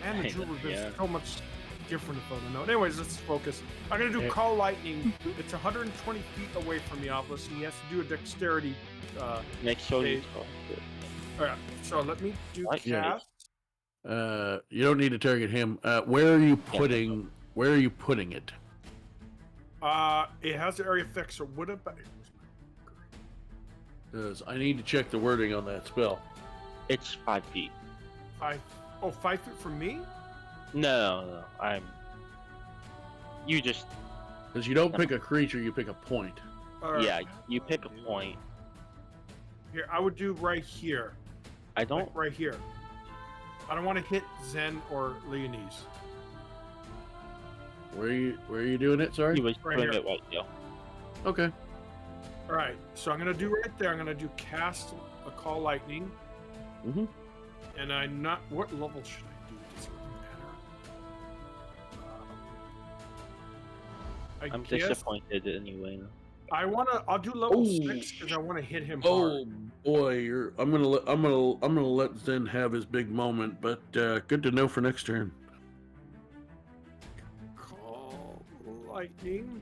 Man, the I Drew know, would have been yeah. so much different if I would have known. Anyways, let's focus. I'm gonna do Call Lightning. It's 120 feet away from the obelisk, and he has to do a dexterity. Make sure you They- talk to it. Alright, so let me do Right, yeah. cast. You don't need to target him. Where are you putting? Where are you putting it? It has the area effect, so what about. Because I need to check the wording on that spell. It's 5 feet. 5 feet from me? No, You just, Because you don't pick a creature, you pick a point. Alright, yeah, you pick a point. Here, I would do right here. I don't. Right here. I don't want to hit Zen or Leonese. Where are you doing it? Sorry. He was Right putting here. it right there. Okay. Alright, so I'm gonna do right there. I'm gonna do cast a Call Lightning. Mhm. And I'm not. What level should I do this with banner? I I'm guess disappointed anyway. I'll do level Oh. 6 because I want to hit him Oh hard. boy, I'm gonna let Zen have his big moment, but good to know for next turn. Call Lightning.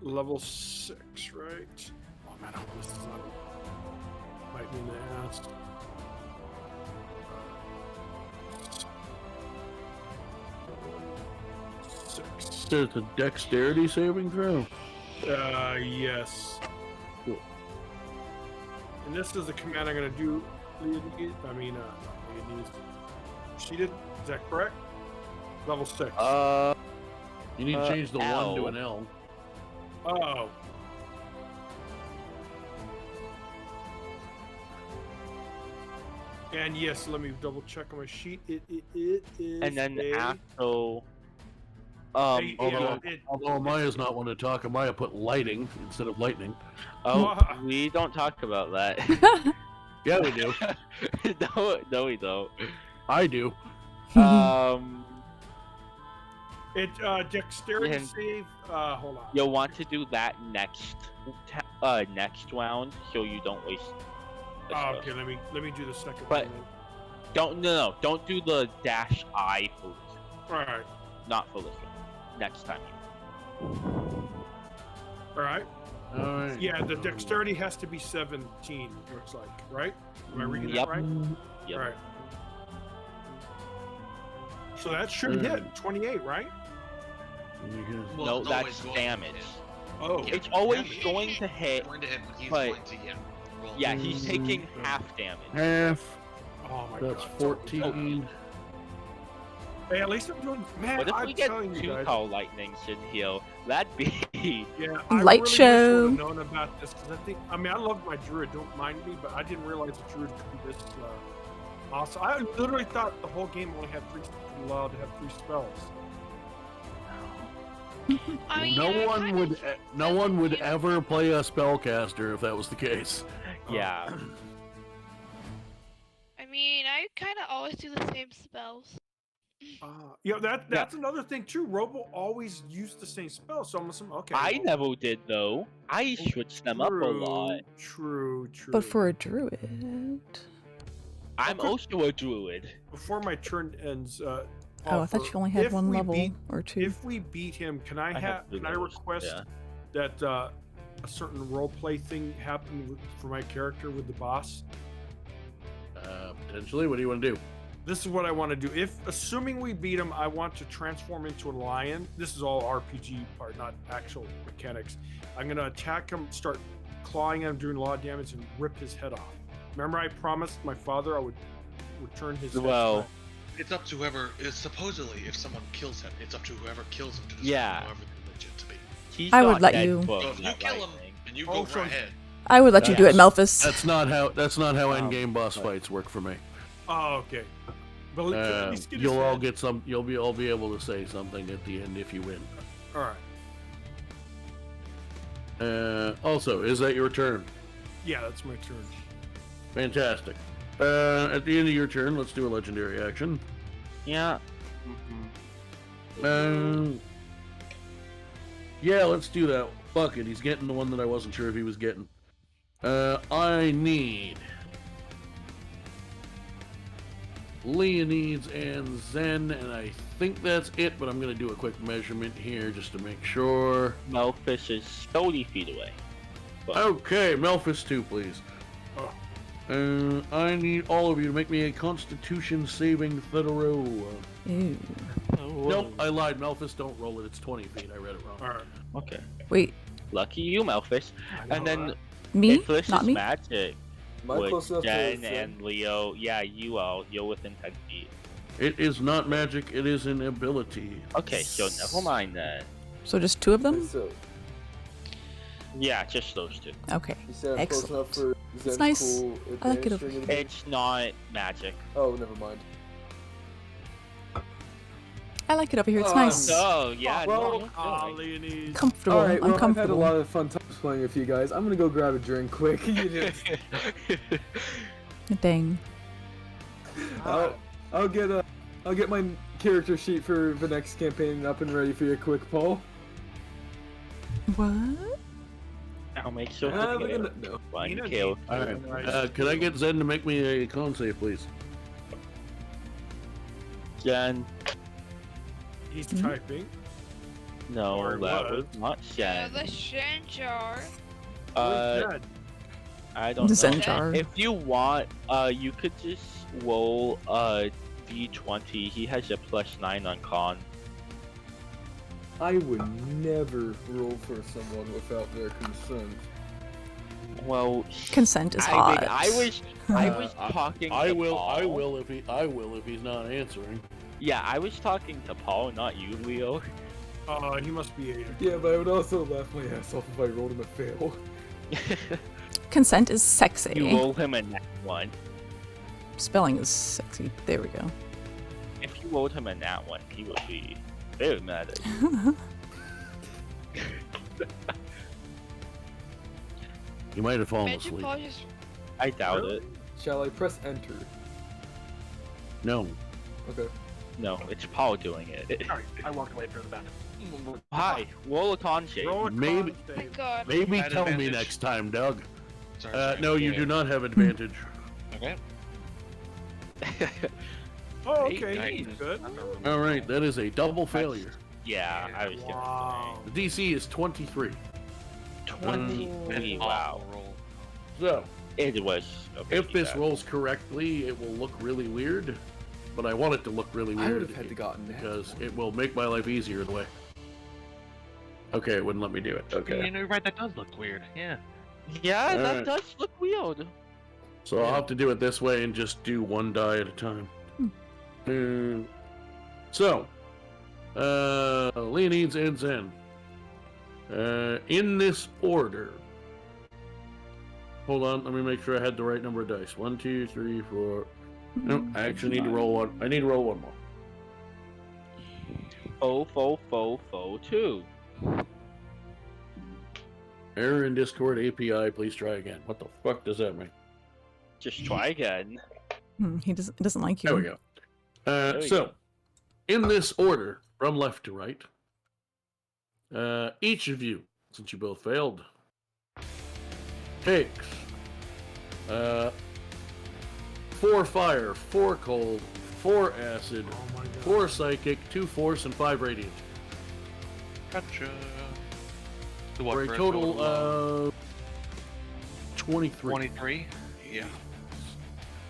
Level 6, right? Oh man, I hope this is not bite me in the ass. Six. There's a dexterity saving throw. Yes. Cool. And this is the command I'm gonna do. Leonese. She did. Is that correct? Level 6. You need to change the 1 to L. an L. Oh. And yes, let me double check on my sheet. It is. And then a, after, a- Although it- Amaya's not one to talk, Amaya put lighting instead of lightning. we don't talk about that. Yeah, we do. no, we don't. I do. It dexterity And- save. Hold on. You'll want to do that next round, so you don't waste. the Oh, spell. okay, let me do the second But- one. Don't do the dash I for this. All right, Not for this one. Next time. all right. All right. Yeah, the dexterity has to be 17. Looks like, right? Am I reading Yep. that right? Yep. All right. So that should hit 28, right? Well, No, it's that's always going to damage. hit. Oh, Yeah. It's always Damage. going to hit. Going to hit, but he's but- going to roll. Yeah, he's taking half damage. Half. oh my That's god. 14. Hey, at least I'm doing. Man, What if I'm we get telling you 2 guys. Call Lightnings in here? That'd be. Yeah, Light I really show. wish I would have known about this because I mean, I love my druid. Don't mind me, but I didn't realize the druid could be this awesome. I literally thought the whole game only had 3 allowed to have 3 spells. I mean, No yeah, one kind would. of No one would cute. ever play a spellcaster if that was the case. Yeah. I mean, I kind of always do the same spells. Yeah, that's another thing too. Robo always used the same spell, so I'm assuming. Okay. I never did though. I switched them up a lot. True. But for a druid. I'm also a druid. Before my turn ends, Oh, I thought you only had if 1 we level beat- or 2. If we beat him, can I have two can I levels, request yeah. that a certain role play thing happen for my character with the boss? Potentially. What do you want to do? This is what I want to do. If assuming we beat him, I want to transform into a lion. This is all RPG part, not actual mechanics. I'm gonna attack him, start clawing him, doing a lot of damage, and rip his head off. Remember, I promised my father I would return his head Well, back. It's up to whoever. It's supposedly, if someone kills him, it's up to whoever kills him to decide Yeah. however they're legit to be. He's I would not let dead you- for So if you that kill him lightning. and you go Also- right ahead, I would let you do it, Melphis. That's not how end-game boss fights work for me. Oh, okay. But at least get his You'll all head. get some. You'll be all be able to say something at the end if you win. All right. Also, is that your turn? Yeah, that's my turn. Fantastic. At the end of your turn, let's do a legendary action. Yeah. Yeah, let's do that. Fuck it, he's getting the one that I wasn't sure if he was getting. I need Leonides and Zen, and I think that's it, but I'm gonna do a quick measurement here just to make sure. Melphis is 30 feet away. But Okay, Melphis 2, please. Oh. I need all of you to make me a Constitution saving throw. Ew. Nope, I lied. Melphis, don't roll it. It's 20 feet. I read it wrong. All right. Okay. Wait, Lucky you, Melphis. And then me? if this Not is me? magic, Am I close with enough to Jen and Leo, yeah, you're within 10 feet. It is not magic. It is an ability. Okay, so never mind then. So just 2 of them? So, Yeah, just those two. Okay. you said I'm Excellent. close enough for Zen's nice. cool I like it advantage over thing to- It's not magic. Oh, never mind. I like it over here. It's Oh, nice. So, yeah, well, no, Ah, no, Leonid. Comfortable. Alright, well, I'm I've had a comfortable. lot of fun times playing with you guys. I'm gonna go grab a drink quick. You just- Dang. I'll get my character sheet for the next campaign up and ready for you quick, Paul. What? I'll make sure Ah, to look get at it. that- no. One You know, kill. Alright. Can I get Zen to make me a con save, please? Jen, He's Mhm. typing. no, Or that was. was not Jen. The Xanjar. Uh, Dead. I don't The know. Xanjar. If you want, you could just roll a d20. He has a +9 on con. I would never roll for someone without their consent. Well, Consent is I hot. mean, I was talking. I to will. I Paul. will if he's not answering. Yeah, I was talking to Paul, not you, Leo. He must be a. Yeah, but I would also laugh my ass off if I rolled him a fail. Consent is sexy. You roll him a nat 1. Spelling is sexy. There we go. If you rolled him a nat 1, he would be very mad at you. You might have fallen Imagine asleep. Paul just I doubt it. Shall I press enter? No. Okay. No, it's Paul doing it. Sorry, I walked away from the bathroom. Hi, roll a con save. Roll a Maybe- con oh my save. god. Maybe At tell me advantage. next time, Doug. Sorry, No, you yeah. do not have advantage. Okay. Oh, Eight, okay. nine. He's good. All right, that is a double failure. Yeah, I was Wow. The DC is 23. gonna say 23. Wow. Roll. So, It was. Okay, if this yeah. rolls correctly, it will look really weird. But I want it to look really I would weird have had to gotten that. because it will make my life easier the way. Okay, it wouldn't let me do it. You Okay. know, right? That does look weird. Yeah. Yeah, that Alright. does look weird. So I'll have to do it this way and just do one die at a time. So, Leonides and Zen. In this order. Hold on, let me make sure I had the right number of dice. 1, 2, 3, 4. No, I actually need to roll one. I need to roll one more. 2. Error in Discord API, please try again. What the fuck does that mean? Just try again. He doesn't like you. There we go. There we So, go. in this order, from left to right, each of you, since you both failed, takes 4 fire, 4 cold, 4 acid, Oh my god. 4 psychic, 2 force, and 5 radiant. Gotcha. For a total of 23. 23. Yeah.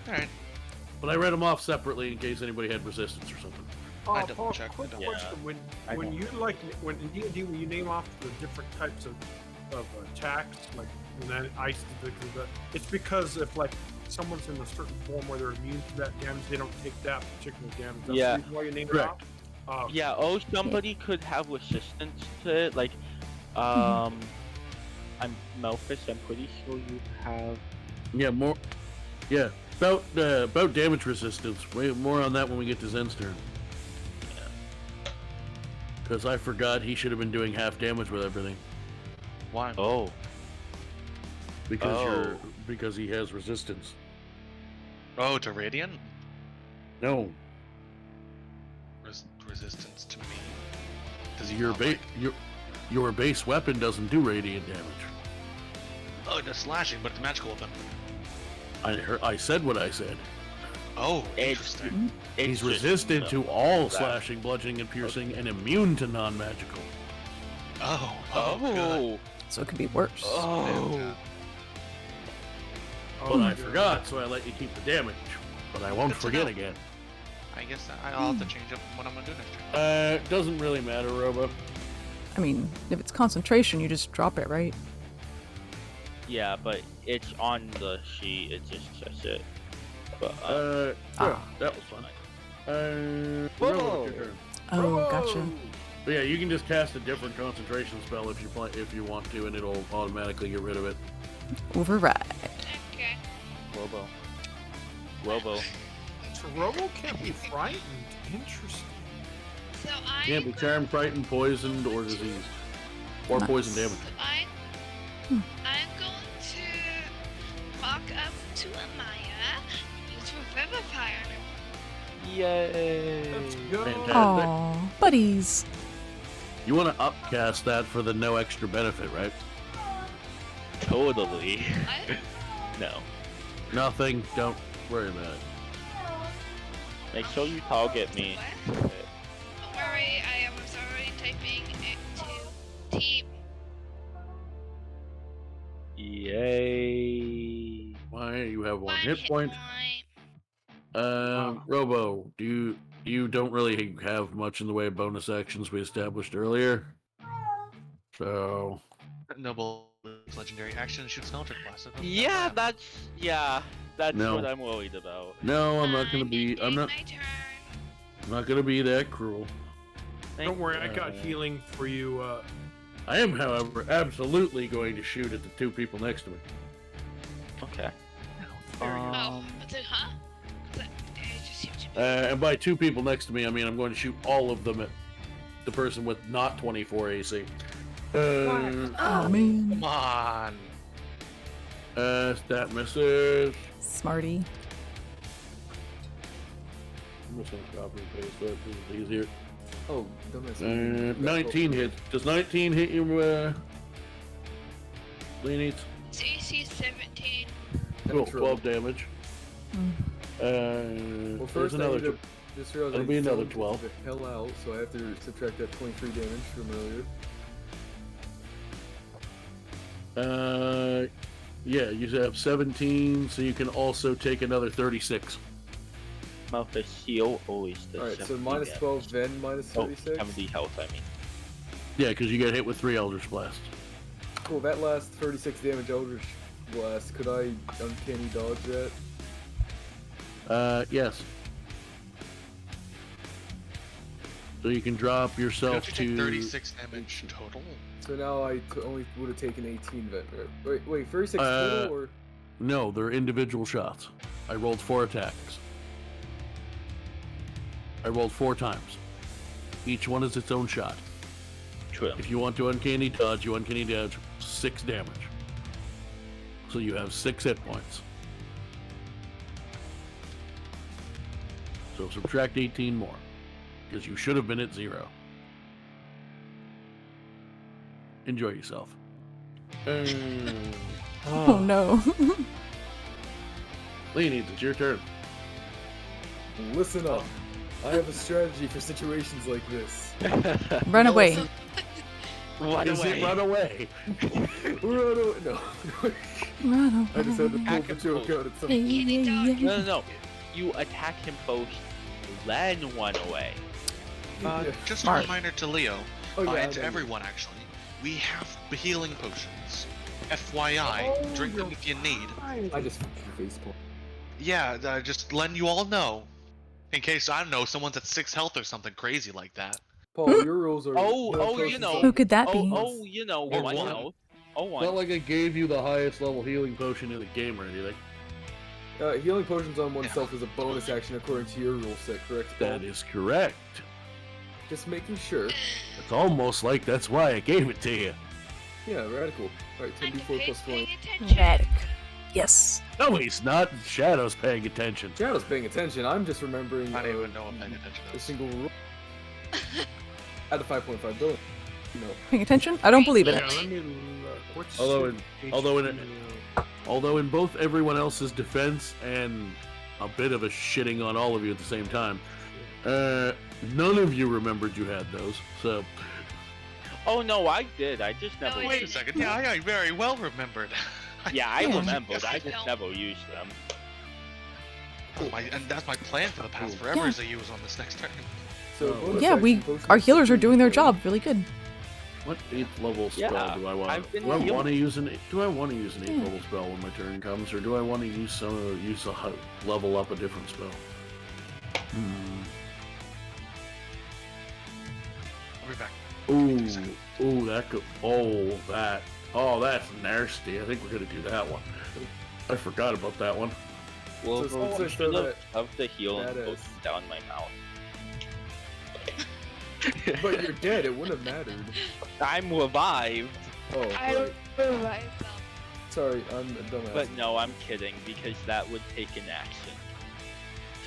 All right. But I read them off separately in case anybody had resistance or something. I Paul, double-checked. quick Yeah, question. I When know. you when in D&D when you name off the different types of attacks, like and then ice, it's because if like someone's in a certain form where they're immune to that damage, they don't take that particular damage. That's Yeah. the reason why you named Correct. it out. Yeah, somebody could have resistance to it. Like, Mm-hmm. I'm Melphis. I'm pretty sure you have. Yeah, more. Yeah, about damage resistance. More on that when we get to Zen's turn. Because I forgot he should have been doing half damage with everything. Why? Oh, Because he has resistance. Oh, to Radiant? No, Resistance to me? Does he your not base like- your base weapon doesn't do radiant damage. Oh, it does slashing, but it's a magical weapon. I said what I said. Oh, It's- interesting. He's just- resistant to all That- slashing, bludgeoning, and piercing, and immune to non-magical. Oh, good. Oh, So it could be worse. oh. But I forgot, so I let you keep the damage. But I won't Good to forget know. again. I guess I'll have to change up what I'm gonna do next turn. Doesn't really matter, Robo. I mean, if it's concentration, you just drop it, right? Yeah, but it's on the sheet. It just says it. But Yeah, that was fun. Robo, it's your turn. Oh, gotcha. But yeah, you can just cast a different concentration spell if you want to, and it'll automatically get rid of it. Override. Okay. Robo. So Robo can't be frightened. Interesting. So I. Can't be charmed, frightened, poisoned, or diseased, or Nice. poison damage. So I'm going to walk up to Amaya, use Revivify on her. Yay! Let's go. Fantastic. Aw, buddies. You want to upcast that for the no extra benefit, right? Totally. What? No. Nothing. Don't worry about it. Make sure you target me. What? Don't worry, I was already typing it to T. Yay! Why you have one One hit point? Robo, you don't really have much in the way of bonus actions we established earlier. So Noble legendary action, shoot Eldritch Blast. Yeah, that's No. what I'm worried about. no, I'm not gonna I'm be. ending my turn. I'm not gonna be that cruel. Don't worry, I got healing for you. I am, however, absolutely going to shoot at the two people next to me. Okay. Oh, huh? It just seemed to be. And by two people next to me, I mean I'm going to shoot all of them at the person with not 24 AC. Oh, man. Come on. Stat misses. Smarty. I'm just gonna copy and paste that. This is easier. Oh, dumbass. 19 hits. Does 19 hit you, Leanies? CC 17. Cool, 12 damage. Mm. Well, There's first I another. need to just realize that'll I be another zoned 12. the hell out, so I have to subtract that 23 damage from earlier. Yeah, you have 17, so you can also take another 36. Malphite heal always does. Alright, so 70 minus damage. 12, then minus Oh, 36. 70 health, I mean. Yeah, because you get hit with 3 Eldritch Blasts. Cool, that last 36 damage Eldritch Blast, could I uncanny dodge that? Yes. So you can drop yourself Don't you take to 36 damage total? So now I only would have taken 18 vet. Wait, 36 Uh, total or? No, they're individual shots. I rolled 4 attacks. I rolled 4 times. Each one is its own shot. True. If you want to uncanny dodge, you uncanny dodge 6 damage. So you have 6 hit points. So subtract 18 more. Because you should have been at 0. Enjoy yourself. Oh, no. Leanies, it's your turn. Listen up. I have a strategy for situations like this. Run away. Run Is away. it run away? Run away. No. Run I just had to away. pull the joke out at some Hey, point. yeah, yeah. No. You attack him first, then run away. Yeah. Just Smart. a reminder to Leo, Oh, yeah, and to I know. everyone actually, we have healing potions. FYI, Oh, drink them you're if you need. I just fucking facepalm. Yeah, just letting you all know. In case, I don't know, someone's at 6 health or something crazy like that. Paul, your rules are. Oh, healing you potions know. Who are- could that Oh, be? oh, you know, Or one one. health. Oh, It's one. not like I gave you the highest level healing potion in the game or anything. Healing potions on oneself is a bonus action according to your rule set, correct, Paul? That is correct. Just making sure. It's almost like that's why I gave it to you. Yeah, radical. Alright, And 10d4 Kate's plus 20. paying attention. Radic. Yes. No, he's not. Shadow's paying attention. Shadow's paying attention. I'm just remembering I don't even know what paying attention a is. single rule. At the 5.5 billion. You know. Paying attention? I don't believe in Yeah, it. let me look. What's Although in- although in HPL? Although in both everyone else's defense and a bit of a shitting on all of you at the same time, none of you remembered you had those. So Oh no, I did. I just never. No, Wait a second. Yeah, I very well remembered. Yeah, I Yeah. remembered. I Yes, just no. never used them. And that's my plan for the past forever Yeah. is to use on this next turn. So, Oh. bonus Yeah, action potions our healers are doing their 15. job really good. what 8th level spell Yeah, do I want? I've been Do I healing. want to use an 8th Yeah. level spell when my turn comes, or do I want to use level up a different spell? I'll be back. Ooh, that could. That's nasty. I think we're gonna do that one. I forgot about that one. Well, So I throw should have that shoved the healing badass. potion down my mouth. But you're dead, it wouldn't have mattered. I'm revived, Oh, I right. revive them. Sorry, I'm a dumbass. but no, I'm kidding because that would take an action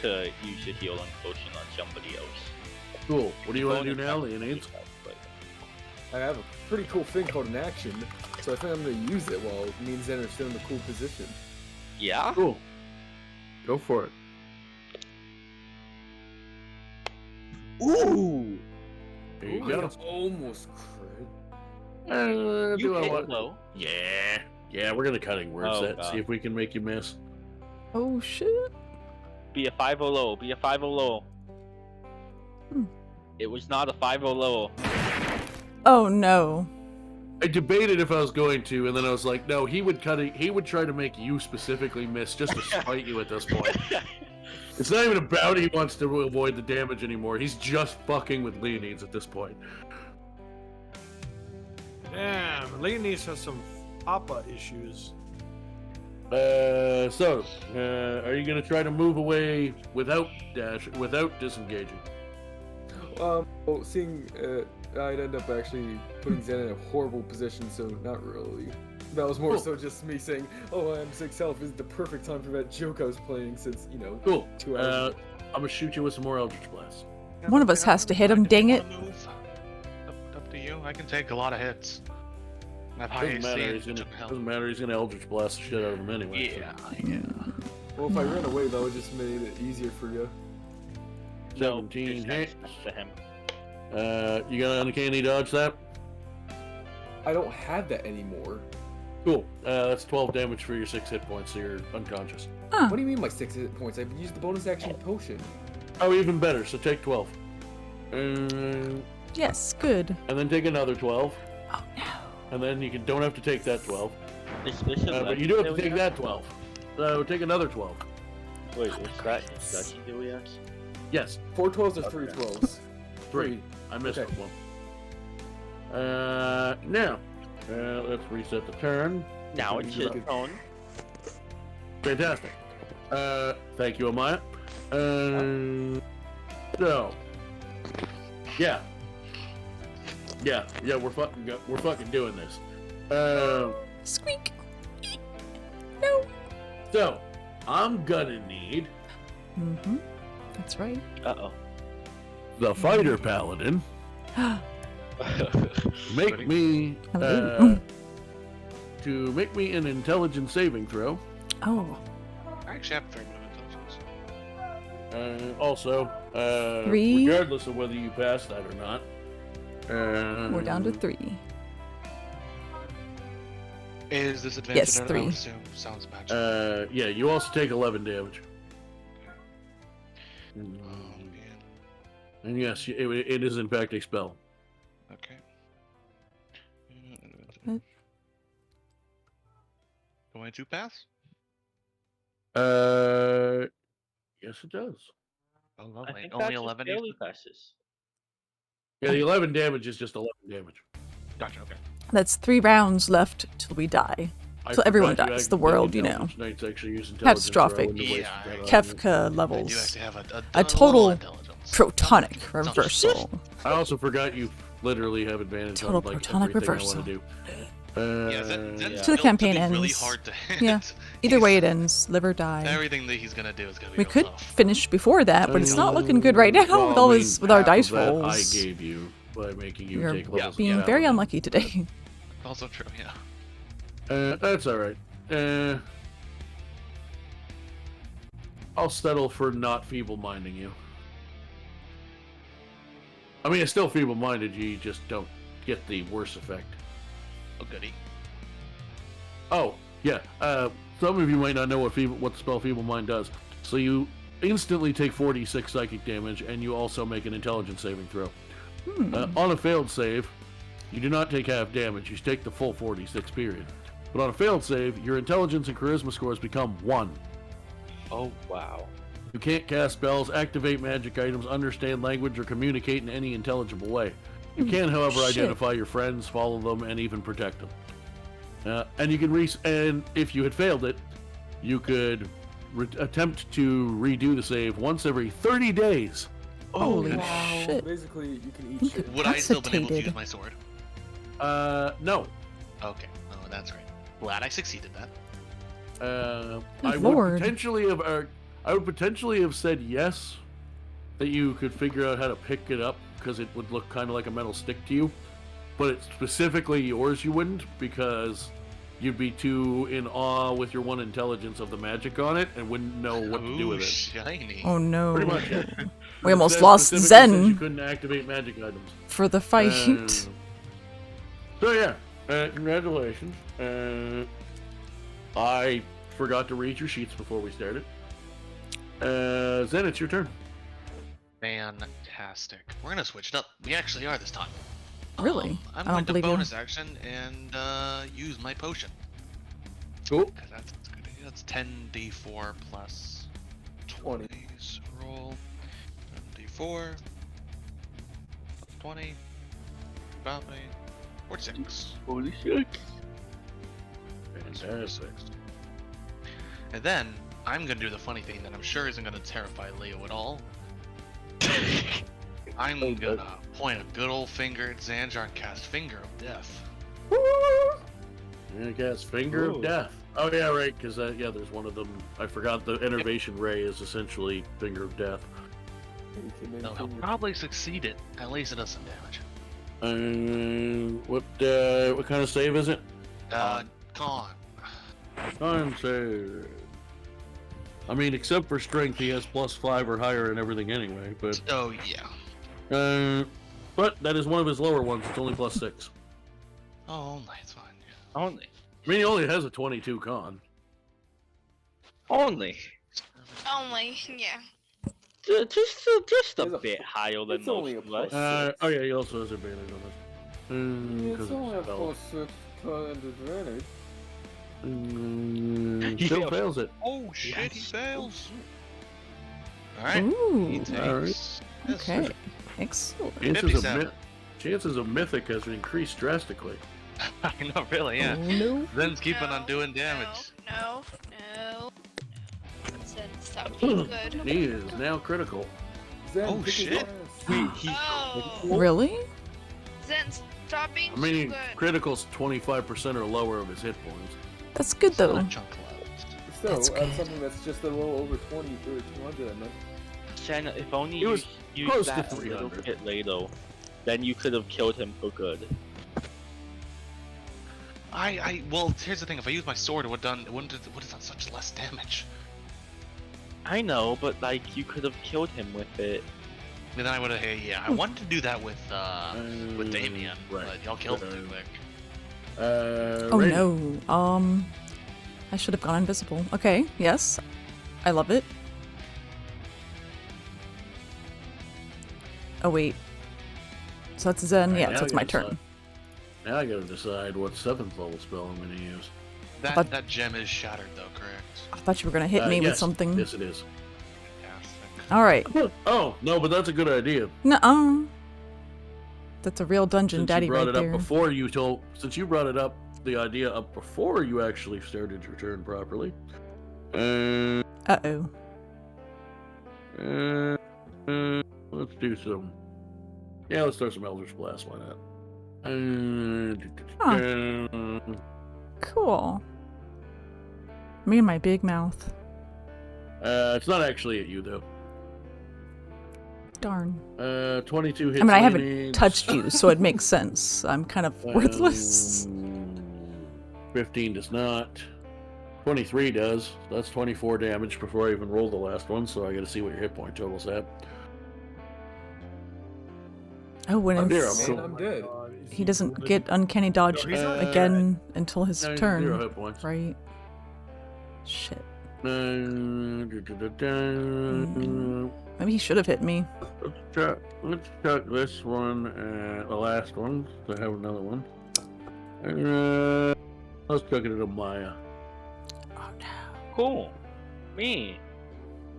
to use a healing potion on somebody else. Cool. What do you want to do Bonus now, action Leonades? but- I have a pretty cool thing called an action, so I think I'm gonna use it while me and Zen are still in the cool position. Yeah. Cool. Go for it. Ooh. There you Ooh, go. I almost crit. You Do I hit want? low. Yeah, we're gonna cutting words Oh, that. God. See if we can make you miss. Oh shit. Be a 5-0 low. Be a 5-0 low. Hmm. It was not a 5-0 low. Oh no. I debated if I was going to, and then I was like, no, he would cut it. He would try to make you specifically miss just to spite you at this point. It's not even about he wants to avoid the damage anymore. He's just fucking with Leonines at this point. Damn, Leonese has some Papa issues. Are you gonna try to move away without disengaging? Well, seeing I'd end up actually putting Zen in a horrible position, so not really. That was more Cool. so just me saying, "Oh, I'm 6 health." Is the perfect time for that joke I was playing since Cool. 2 hours. I'm gonna shoot you with some more Eldritch Blasts. One of us has to hit him, dang it. Up to you. I can take a lot of hits. I have high Doesn't AC matter. and He's gonna, shouldn't help. doesn't matter. He's gonna Eldritch Blast the shit out of him anyway. so. Yeah. Well, if I ran away, that would just made it easier for you. No, 17 just hit. next to him. You gonna uncanny dodge that? I don't have that anymore. Cool. That's 12 damage for your 6 hit points, so you're unconscious. What do you mean by 6 hit points? I used the bonus action potion. Oh, even better. So take 12. Yes, good. And then take another 12. Oh no. And then you don't have to take that 12. Is this a But you do have to legendary take that axe? 12. So take another 12. Wait, is that legendary axe? Yes, 4 12s or 3 12s? 3. I missed Okay. one. Now, let's reset the turn. Now it's his Okay. turn. Fantastic. Thank you, Amaya. So, yeah, we're fucking doing this. Squeak. No. So, I'm gonna need Mm-hmm. That's right. Uh-oh. the fighter paladin make me Hello. to make me an intelligence saving throw. Oh. I actually have 3 minute intelligence. Also, 3. regardless of whether you pass that or not. We're down to 3. Is this advantage? Yes, I 3. would assume sounds magical. Yeah, you also take 11 damage. Oh man. And yes, it is in fact a spell. Okay. Uh. Going to pass? Yes, it does. Oh, I lovely. think Only that's 11 fairly passes. Yeah, the 11 damage is just 11 damage. Gotcha, okay. That's 3 rounds left till we die. I So everyone forgot you dies. actually The think world, you know. Intelligence Knights actually use intelligence, or I Catastrophic. wouldn't have wasted Yeah, that on you. Kefka I do levels. actually have a total low intelligence. Protonic Not- reversal. I also forgot you literally have advantage Total on like protonic everything reversal. I want to do. Yeah, Zen's To the built campaign be really ends. hard to hit. Yeah. Either way it He's- ends. Live or die. Everything that he's gonna do is gonna be We real could tough. finish before that, but it's not looking good right now Well, with all I mean, this with our half of dice that rolls. I gave you by making you You're take levels being of very paladin. unlucky today. Also true, yeah. That's all right. I'll settle for not feeble-minding you. I mean, it's still feeble-minded. You just don't get the worse effect. Oh, goody. Oh, yeah. Some of you might not know what the spell Feeble Mind does. So you instantly take 46 psychic damage, and you also make an intelligence saving throw. On a failed save, you do not take half damage. You take the full 46 period. But on a failed save, your intelligence and charisma scores become 1. Oh, wow. You can't cast spells, activate magic items, understand language, or communicate in any intelligible way. You can, however, Shit. identify your friends, follow them, and even protect them. And you can and if you had failed it, you could attempt to redo the save once every 30 days. Holy Wow. shit. Basically, you can eat shit. Would I still been able to Incapacitated. use my sword? No. Okay. Oh, that's great. Glad I succeeded that. I Lord. would potentially have said yes, that you could figure out how to pick it up because it would look kind of like a metal stick to you, but it's specifically yours you wouldn't, because you'd be too in awe with your 1 intelligence of the magic on it and wouldn't know what to do Ooh, with it. shiny. Oh no. Pretty much. We almost That lost specifically says You Zen couldn't activate magic items. for the fight. So yeah, congratulations. I forgot to read your sheets before we started. Zen, it's your turn. Fantastic. We're gonna switch it up. We actually are this time. Really? I'm I don't going to believe you. bonus action and use my potion. Cool. 'Cause that's good. That's 10d4 plus 20. So roll 10d4 plus 20. About me. 46. Holy shit. Fantastic. And then I'm gonna do the funny thing that I'm sure isn't gonna terrify Leo at all. I'm gonna point a good old finger at Xanjar and cast Finger of Death. I guess Finger Ooh. of Death. Oh yeah, right. Because yeah, there's one of them. I forgot the Enervation Ray is essentially Finger of Death. You can No, he'll maintain probably succeed it. At least it does some damage. What kind of save is it? Con. Time save. I mean, except for strength, he has +5 or higher and everything anyway. But Oh yeah. but that is one of his lower ones. It's only +6. Oh, only it's fine. Yeah. Only. I mean, he only has a 22 con. Only. Only, yeah. Just a It's a- bit higher than it's only most a of us. plus. Oh yeah, he also has advantage on this. It's 'Cause only a spell. +6 kind advantage. He Still fails. fails it. Oh shit, he Yes. fails. Alright. He Ooh. takes. Alright. this. Okay. Excellent. Chances of mythic has increased drastically. I know, really, yeah. Oh no. Zen's keeping on No, doing damage. No. Zen, stop being good. He is now critical. Zen, Oh, kick his shit. ass. Oh, Really? Zen, stop being I so mean, good. critical's 25% or lower of his hit points. That's good Still though. a chunk left. Still, That's at good. something that's just a little over 20 or 200, I meant. Shen, if only He you was used close to that a little 300. bit later, then you could have killed him for good. Well, here's the thing. If I used my sword, it would have done such less damage. I know, but like you could have killed him with it. And then I would have. Hey, yeah, I wanted to do that with Damien, right. but y'all killed him too quick. Oh Reina. no. I should have gone invisible. Okay, yes. I love it. Oh wait. So that's Zen. Alright, Yeah, now so it's you my decide. turn. Now I gotta decide what 7th level spell I'm gonna use. That gem is shattered though, correct? I thought you were gonna hit me with Yes. something. Yes, it is. Fantastic. All right. Oh no, but that's a good idea. Nuh-uh. That's a real dungeon Since daddy you brought right it there. up before you told, since you brought it up, the idea up before you actually started your turn properly. Uh-oh. Let's do some. Yeah, let's throw some Elder's Blast. Why not? Cool. Me and my big mouth. It's not actually at you though. Darn. 22 hits. I mean, I haven't leaning. touched you, so it makes sense. I'm kind of worthless. 15 does not. 23 does. That's 24 damage before I even roll the last one, so I gotta see what your hit point total's at. Oh, when I'm it's... cool. Man, I'm dead. He doesn't get uncanny dodge No, he's not. again until his No, turn, 0 hit points. right? Shit. Maybe he should have hit me. Let's chuck this one, the last one. So I have another one. Let's chuck it at Amaya. Oh no. Cool. Me.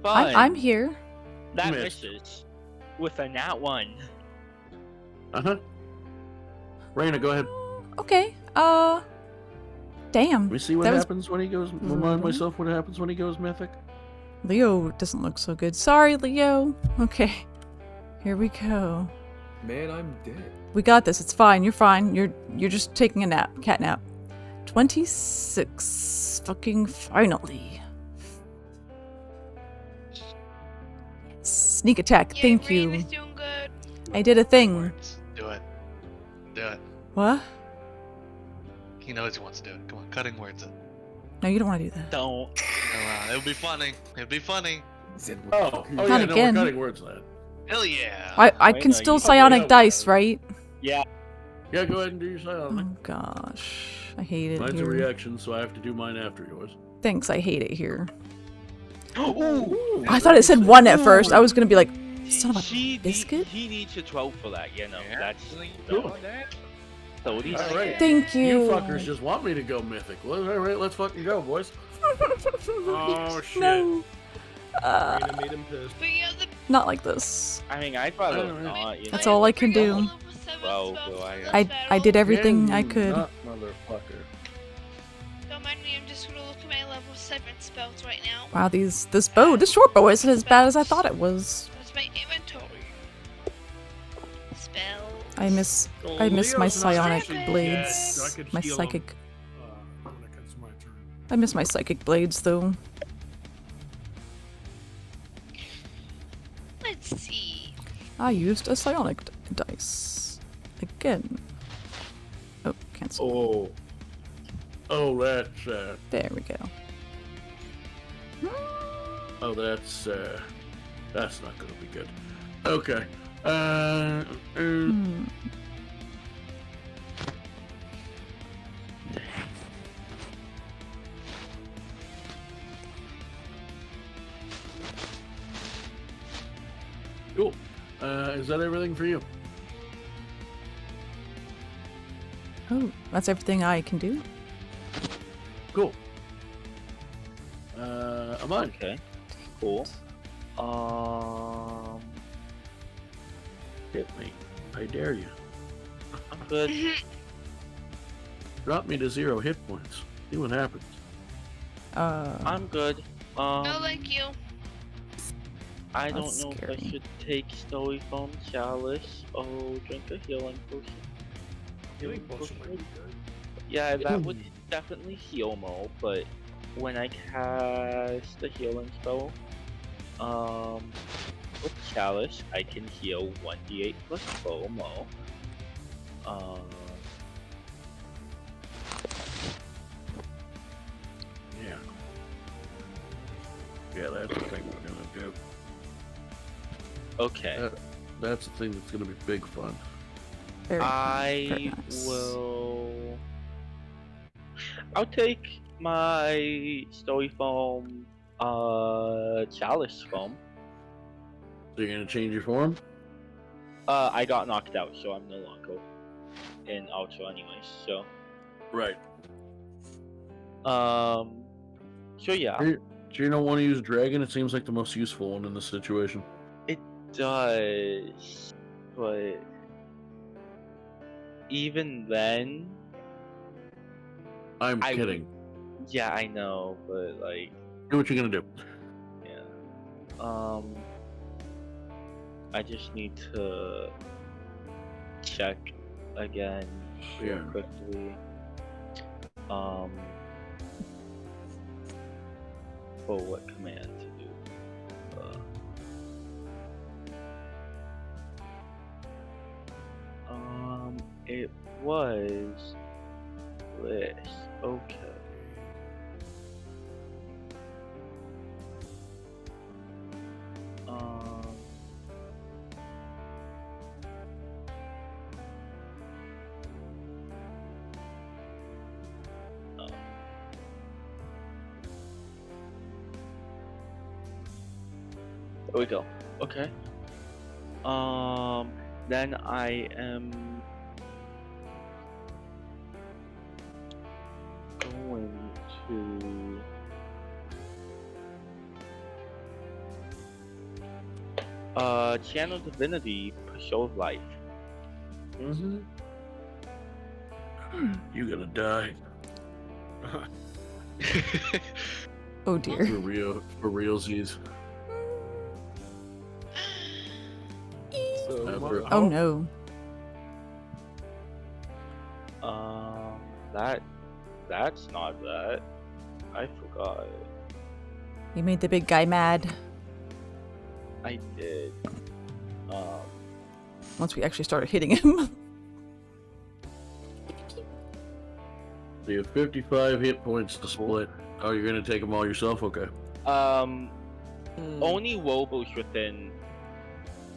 Fun. I'm here. That Missed. misses. With a nat 1. Reina, go ahead. Okay. Damn. Let me see what That was- happens when he goes. Remind myself what happens when he goes mythic. Leo doesn't look so good. Sorry, Leo. Okay. Here we go. Man, I'm dead. We got this. It's fine. You're fine. You're just taking a nap. Cat nap. 26. Fucking finally. Sneak attack. Yeah, Thank Rain you. is doing good. I did a thing. Words. Do it. Do it. What? He knows he wants to do it. Come on, cutting words. No, you don't want to do that. Don't. It would be funny. It would be funny. Oh Not yeah, again. no, we're cutting words then. Hell yeah. I Wait, can no, still you- psionic yeah. dice, right? Yeah. Yeah, go ahead and do your silent. Oh gosh. I hate it Mine's a here. reaction, so I have to do mine after yours. Thanks, I hate it here. Ooh. I thought it said 1 at first. I was gonna be like, son of a biscuit? He needs a 12 for that, you know. Yeah. That's Cool. so these. All right. Thank You you. fuckers just want me to go mythic. Well, all right, let's fucking go, boys. Oh shit. No. Reina made him pissed. But yeah, the Not like this. I mean, I'd rather don't know. not, you That's know. all I can do. level 7 Well, spells well, for I- this I did battle. everything I Can could. not, motherfucker. Don't mind me, I'm just gonna look at my level 7 spells right now. Wow, this short bow isn't as bad as I thought it was. What's my inventory? Spells. I miss Well, my Leo's not psionic actually blades. dead. I could My heal him, psychic. when it comes to my turn. I miss my psychic blades though. Let's see. I used a psionic dice again. Oh, cancel. Oh, that's There we go. that's not gonna be good. Okay. Hmm. Cool. Is that everything for you? Oh, that's everything I can do. Cool. Amaya. Okay. Cool. Hit me. I dare you. I'm good. Drop me to 0 hit points. See what happens. I'm good. No, thank you. I don't That's know if scary. I should take Story Foam Chalice or drink a healing potion. Healing potion might be good. Yeah, that would definitely heal Mo, but when I cast the healing spell, with Chalice, I can heal 1d8 plus 4 Mo. Yeah. Yeah, that's the thing we're gonna do. Okay. That's the thing that's gonna be big fun. Very, I very nice. will. I'll take my Story Foam, Chalice Foam. So you're gonna change your form? I got knocked out, so I'm no longer in Ultra anyways, so. Right. So yeah, Do you not want to use dragon? It seems like the most useful one in this situation. it does, but even then, I'm I kidding. yeah, I know, but like, Do what you're gonna do. yeah, I just need to check again real Yeah. quickly. For what command to do. It was this. Okay. There we go. Okay. Then I am going to channel divinity, show of life. Mm-hmm. You gonna die. Oh dear. For realsies. So, Oh no. That's not that. I forgot. You made the big guy mad. I did. Once we actually started hitting him. So you have 55 hit points to split. Oh, you're gonna take them all yourself? Okay. Only Wobo's within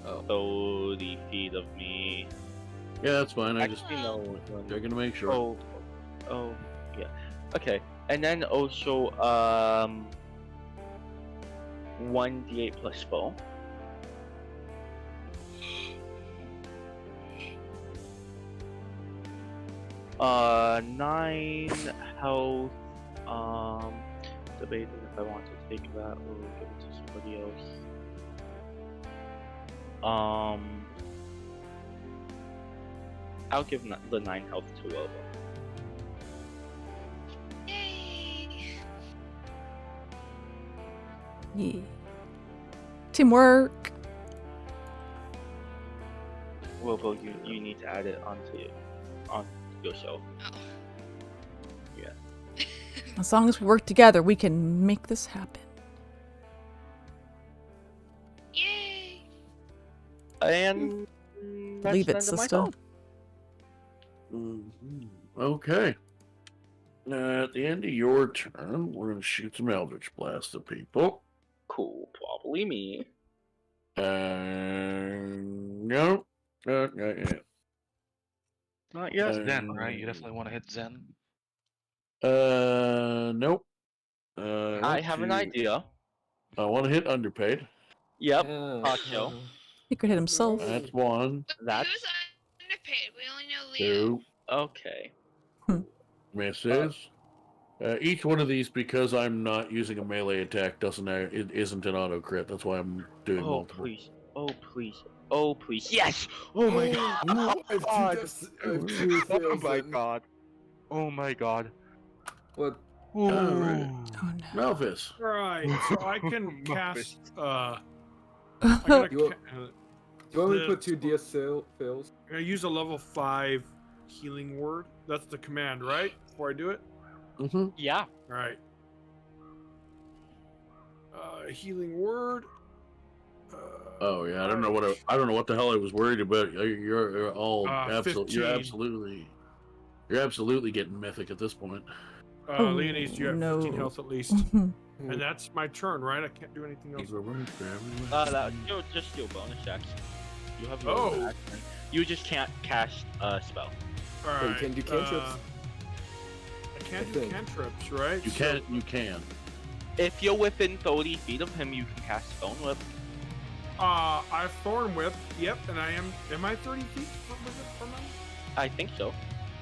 30 feet of me. Yeah, that's fine. I just Actually, no. checking to make sure. Oh, yeah. Okay, and then also 1d8 plus 4. Uh, 9 health. Debating if I want to take that or give it to somebody else. I'll give the 9 health to Wobo. Yay! Yeah. Teamwork. Wobo, you need to add it onto yourself. Oh. Yeah. As long as we work together, we can make this happen. Yay! And that's Leave the it, end of my sister. turn. Okay. At the end of your turn, we're gonna shoot some Eldritch Blast at people. Cool, probably me. No. Yeah. Not yet. Zen, right? You definitely want to hit Zen. Nope. I have an idea. I want to hit Underpaid. Yep. Yeah. Show. He could hit himself. That's one. That's Who's underpaid? We only know Leo. Two. okay. Misses. Each one of these, because I'm not using a melee attack, it isn't an auto crit. That's why I'm doing Oh multiple. please. Oh please. Oh please. Yes. Oh my god. I have two Oh fails my then. god. Oh my god. What? Alright. Oh no. Malphus. Right, so I can cast. I You gotta want- Do you want me to put two DS fails? I use a level 5 healing word. That's the command, right? Before I do it. Mm-hmm. Yeah. All right. Healing word. Oh yeah, I don't know what the hell I was worried about. You're all absolutely. You're absolutely getting mythic at this point. Leonese, you have 15 no. health at least, and that's my turn, right? I can't do anything else. You'll just do a bonus action. You have Oh. no action. You just can't cast a spell. All Wait, right. can you do cantrips? I can't I do think. cantrips, right? You So- can. If you're within 30 feet of him, you can cast Stone Whip. I have Thorn Whip. Yep, and I am. Am I 30 feet from him? I think so.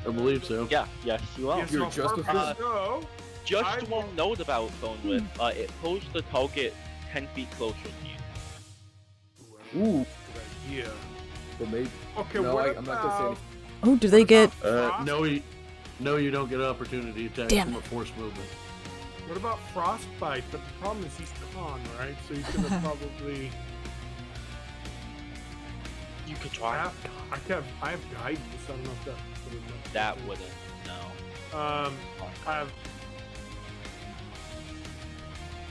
I believe so. Yeah. Yes, you are. Yes, You're how just far a can I foot. go? Just one note about Bone Whip. It pulls the target 10 feet closer to you. Ooh. Good idea. But maybe. Okay, No, what I'm not gonna say anything. Oh, do they get? No, you don't get opportunity attacks Damn from a forced movement. What about Frostbite? But the problem is he's con, right? So he's gonna probably. You could try. I have guidance. I don't know if that. That wouldn't. No.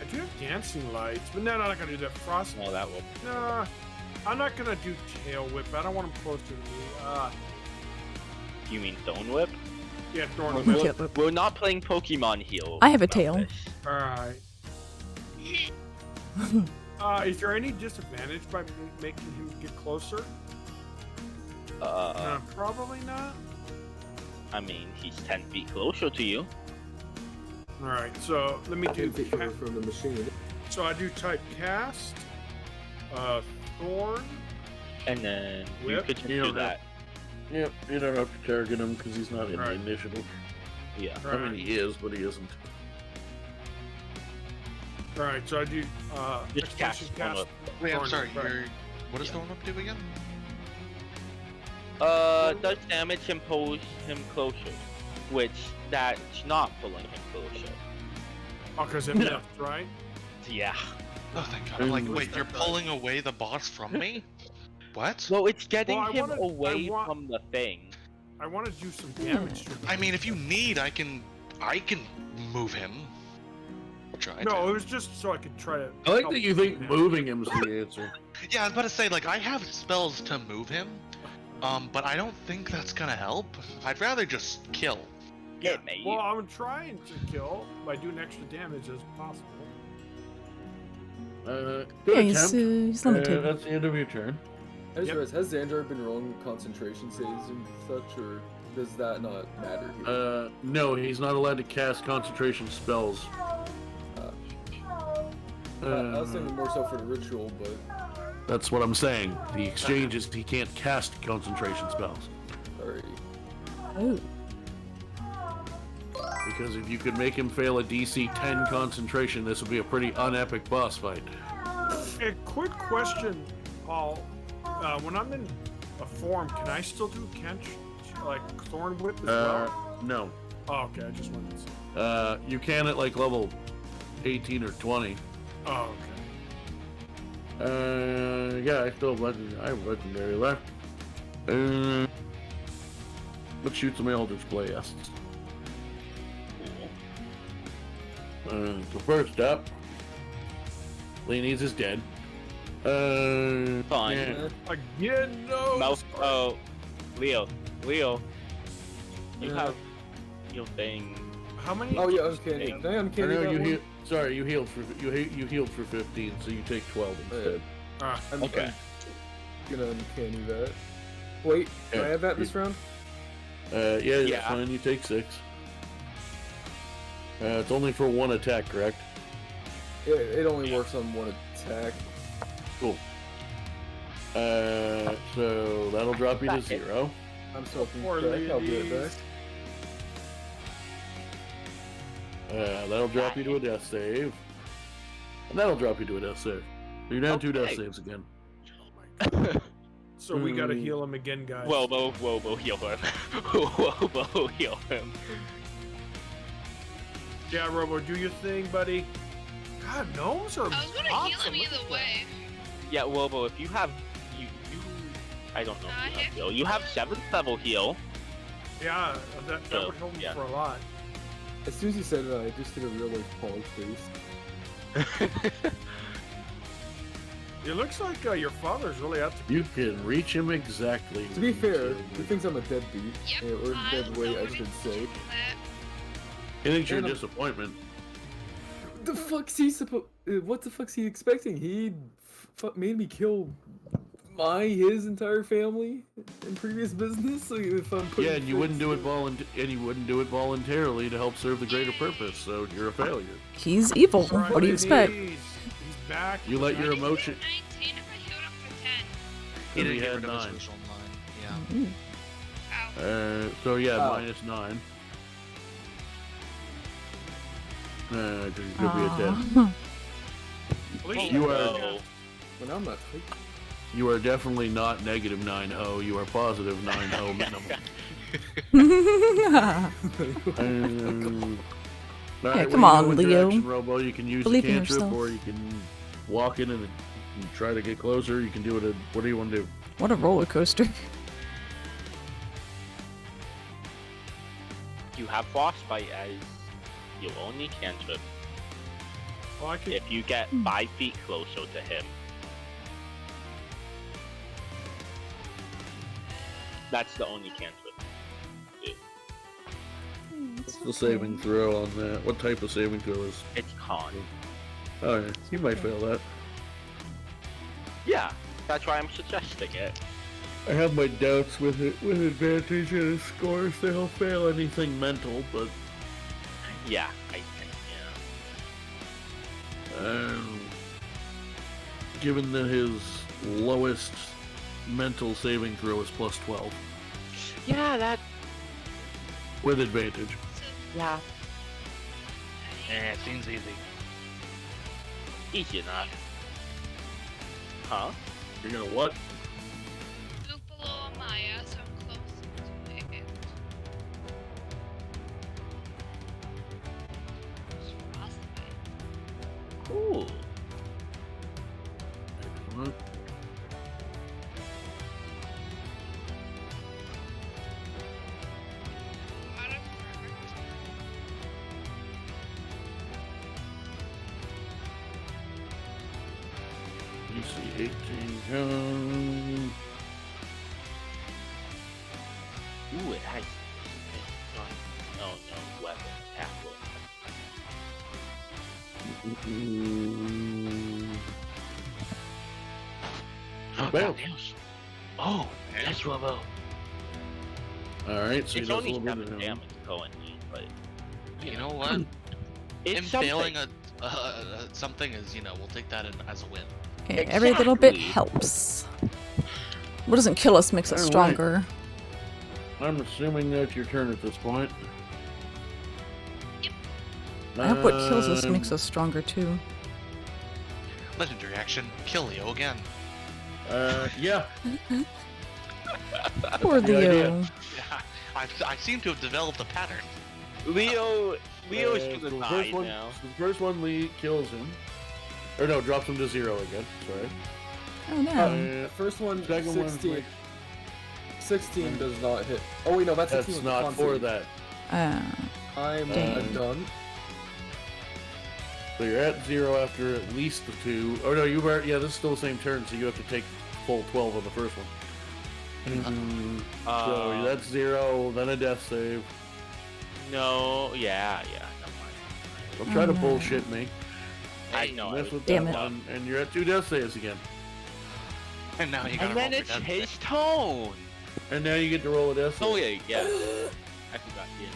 I do have dancing lights, but no, I'm not gonna do that. Frost. No, that would. Nah, I'm not gonna do tail whip. I don't want him closer to me. You mean Thorn Whip? Yeah, thorn We're- whip. We're not playing Pokemon Heal. I have a about tail. this. All right. Is there any disadvantage by making him get closer? Probably not. I mean, he's 10 feet closer to you. All right, so let me do. From the machine. So I do type cast, thorn. And then you Whip? could just You do don't that. Yep, you don't have to target him because he's not in the Right. initiative. Yeah. I mean, he is, but he isn't. All right, so I do Just extension cast Thorn Whip. Wait, I'm Thorn sorry. Whip, right. What does Thorn Whip do again? Does damage and pulls him closer, which that's not pulling him closer. Oh, because it missed, right? Yeah. Oh, thank God. I'm like, wait, you're pulling away the boss from me? What? Well, it's getting Well, I him wanna- away I want- from the thing. I want to do some damage to him. I mean, if you need, I can move him. Try No, to. it was just so I could try to. I like help that you think him. moving him's the answer. Yeah, I was about to say, like, I have spells to move him, but I don't think that's gonna help. I'd rather just kill. Yeah. It may. Well, I'm trying to kill by doing extra damage as possible. Good Yeah, attempt. he's limited. That's the end of your turn. I just Yep. realized, has Xanjar been rolling concentration saves and such, or does that not matter here? No, he's not allowed to cast concentration spells. I was thinking more so for the ritual, but That's what I'm saying. The exchange is he can't cast concentration spells. alrighty. Oh. Because if you could make him fail a DC 10 concentration, this would be a pretty unepic boss fight. A quick question, Paul. When I'm in a form, can I still do like Thorn Whip as well? No. Oh, okay. I just wanted to see. You can at like level 18 or 20. Oh, okay. Yeah, I still I have legendary left. Let's shoot some Eldritch Blasts. So first up, Leonese is dead. Fine. yeah. Again, no. Mouth. Oh, Leo. You Yeah. have your thing. How many? Oh yeah, uncanny. Dang. Did I I uncanny know that you one? heal. Sorry, you healed for you healed for 15, so you take 12 instead. I'm, Okay. I'm gonna uncanny that. Wait, do I have that this round? Yeah, Yeah. that's fine. You take 6. It's only for one attack, correct? It only works on one attack. Cool. So that'll drop you to 0. I'm swapping Poor back. I'll do it ladies. back. That'll drop you to a death save. And that'll drop you to a death save. So you're down 2 death Okay. saves again. So we gotta heal him again, guys. Wobo, heal him. Wobo, heal him. Yeah, Robo, do your thing, buddy. God, gnomes are. I was gonna awesome. heal him Look at either that. way. Yeah, Wobo, if you have you I don't know if you have heal. You have 7th level heal. Yeah, that would help me yeah. for a lot. As soon as you said that, I just did a real life Paul face. It looks like your father's really out to. You can reach him exactly. To be fair, when he thinks I'm a deadbeat. Yep. Or I dead was weight, I already should say. thinking that. he thinks you're a And I'm- disappointment. The fuck's he supposed? What the fuck's he expecting? He made me kill his entire family in previous business. Like, if I'm putting Yeah, and you wouldn't do it things- voluntarily to help serve the greater purpose. So you're a failure. He's evil. That's right, What do you expect? He's back. You let your He's emotion. 19 if I healed him for 10. He didn't he get had rid of his 9. original 9. Yeah. Ow. So yeah, Oh. -9. Nah, because you're gonna be a 10. Aw. At least You you are- No. When I'm not tight. You are definitely not negative 9 ho. You are positive 9 ho minimum. Alright, come when you on, go into Leo. action, Robo, you can use Believe the in cantrip, yourself. or you can walk in and try to get closer. You can do it. What do you want to do? What a roller coaster. You have frostbite as your only cantrip. Well, I could. If you get 5 feet closer to him. That's the only cantrip. What's the saving throw on that? What type of saving throw is? It's con. Oh, yeah, you might fail that. Yeah, that's why I'm suggesting it. I have my doubts with it. With advantage in his scores, they'll fail anything mental, but Yeah, I think, given that his lowest mental saving throw is plus 12 yeah. Yeah, that. with advantage. Yeah. Eh, it seems easy. Easy enough. Huh? You're gonna what? Move below Amaya, so I'm close to it. Frostbite. Cool. Excellent. Perfect. You see 18 count. Ooh, it has. No, weapon. Attack roll. Fail. Oh, that's Robo. Alright, so he It's does a only little bit 7 of damage. damage currently, but You know what? it's Him something. failing something is, we'll take that as a win. Okay, every little bit Exactly. helps. What doesn't kill us makes us Alright. stronger. I'm assuming that's your turn at this point. I hope what kills us Um, makes us stronger too. Legendary action, kill Leo again. Yeah. Poor good idea. Leo. Yeah, I seem to have developed a pattern. Leo's So gonna the die first one, now. so the first one Lee kills him. Or no, drops him to 0 again. Sorry. Oh no. The first one, Second one's 16. like- 16 does not hit. Oh wait, no, that's 16 That's with the not con for save. that. I'm Dang. done. So you're at 0 after at least the 2. Oh no, you've already, yeah, this is still the same turn, so you have to take full 12 on the first one. So that's 0, then a death save. No, yeah, never mind. Don't try Oh, to no. bullshit me. I know. Mess with Damn that it. one, and you're at 2 death saves again. And now you gotta And then roll it's for death his save. tone. And now you get to roll a death save. Oh yeah. I forgot. Yeah.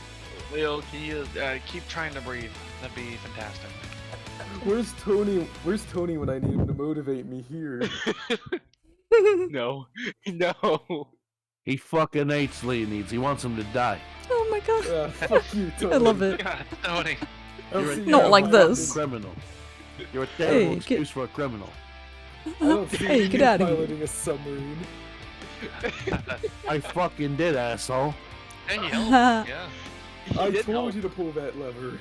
Leo, can you keep trying to breathe? That'd be fantastic. Where's Tony? Where's Tony when I need him to motivate me here? No. No. He fucking hates Leonides. He wants him to die. Oh my god. Fuck you, Tony. I love it. God, Tony. I'll You're a see you Not on like my- this. Criminal. You're a terrible Hey, get- excuse for a criminal. I don't see Hey, you get out of here. piloting a submarine. I fucking did, asshole. Hey, help. Yeah. I did told help. you to pull that lever.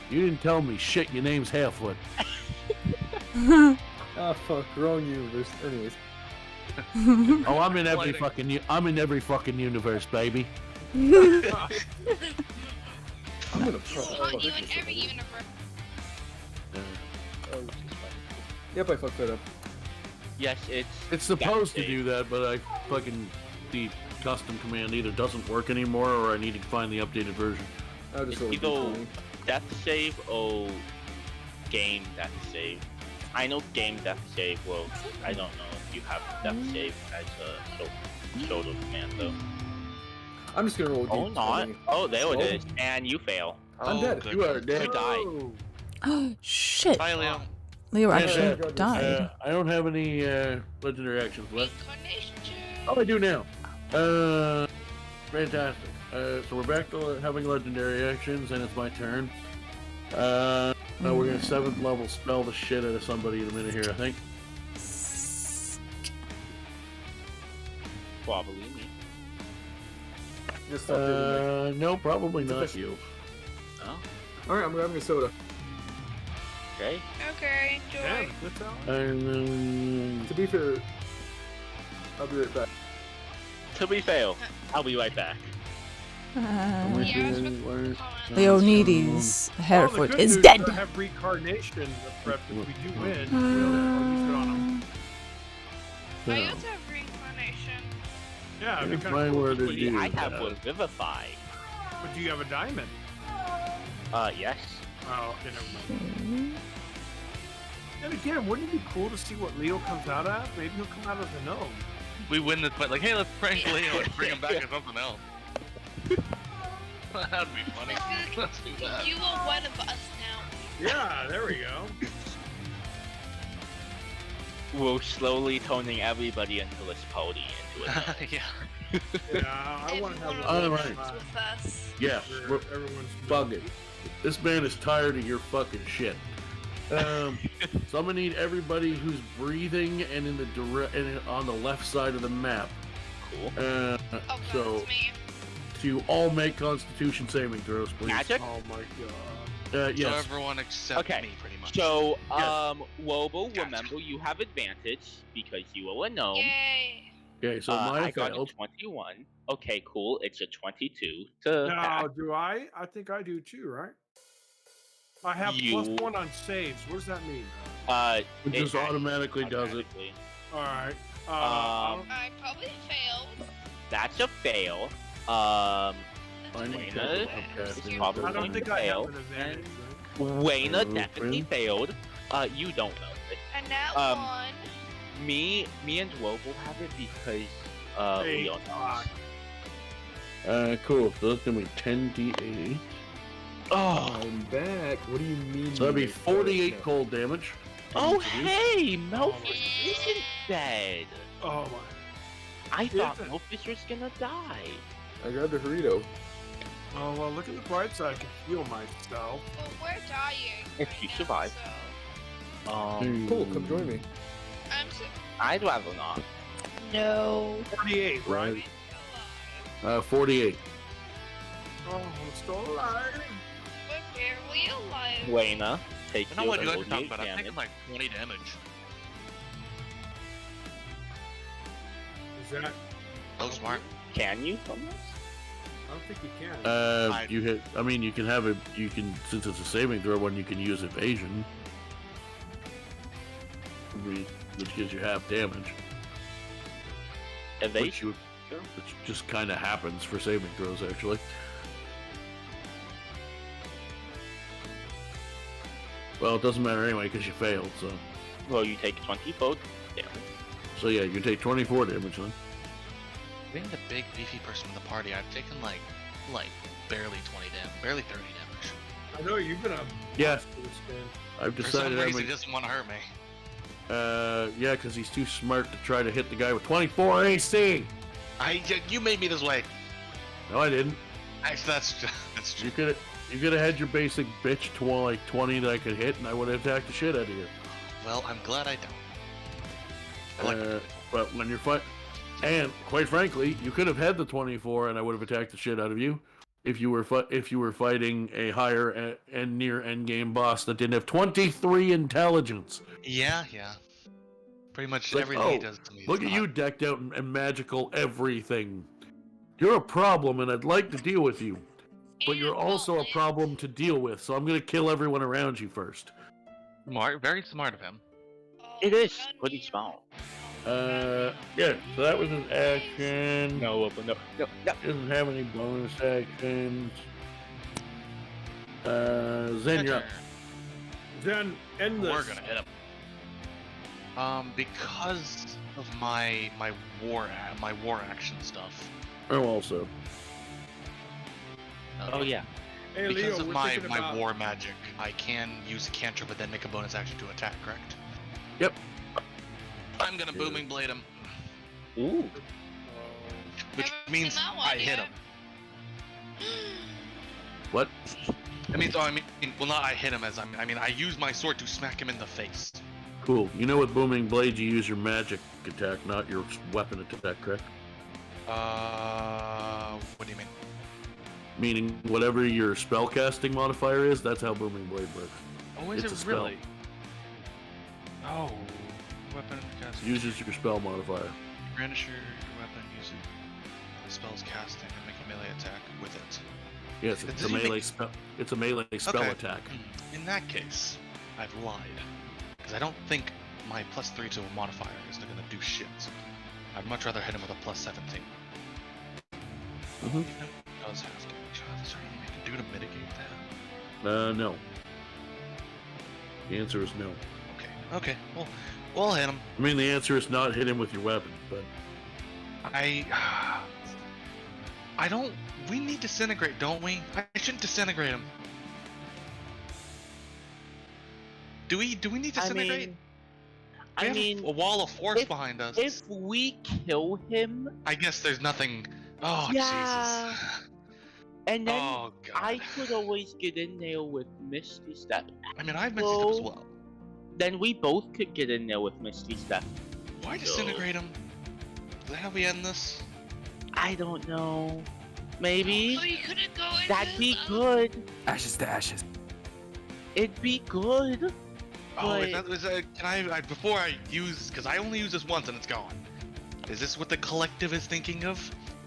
You didn't tell me shit. Your name's Halfwood. Ah, fuck, wrong universe. Anyways, Oh, I'm in every Lighting. fucking. I'm in every fucking universe, baby. I'm gonna You fuck haunt you in every universe. Yep, I fucked that up. Yes, it's. It's supposed to Death do that, but I fucking the custom command either doesn't work anymore, or I need to find the updated version. I'll just It's roll a either D20. death save or game death save. I know game death save works. I don't know if you have death save as a shoulder command though. I'm just gonna roll a Oh, D20. not. Oh, there it Oh. is. And you fail. I'm Oh, dead. good. You are dead. You died. Oh shit. Bye, Leo. Leo Yeah, actually died. I don't have any legendary actions left. Incarnation check. Oh, I do now. Fantastic. So we're back to having legendary actions, and it's my turn. No, we're gonna 7th level spell the shit out of somebody in a minute here, I think. Probably me. Just stop doing No, probably It's a not fish. you. Oh, that. Alright, I'm grabbing a soda. okay. Okay, Damn, enjoy. good talent. And To be fair, I'll be right back. To be fair, I'll be right back. Yeah, I was about to where- comment. Leonides Oh, the Harefoot good is news dead. is I have reincarnation prepped if we do win. I'll use it on him. I No. also have reincarnation. Yeah, it'd be If kind I of were cool. to See, do I have that. Revivify. But do you have a diamond? Yes. Oh, okay, never mind. And again, wouldn't it be cool to see what Leo comes out as? Maybe he'll come out as a gnome. We win this fight. Like, hey, let's prank Leo and bring him back as something else. That'd be funny. Let's do that. You are one of us now. Yeah, there we go. We're slowly turning everybody into this party into a gnome. Yeah. Yeah, I want to have Everyone All a right. walks with us. Yeah, where everyone's bug it. This man is tired of your fucking shit. So I'm gonna need everybody who's breathing and in the on the left side of the map. Cool. Oh, So that's me. to all make Constitution saving throws, please. Magic? Oh my god. So Yes. everyone except Okay. me, pretty much. So, Yes. Wobo, Gotcha. remember you have advantage because you are a gnome. Yay. Okay, so I Maya got a failed. 21. Okay, cool. It's a 22 to Now, hack. do I? I think I do too, right? I have You- +1 on saves. What does that mean? It It just hacks automatically does it. automatically. Alright. I probably failed. That's a fail. I need Wayne, to uh, upcast it. probably I don't think I fail, have an advantage. Wayna Okay. definitely failed. You don't know it. And now one. Me and Wobo have it because Hey, Leon fuck. Cool. So that's gonna be 10d8. Oh, I'm back. What do you mean? So that'd be you make 48 that? cold damage. oh, Each of you. hey, Melfish isn't dead. Oh my. I thought Isn't- Melfish was gonna die. I grabbed a Dorito. Oh well, look at the bright side. I can heal myself. Well, we're dying. If right you now, survive. So. Cool, come join me. I'm so. I'd rather not. No. 48, right? Right. 48. Oh, I'm still alive. We're barely alive. Wayna, take You know your what you guys are talking 48 about? I'm damage. taking like 20 damage. Is that? So smart. Can you from this? I don't think you can. You hit. I mean, you can have it. You can, since it's a saving throw one, you can use evasion, which gives you half damage. Evasion? Which, Sure. which just kind of happens for saving throws, actually. Well, it doesn't matter anyway because you failed. So, Well, you take 24 damage. so yeah, you can take 24 damage then. Being the big beefy person in the party, I've taken like barely 20 damage, barely 30 damage. I know you've been a Yeah. monster this game. I've For some decided I'm. reason, he doesn't want to hurt me. Yeah, because he's too smart to try to hit the guy with 24 AC. You made me this way. No, I didn't. Actually, that's true. You could have had your basic bitch to like 20 that I could hit, and I would have attacked the shit out of you. Well, I'm glad I don't. I like it. But when you're fight, and quite frankly, you could have had the 24, and I would have attacked the shit out of you if you were fighting a higher and near end game boss that didn't have 23 intelligence. Yeah. Pretty much It's like, everything he oh, does to me. Look is at not- you decked out and magical everything. You're a problem, and I'd like to deal with you. But you're also a problem to deal with, so I'm gonna kill everyone around you first. Smart, very smart of him. It is pretty small. Yeah, so that was his action. No. Doesn't have any bonus actions. Xanjar. Then end this. We're gonna hit him. Because of my war action stuff. Oh, also. Oh, yeah. Hey, Because Leo, of we're my thinking about... war magic, I can use a cantrip but then make a bonus action to attack, correct? Yep. I'm gonna booming blade him, Ooh. which Never means seen that one I hit yet. him. What? well, not I hit him as I mean, I use my sword to smack him in the face. Cool. You know with booming blades, you use your magic attack, not your weapon attack, correct? What do you mean? Meaning, whatever your spellcasting modifier is, that's how booming blade works. Oh, is It's a it spell. really? Oh, weapon casting. Uses your spell modifier. Brandish your weapon using the spell's casting and make a melee attack with it. Yes, it's a melee spell. It's a melee spell Okay. attack. In that case, I've lied. Because I don't think my +3 to a modifier is going to do shit. I'd much rather hit him with a +17. Mm-hmm. It does have to. Is there anything I can do to mitigate that? No. The answer is no. Okay. Well, we'll hit him. I mean, the answer is not hit him with your weapon, but I don't. We need disintegrate, don't we? I shouldn't disintegrate him. Do we need disintegrate? I We mean, have a wall of force behind us. if we kill him, I guess there's nothing. Oh Yeah. Jesus. and then Oh God. I could always get in there with Misty Step. I mean, I've Misty Step as well. Then we both could get in there with Misty Step. Why disintegrate him? Is that how we end this? I don't know. Maybe Oh, you couldn't go into that'd be the- good. Ashes to ashes. It'd be good. Oh, But- can I before I use, because I only use this once and it's gone. Is this what the collective is thinking of?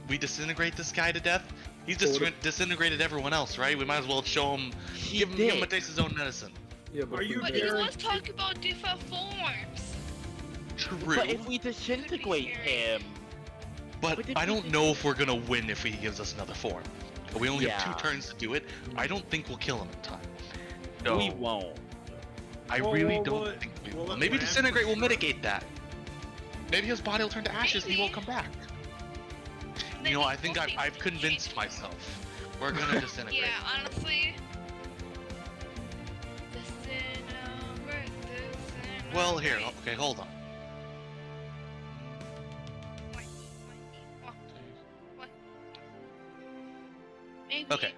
We disintegrate this guy to death? He's just disintegrated everyone else, right? We might as well show him, give him a taste of his own medicine. Yeah, but Are you But he Aaron- was talking about different forms. True. But if we disintegrate him, But But if I we don't know if we're gonna win if he gives us another form. We only have Yeah. 2 turns to do it. I don't think we'll kill him in time. we No, won't. I Well, really will don't it- think we will will. it Maybe land disintegrate for will sure? mitigate that. Maybe his body will turn to ashes and he won't come back. Then You know, he's I think mostly I've convinced changed. myself. We're gonna disintegrate. Yeah, honestly. Disintegrate. Well, here, okay, hold on. What? Maybe. Okay.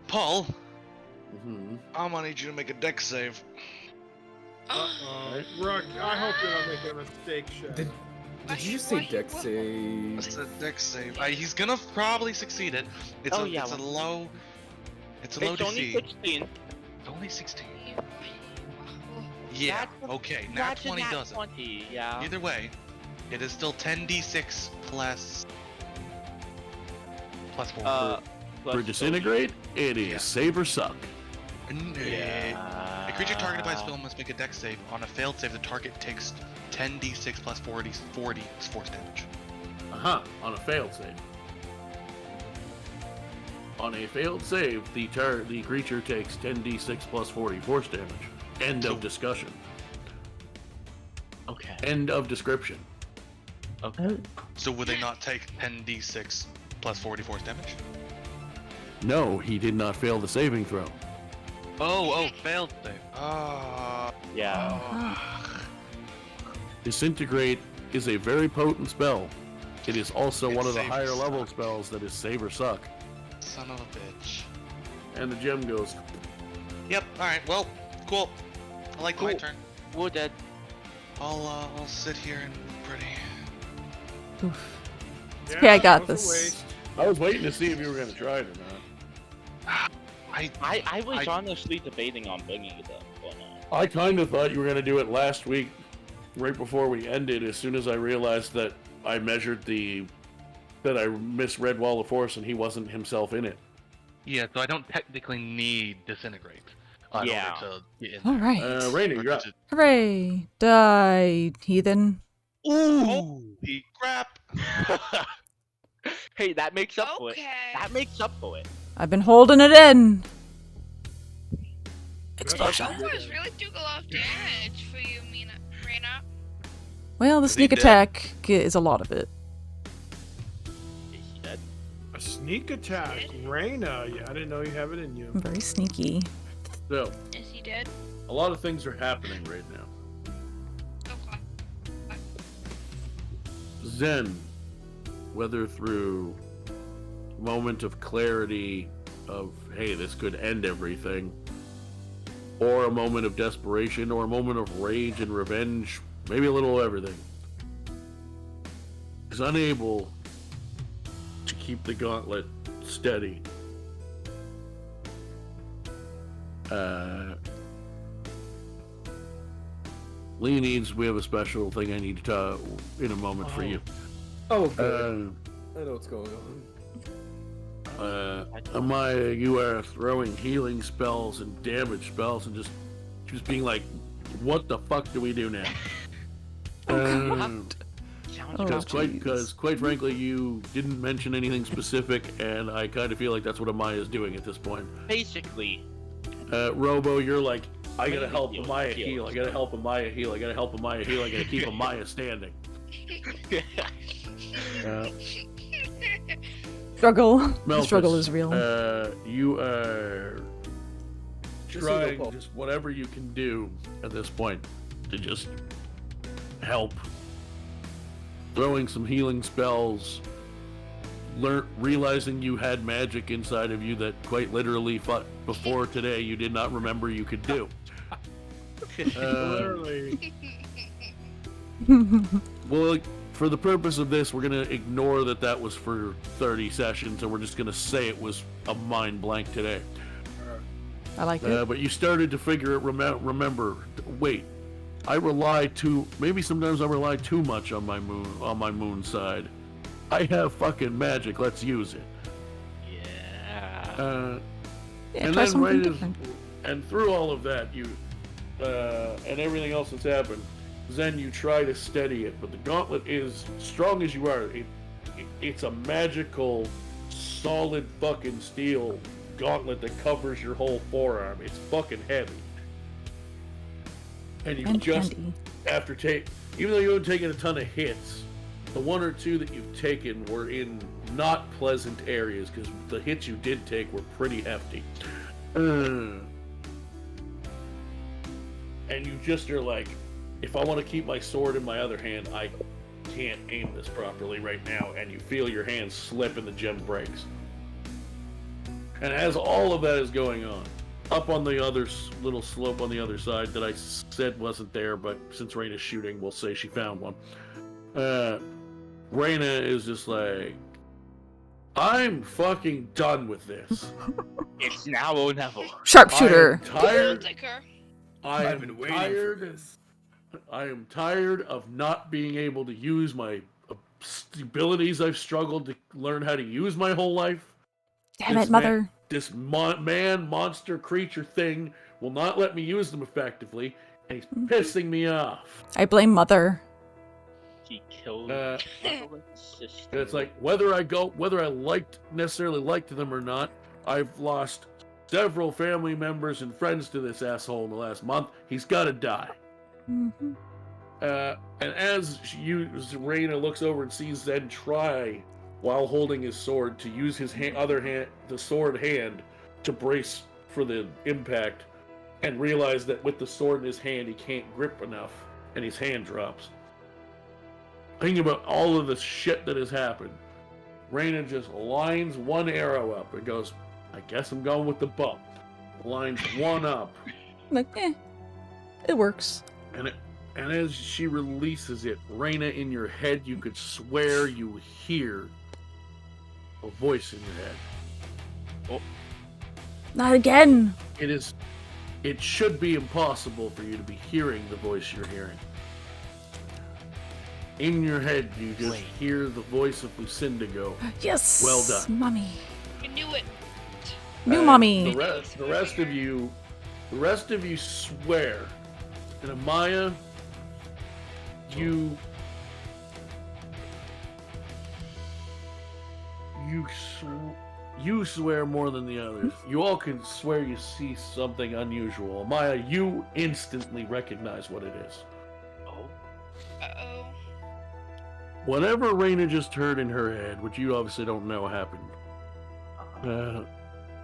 Paul, Mm-hmm. I'm gonna need you to make a deck save. Uh-oh. Rook, I hope you're not making a mistake, Chef. Did you just say deck save? That's a deck save. He's gonna probably succeed it. It's Oh, a, yeah, it's a well- low. It's a low It's only DC. 16. It's only 16. Yeah. That's a- Okay. Nat That's a 20 nat doesn't. 20, yeah. Either way, it is still 10d6 plus 4. For plus disintegrate, it is Yeah. save or suck. A creature targeted by a spell must make a dex save. On a failed save, the target takes 10d6 plus 40 force damage. On a failed save. On a failed save, the creature takes 10d6 plus 40 force damage. End of discussion. Okay. End of description. Okay. So would they not take 10d6 plus 40 force damage? No, he did not fail the saving throw. Oh, failed save. Yeah. Disintegrate is a very potent spell. It is also It's one of the save or higher level suck. spells that is save or suck. Son of a bitch. And the gem goes, Yep. All right. Well, cool. I like my Cool. turn. We're dead. I'll sit here and pretty. Yeah, Okay, I got that was a this. waste. I was waiting to see if you were going to try it or not. I was I- honestly debating on bringing it up, but I kind of thought you were going to do it last week, right before we ended, as soon as I realized that I measured that I misread Wall of Force and he wasn't himself in it. Yeah. So I don't technically need disintegrate. In Yeah. order to get in All there. right. Raina, Or you're up. to- Hooray! Die, heathen. Holy crap! hey, that makes up for it. Okay. That makes up for it. I've been holding it in. Explosion. Those really took a lot of damage for you, Reina. Well, the Is he sneak dead? attack is a lot of it. Is he dead? A sneak attack. Reina. Yeah, I didn't know you have it in you. I'm very sneaky. So, Is he dead? a lot of things are happening right now. Okay. Zen, whether through moment of clarity of, hey, this could end everything, or a moment of desperation, or a moment of rage and revenge, maybe a little of everything, is unable to keep the gauntlet steady. Lee needs, we have a special thing I need to in a moment for you. Oh, good. I know what's going on. Amaya, you are throwing healing spells and damage spells and just being like, what the fuck do we do now? Because quite frankly, you didn't mention anything specific, and I kind of feel like that's what Amaya is doing at this point. Basically. Robo, you're like, I gotta help Amaya heal. I gotta help Amaya heal. I gotta help Amaya heal. I gotta keep Amaya standing. Struggle. Melphis, The struggle is real. You are trying just whatever you can do at this point to just help. Throwing some healing spells, realizing you had magic inside of you that quite literally before today you did not remember you could do. Literally. Well, for the purpose of this, we're going to ignore that was for 30 sessions, and we're just going to say it was a mind blank today. I like it. But you started to figure it, remember, wait, maybe sometimes I rely too much on my moon side. I have fucking magic, let's use it. Yeah. And try then something different. and through all of that, you and everything else that's happened, then you try to steady it. But the gauntlet is strong as you are. It's a magical, solid fucking steel gauntlet that covers your whole forearm. It's fucking heavy. And you just handy. even though you haven't taken a ton of hits, the one or two that you've taken were in not pleasant areas, because the hits you did take were pretty hefty. And you just are like, if I want to keep my sword in my other hand, I can't aim this properly right now, and you feel your hand slip and the gem breaks. And as all of that is going on, up on the other little slope on the other side that I said wasn't there, but since Reina's shooting, we'll say she found one. Reina is just like, I'm fucking done with this. It's now or never. Sharpshooter. I am tired. I am tired of not being able to use my abilities I've struggled to learn how to use my whole life. Damn it, mother. This monster creature thing will not let me use them effectively, and he's pissing me off. I blame mother. He killed sister. It's like, whether I necessarily liked them or not, I've lost several family members and friends to this asshole in the last month. He's gotta die. Mm-hmm. And as Reina looks over and sees Zen try, while holding his sword, to use his the sword hand, to brace for the impact, and realize that with the sword in his hand, he can't grip enough, and his hand drops. Thinking about all of the shit that has happened, Reina just lines one arrow up and goes, I guess I'm going with the bow. Lines one up. Like, it works. And as she releases it, Reina, in your head, you could swear you hear a voice in your head. Oh. Not again! It should be impossible for you to be hearing the voice you're hearing. In your head, you just hear the voice of Lucinda go, yes! Well done. Mommy. I knew it. New mommy. The rest of you swear. And Amaya, you swear more than the others. You all can swear you see something unusual. Amaya, you instantly recognize what it is. Uh-oh. Whatever Reina just heard in her head, which you obviously don't know happened,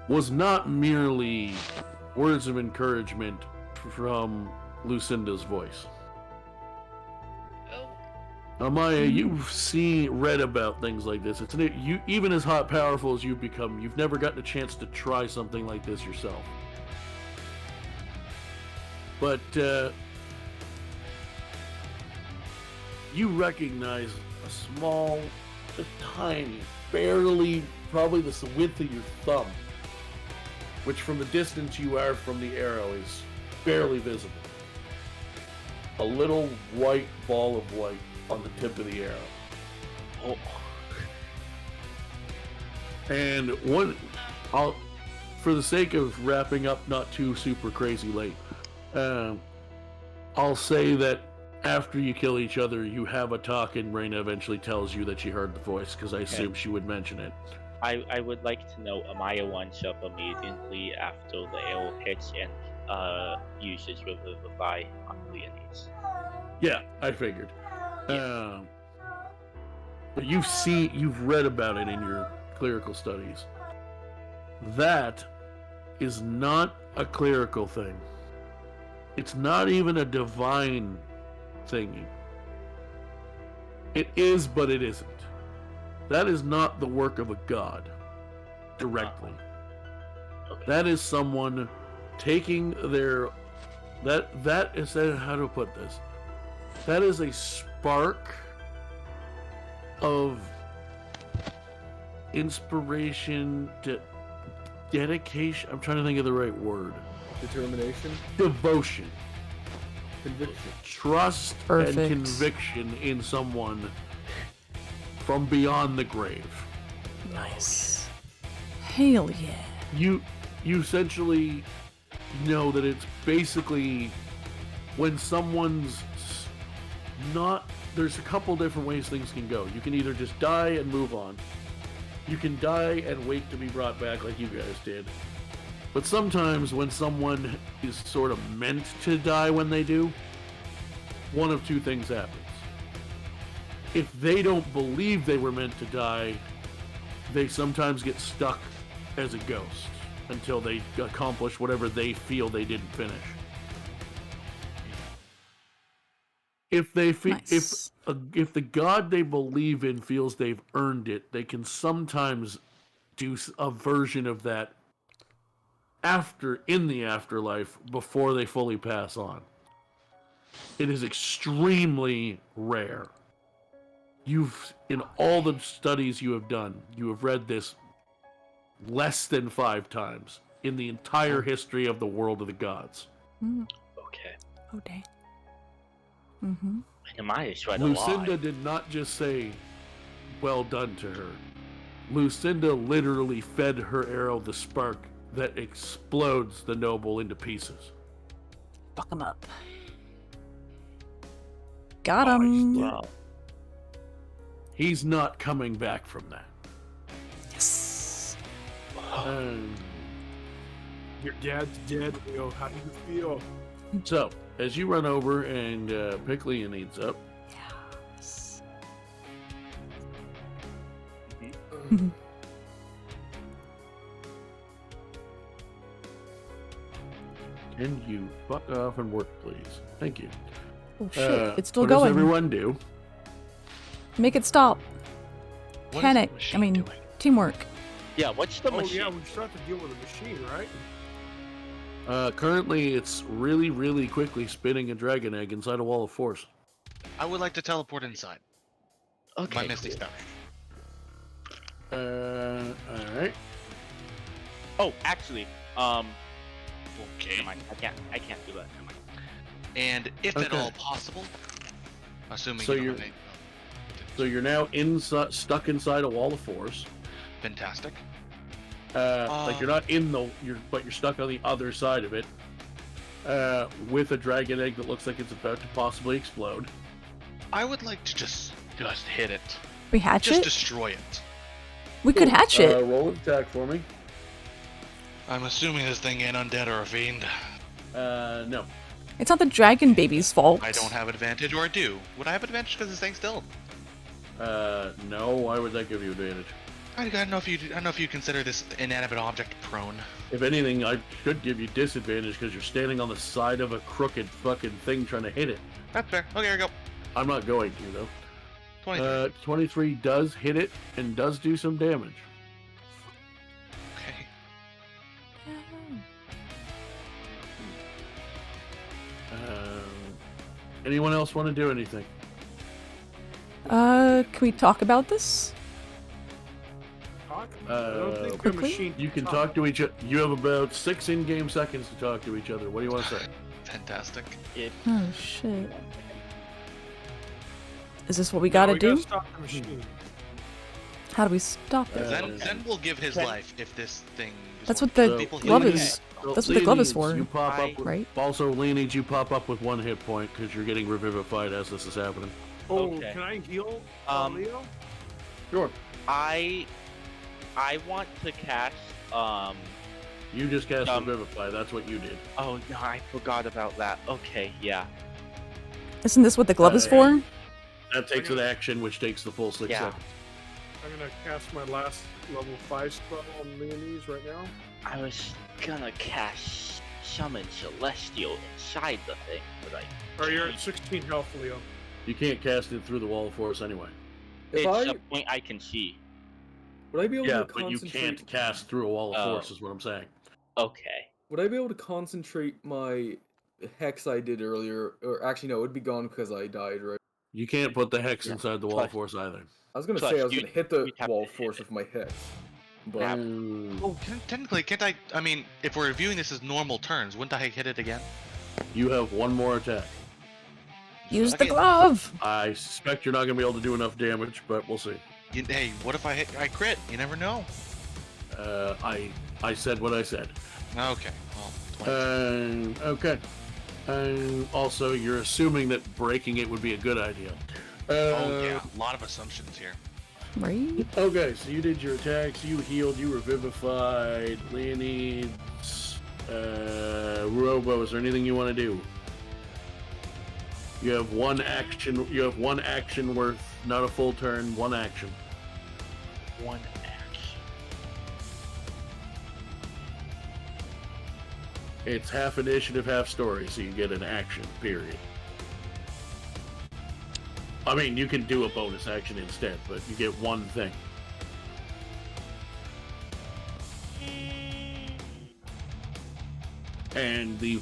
was not merely words of encouragement from Lucinda's voice. Oh. Amaya, you've read about things like this. You, even as hot, powerful as you've become, you've never gotten a chance to try something like this yourself. But you recognize a small, just tiny, barely, probably the width of your thumb, which from the distance you are from the arrow is barely visible. A little white ball of light on the tip of the arrow. Oh. And for the sake of wrapping up not too super crazy late, I'll say that after you kill each other, you have a talk, and Reina eventually tells you that she heard the voice, because I assume she would mention it. I would like to know Amaya one-shot up immediately after the arrow hits and uses Revivify on Leonis. Yeah, I figured. Yeah. But you've read about it in your clerical studies. That is not a clerical thing. It's not even a divine thing. It is, but it isn't. That is not the work of a god directly. Okay. That is someone taking their that is how to put this. That is a spark of inspiration, dedication. I'm trying to think of the right word. Determination. Devotion. Conviction. Trust Perfect. and conviction in someone from beyond the grave. Nice. Hell yeah. You essentially know that it's basically when someone's not. There's a couple different ways things can go. You can either just die and move on. You can die and wait to be brought back like you guys did. But sometimes when someone is sort of meant to die when they do, one of two things happens. If they don't believe they were meant to die, they sometimes get stuck as a ghost until they accomplish whatever they feel they didn't finish. If they Nice. if the god they believe in feels they've earned it, they can sometimes do a version of that in the afterlife before they fully pass on. It is extremely rare. In all the studies you have done, you have read this less than 5 times in the entire history of the world of the gods. Okay. Oh, dang. Mm-hmm. Amaya's right a Lucinda lot. did not just say, well done to her. Lucinda literally fed her arrow the spark that explodes the noble into pieces. Fuck him up. Got him. Wow. He's not coming back from that. Yes. Your dad's dead, Leo. How do you feel? So, as you run over and pick Leonides up, Yes. can you fuck off and work, please? Thank you. Oh shit! It's still what going. does everyone do? Make it stop. What is Panic. the I machine mean, doing? teamwork. Yeah, what's the Oh machine? yeah, we still have to deal with a machine, right? Currently, it's really, really quickly spinning a dragon egg inside a wall of force. I would like to teleport inside. Okay. My Misty cool. Step. Alright. Oh, actually, Okay. never mind. I can't do that. Never mind. And if at Okay. all possible, assuming So you you're- don't have So you're now stuck inside a wall of force. fantastic. Like you're not but you're stuck on the other side of it. With a dragon egg that looks like it's about to possibly explode. I would like to just hit it. We hatch Just it. destroy it. We could hatch it. Roll an attack for me. I'm assuming this thing ain't undead or a fiend. No. It's not the dragon baby's fault. I don't have advantage, or I do. Would I have advantage because this thing's still? No. Why would that give you advantage? I don't know if you consider this inanimate object prone. If anything, I should give you disadvantage because you're standing on the side of a crooked fucking thing trying to hit it. That's fair. Okay, here we go. I'm not going to though. 23. 23 does hit it and does do some damage. Okay. Anyone else want to do anything? Can we talk about this? I don't think a Quickly? machine You can talk to each other. You have about 6 in-game seconds to talk to each other. What do you want to say? Fantastic. Oh shit. Is this what we No, gotta we do? gotta stop the machine. How do we stop it? Zen will give his life if this thing. Is That's working. what the People glove heal. is. That's what the glove is for. You pop up with, Right? Also, Leonid, you pop up with 1 hit point because you're getting revivified as this is happening. Oh, Okay. can I heal Leo? Sure. I want to cast You just cast revivify. That's what you did. oh no, I forgot about that. Okay, yeah. Isn't this what the glove is for? That takes an action, which takes the full 6 Yeah. seconds. I'm gonna cast my last level 5 spell on Leonese right now. I was gonna cast Summon Celestial inside the thing, but I Or you're at 16 health, Leo. You can't cast it through the wall of force anyway. If it's I a point I can see. would I be able Yeah, to but you concentrate? can't cast through a wall of Oh. force, is what I'm saying. Okay. Would I be able to concentrate my hex I did earlier? Or actually, no, it would be gone because I died, right? You can't put the hex Yeah. inside the wall of Plus- force either. I was gonna Plus, say I was you- gonna hit the you'd have wall to of hit force it. with my hex, but Yeah. Oh, technically, can't I? I mean, if we're reviewing this as normal turns, wouldn't I hit it again? You have 1 more attack. Use the Okay. glove! I suspect you're not going to be able to do enough damage, but we'll see. Hey, what if I crit? You never know. I said what I said. Okay. Well, 20. Okay. Also, you're assuming that breaking it would be a good idea. Oh yeah, a lot of assumptions here. Right? Okay, so you did your attacks, you healed, you revivified, Leonides, Robo, is there anything you want to do? You have 1 action, worth, not a full turn, 1 action. One action. It's half initiative, half story, so you get an action, period. I mean, you can do a bonus action instead, but you get 1 thing. And the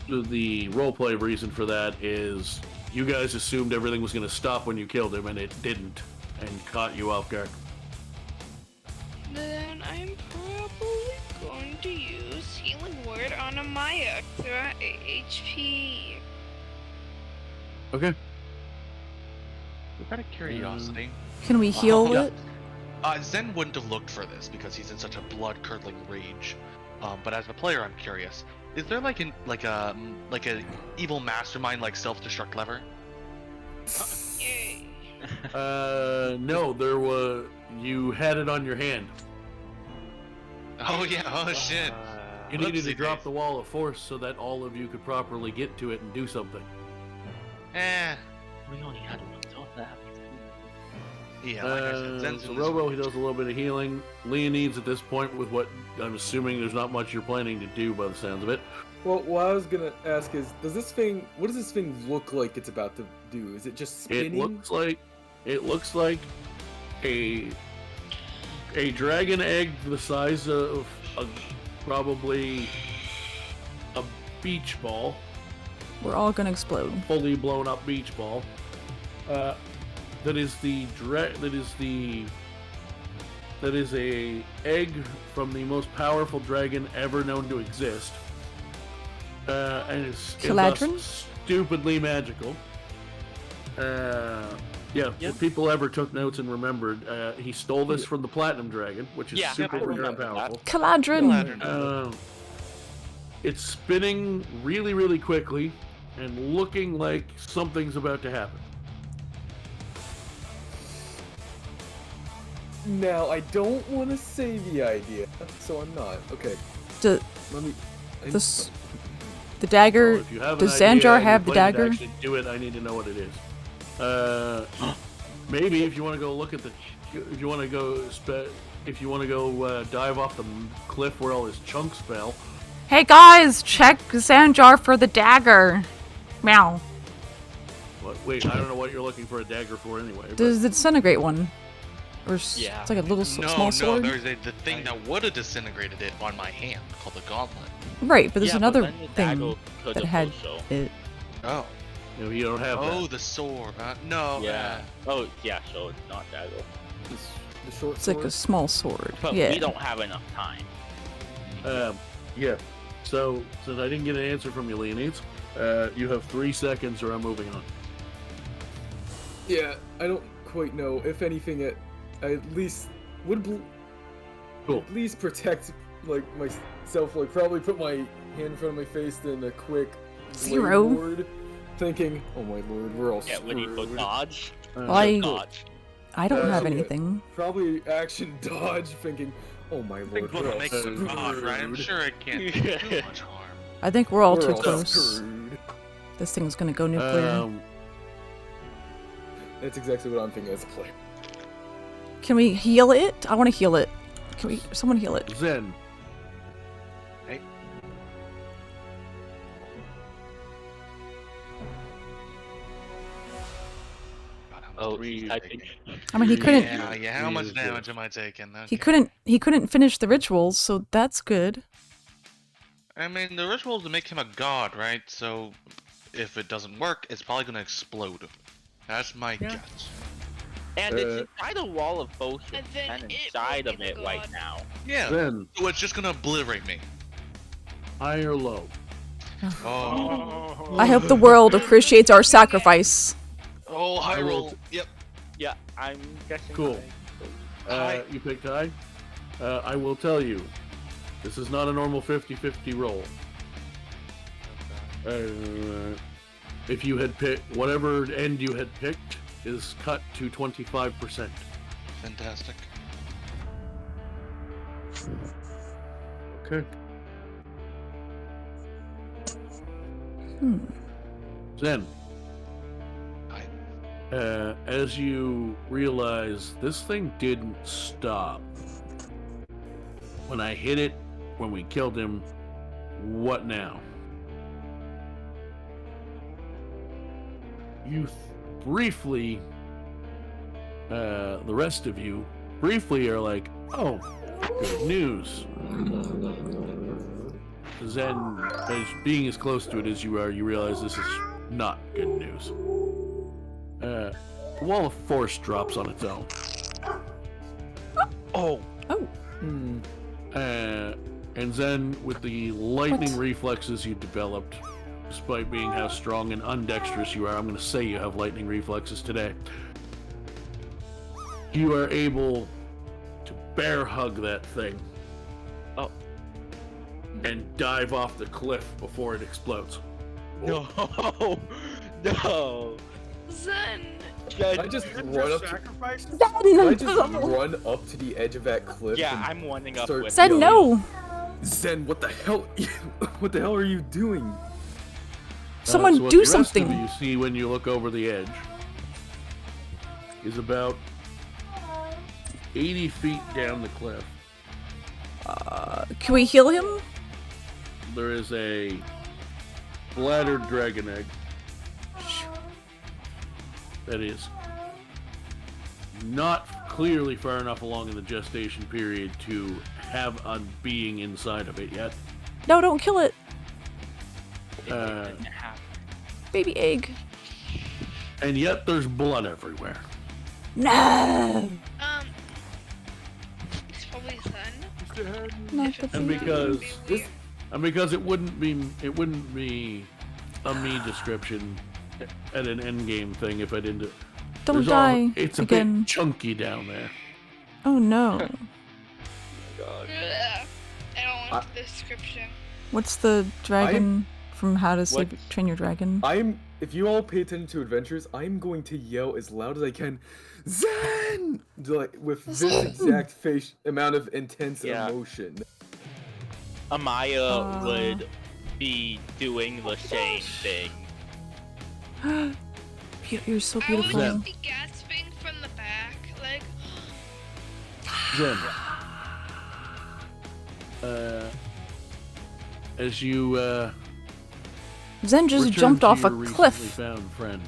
roleplay reason for that is you guys assumed everything was going to stop when you killed him, and it didn't, and caught you off guard. Then I'm probably going to use Healing Word on Amaya. They're at 8 HP. Okay. Out of curiosity, Can we heal Yeah. it? Zen wouldn't have looked for this because he's in such a blood-curdling rage. But as a player, I'm curious: is there like a evil mastermind like self-destruct lever? Yay. No, there was. You had it on your hand. Oh yeah. Oh shit. You needed to Whoopsie drop daisy. the wall of force so that all of you could properly get to it and do something. We only had one of that. Yeah. Like I said, Zen's So in this Robo, he rage. does a little bit of healing. Leonides at this point, with what I'm assuming there's not much you're planning to do by the sounds of it. well, what I was gonna ask is, what does this thing look like it's about to do? Is it just spinning? It looks like a dragon egg the size of probably a beach ball, We're all gonna explode. fully blown up beach ball. That is a egg from the most powerful dragon ever known to exist. And it's Kiladrin? thus stupidly magical. Yeah, if people ever took notes and remembered, he stole this from the Platinum Dragon, which is Yeah, super I remember powerful. Kiladrin! It's spinning really, really quickly and looking like something's about to happen. Now, I don't want to say the idea, so I'm not. Okay, Do, let me. this, the dagger. If you have Does an idea Xanjar and have you're the planning to dagger? actually do it, I need to know what it is. Maybe if you want to go look at the, if you want to go dive off the cliff where all his chunks fell. Hey guys, check Xanjar for the dagger. Meow. What? Wait, I don't know what you're looking for a dagger for anyway. but- There's the disintegrate one. Or Yeah. it's like a little No, small sword. there's the thing that would have disintegrated it on my hand called the Gauntlet. Right, but there's Yeah, another then the thing dagger could that have had also. it. Oh. No, you don't have Oh, that. the sword. No. Yeah. Oh, yeah, so it's not dagger. The short It's like a sword? small sword. But Yeah. we don't have enough time. Yeah. So, since I didn't get an answer from you, Leonides, you have 3 seconds or I'm moving on. Yeah, I don't quite know. If anything, I at least would Cool. at least protect like myself. Like probably put my hand in front of my face, then a quick Zero. blade ward, thinking, "Oh my lord, we're all Yeah, when you put screwed." dodge. I- Dodge. I don't have yeah. anything. Probably action dodge, thinking, "Oh my Big lord, we're book all makes some God, right? I'm screwed. sure it can't do too much harm. I think we're all We're too all close. screwed." This thing's gonna go nuclear. That's exactly what I'm thinking as a player. Can we heal it? I want to heal it. Can we? Someone heal it. Zen. God, how much Oh, damage he's am I typing. taking? I mean, he couldn't. Yeah, how much Jesus. damage am I taking? He Okay. couldn't finish the rituals, so that's good. I mean, the ritual is to make him a god, right? So, if it doesn't work, it's probably gonna explode. That's my guess. And it's inside a wall of potions And then and it will inside be of the it right god. now. Yeah, Zen, so it's just gonna obliterate me. high or low? Oh, I hope the world appreciates our sacrifice. oh, high I will roll. Yep. Yeah, I'm guessing. Cool. high. You picked high? I will tell you, this is not a normal 50-50 roll. If you had picked, whatever end you had picked is cut to 25%. Fantastic. Okay. Hmm. Zen, Hi. as you realize, this thing didn't stop. When I hit it, when we killed him, what now? You briefly, the rest of you, briefly are like, oh, good news. Zen, as being as close to it as you are, you realize this is not good news. The wall of force drops on its own. Oh, Oh, And then, with the lightning What? reflexes you developed, despite being how strong and undexterous you are, I'm going to say you have lightning reflexes today. You are able to bear hug that thing. Oh. And dive off the cliff before it explodes. no, no. Zen. I just run up. Sacrifice? Can I just run up to the edge of that cliff? Yeah, and I'm running up start with. said yelling, no. Zen, what the hell? What the hell are you doing? Someone so what do the rest of something. you see when you look over the edge is about 80 feet down the cliff. Can we heal him? There is a bladdered dragon egg that is not clearly far enough along in the gestation period to have a being inside of it yet. No, don't kill it. Uh, Baby egg. and yet there's blood everywhere. No. It's probably Zen. Not the And baby. because This- and because it wouldn't be a me description at an endgame thing if I didn't. Don't there's die it's a again. bit chunky down there. Oh no. Ugh. I don't like the description. What's the dragon from How to Save, Train Your Dragon? If you all pay attention to adventures, I'm going to yell as loud as I can, Zen! Like, with this exact amount of intense Yeah. emotion. Amaya would be doing the same thing. You're so I will beautiful. just be gasping from the back, like, Zen. As you Zen just return jumped to off a your recently cliff. found friend,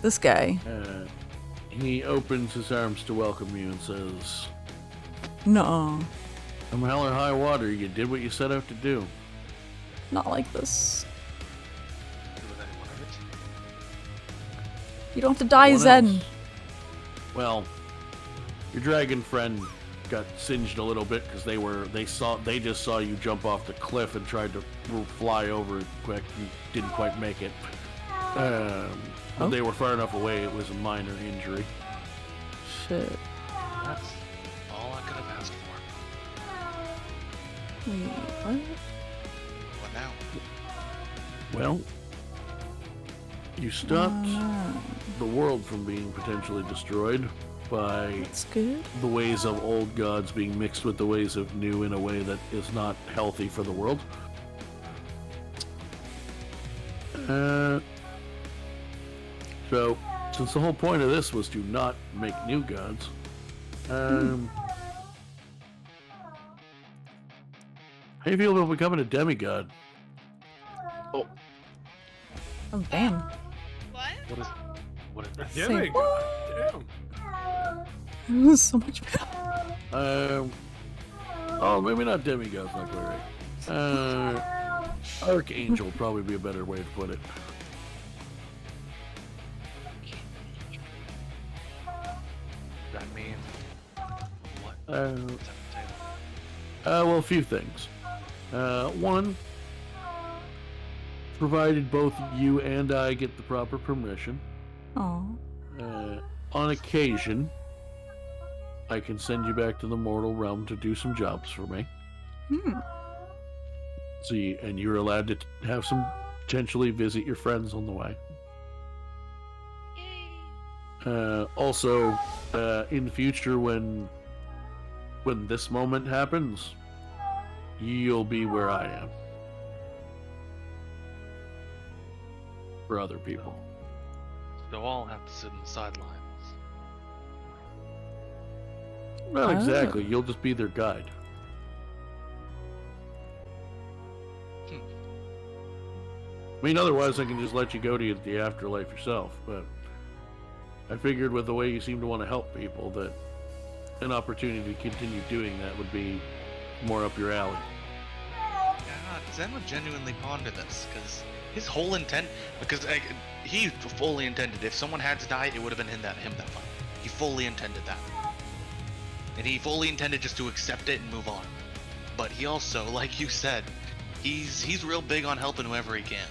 This guy. He opens his arms to welcome you and says, No, "From hell or high water, you did what you set out to do." not like this. With anyone of it. You don't have to die, What Zen. else? Well, your dragon friend got singed a little bit because they just saw you jump off the cliff and tried to fly over it quick. You didn't quite make it. But they were far enough away. It was a minor injury. Shit. That's all I could have asked for. Wait, what? What now? Well, you stopped No. the world from being potentially destroyed by That's good. the ways of old gods being mixed with the ways of new in a way that is not healthy for the world. So, since the whole point of this was to not make new gods, how do you feel about becoming a demigod? Oh, damn. What? What is that? Damn Say it, God. Damn. So much better. Oh, maybe not demigods, not quite right. Archangel would probably be a better way to put it. Does that mean what? Uh, What's that entail? Well, a few things. One, provided both you and I get the proper permission, Oh. on occasion, I can send you back to the mortal realm to do some jobs for me. See, and you're allowed to have some potentially visit your friends on the way. Yay. Also, in the future, when this moment happens, you'll be where I am. For other people. So they'll all have to sit in the sidelines. Not Oh. exactly. You'll just be their guide. I mean, otherwise I can just let you go to the afterlife yourself, but I figured with the way you seem to want to help people that an opportunity to continue doing that would be more up your alley. Yeah, Zen would genuinely ponder this, because his whole intent, because he fully intended if someone had to die, it would have been him that fight. He fully intended that. And he fully intended just to accept it and move on. But he also, like you said, he's real big on helping whoever he can.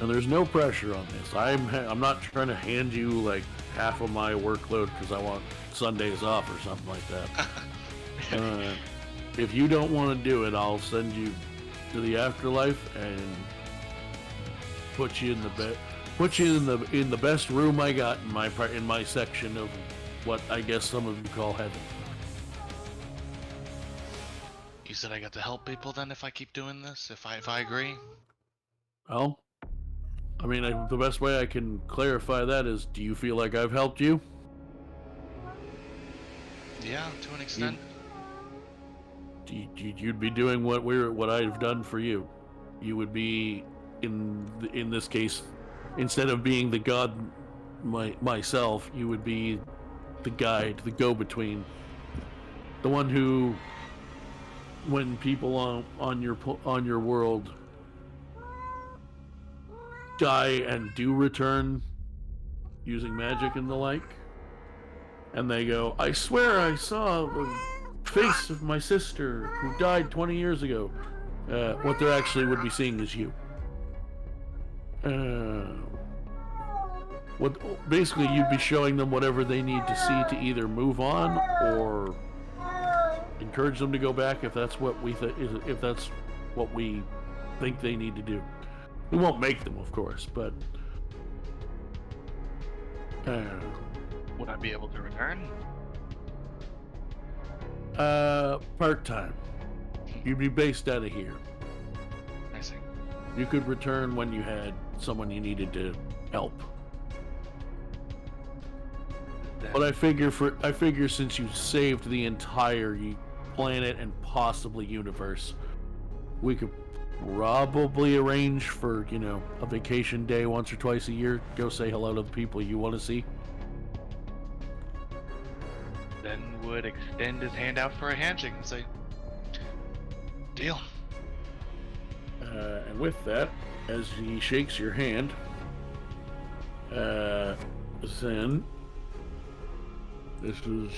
And there's no pressure on this. I'm not trying to hand you like half of my workload because I want Sundays off or something like that. If you don't want to do it, I'll send you to the afterlife and put you in the best room I got in my section of what I guess some of you call heaven. You said I got to help people then if I keep doing this? If I agree? Well, I mean, the best way I can clarify that is, do you feel like I've helped you? Yeah, to an extent. You'd be doing what I've done for you. You would be in this case, instead of being the god myself, you would be the guide, the go-between, the one who, when people on your world die and do return using magic and the like, and they go, I swear I saw the face of my sister who died 20 years ago. What they actually would be seeing is you. Basically you'd be showing them whatever they need to see to either move on or encourage them to go back if that's what we think they need to do. We won't make them, of course, but Would I be able to return? part-time. You'd be based out of here. I see. You could return when you had someone you needed to help. But I figure since you saved the entire planet and possibly universe, we could probably arrange for, a vacation day once or twice a year. Go say hello to the people you want to see. Then would extend his hand out for a handshake and say, deal. And with that, as he shakes your hand, then this is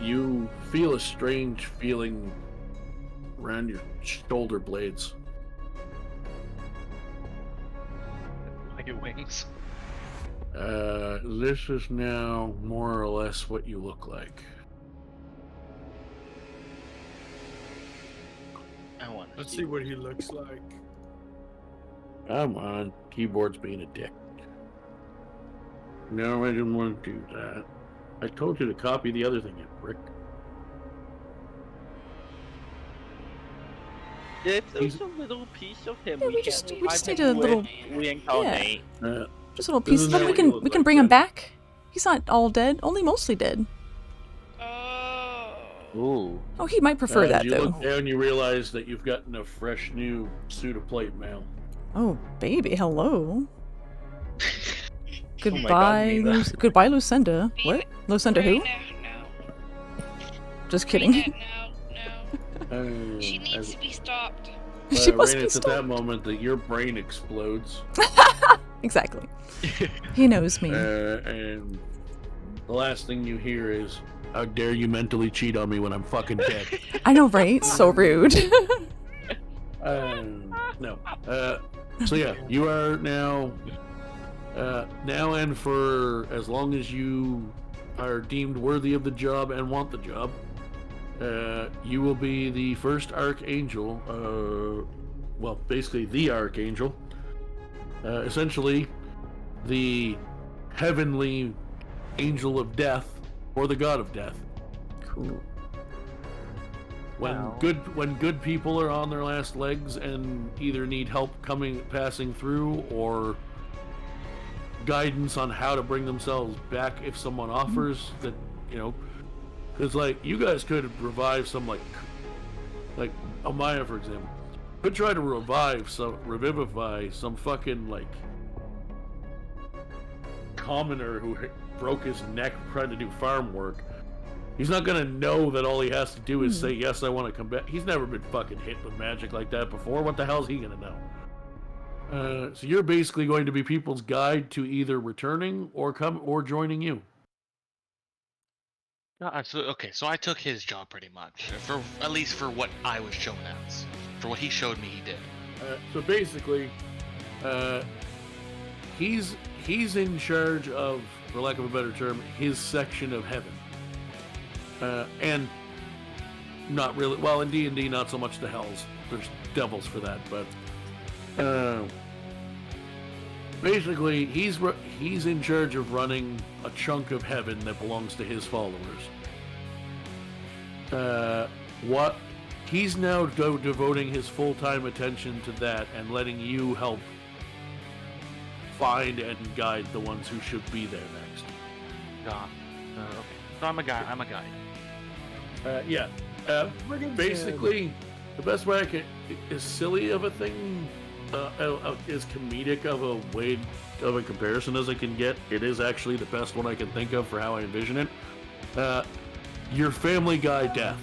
you feel a strange feeling around your shoulder blades. Like it wings. This is now more or less what you look like. I want to Let's see what he looks like. Come on, keyboard's being a dick. No, I didn't want to do that. I told you to copy the other thing, you prick. It's just a little piece of him. Yeah, we just need a little reincarnate. Just a little piece. Then we can bring him back. He's not all dead, only mostly dead. Ooh. Oh, he might prefer that you though. Look down, you realize that you've gotten a fresh new suit of plate mail. Oh, baby, hello. Oh my God, Goodbye, Lucinda. What? Lucinda who? No. Just kidding. No. She needs to be stopped. She must Reina, be it's at that stopped. moment that your brain explodes. Exactly. He knows me. And the last thing you hear is, how dare you mentally cheat on me when I'm fucking dead? I know, right? So rude. No. So yeah, you are now and for as long as you are deemed worthy of the job and want the job, you will be the first Archangel, well, basically the Archangel, essentially the heavenly angel of death, or the god of death. Cool. When good people are on their last legs and either need help passing through, or guidance on how to bring themselves back if someone offers that, it's like you guys could revive some like Amaya, for example, could try to revivify some fucking like commoner who broke his neck trying to do farm work. He's not gonna know that all he has to do is say, yes, I want to come back. He's never been fucking hit with magic like that before. What the hell is he gonna know? So you're basically going to be people's guide to either returning or joining you. So I took his job pretty much, at least for what I was shown as. For what he showed me, he did. So basically, he's in charge of, for lack of a better term, his section of heaven. And not really, well, in D&D, not so much the hells. There's devils for that, but basically, he's in charge of running a chunk of heaven that belongs to his followers. What he's now devoting his full-time attention to that and letting you help find and guide the ones who should be there next. God. Okay. So I'm a guy. Yeah. Basically, the best way I can, as silly of a thing, as comedic of a way of a comparison as I can get, it is actually the best one I can think of for how I envision it. Your Family Guy death.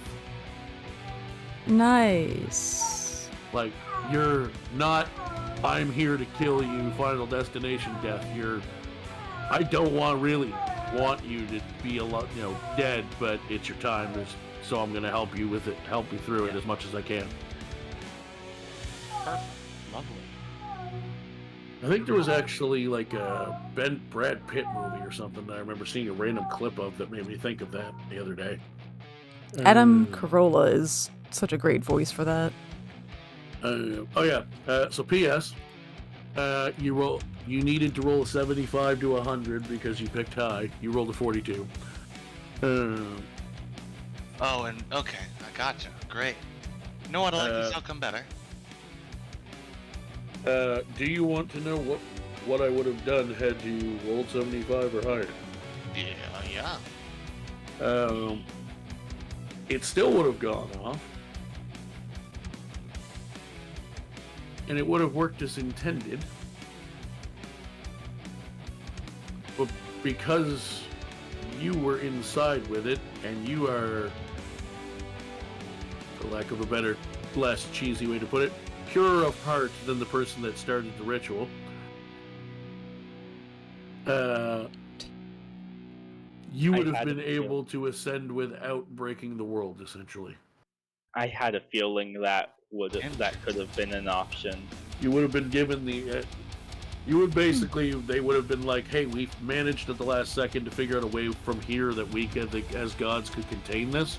Nice. Like, you're not, I'm here to kill you, Final Destination death. I don't want you to be dead, but it's your time. So I'm gonna help you with it, help you through it as much as I can. Lovely. I think there was actually like a Brad Pitt movie or something that I remember seeing a random clip of that made me think of that the other day. Adam Carolla is such a great voice for that. So P.S. You needed to roll a 75 to 100 because you picked high. You rolled a 42. And okay, I gotcha. Great. You know what? I like this outcome better. Do you want to know what I would have done had you rolled 75 or higher. Yeah. It still would have gone off. And it would have worked as intended. But because you were inside with it, and you are, for lack of a better, less cheesy way to put it, purer of heart than the person that started the ritual, you would have been able to ascend without breaking the world, essentially. I had a feeling that could have been an option. You would have been given the... you would basically... They would have been like, hey, we've managed at the last second to figure out a way from here that we could, as gods, could contain this.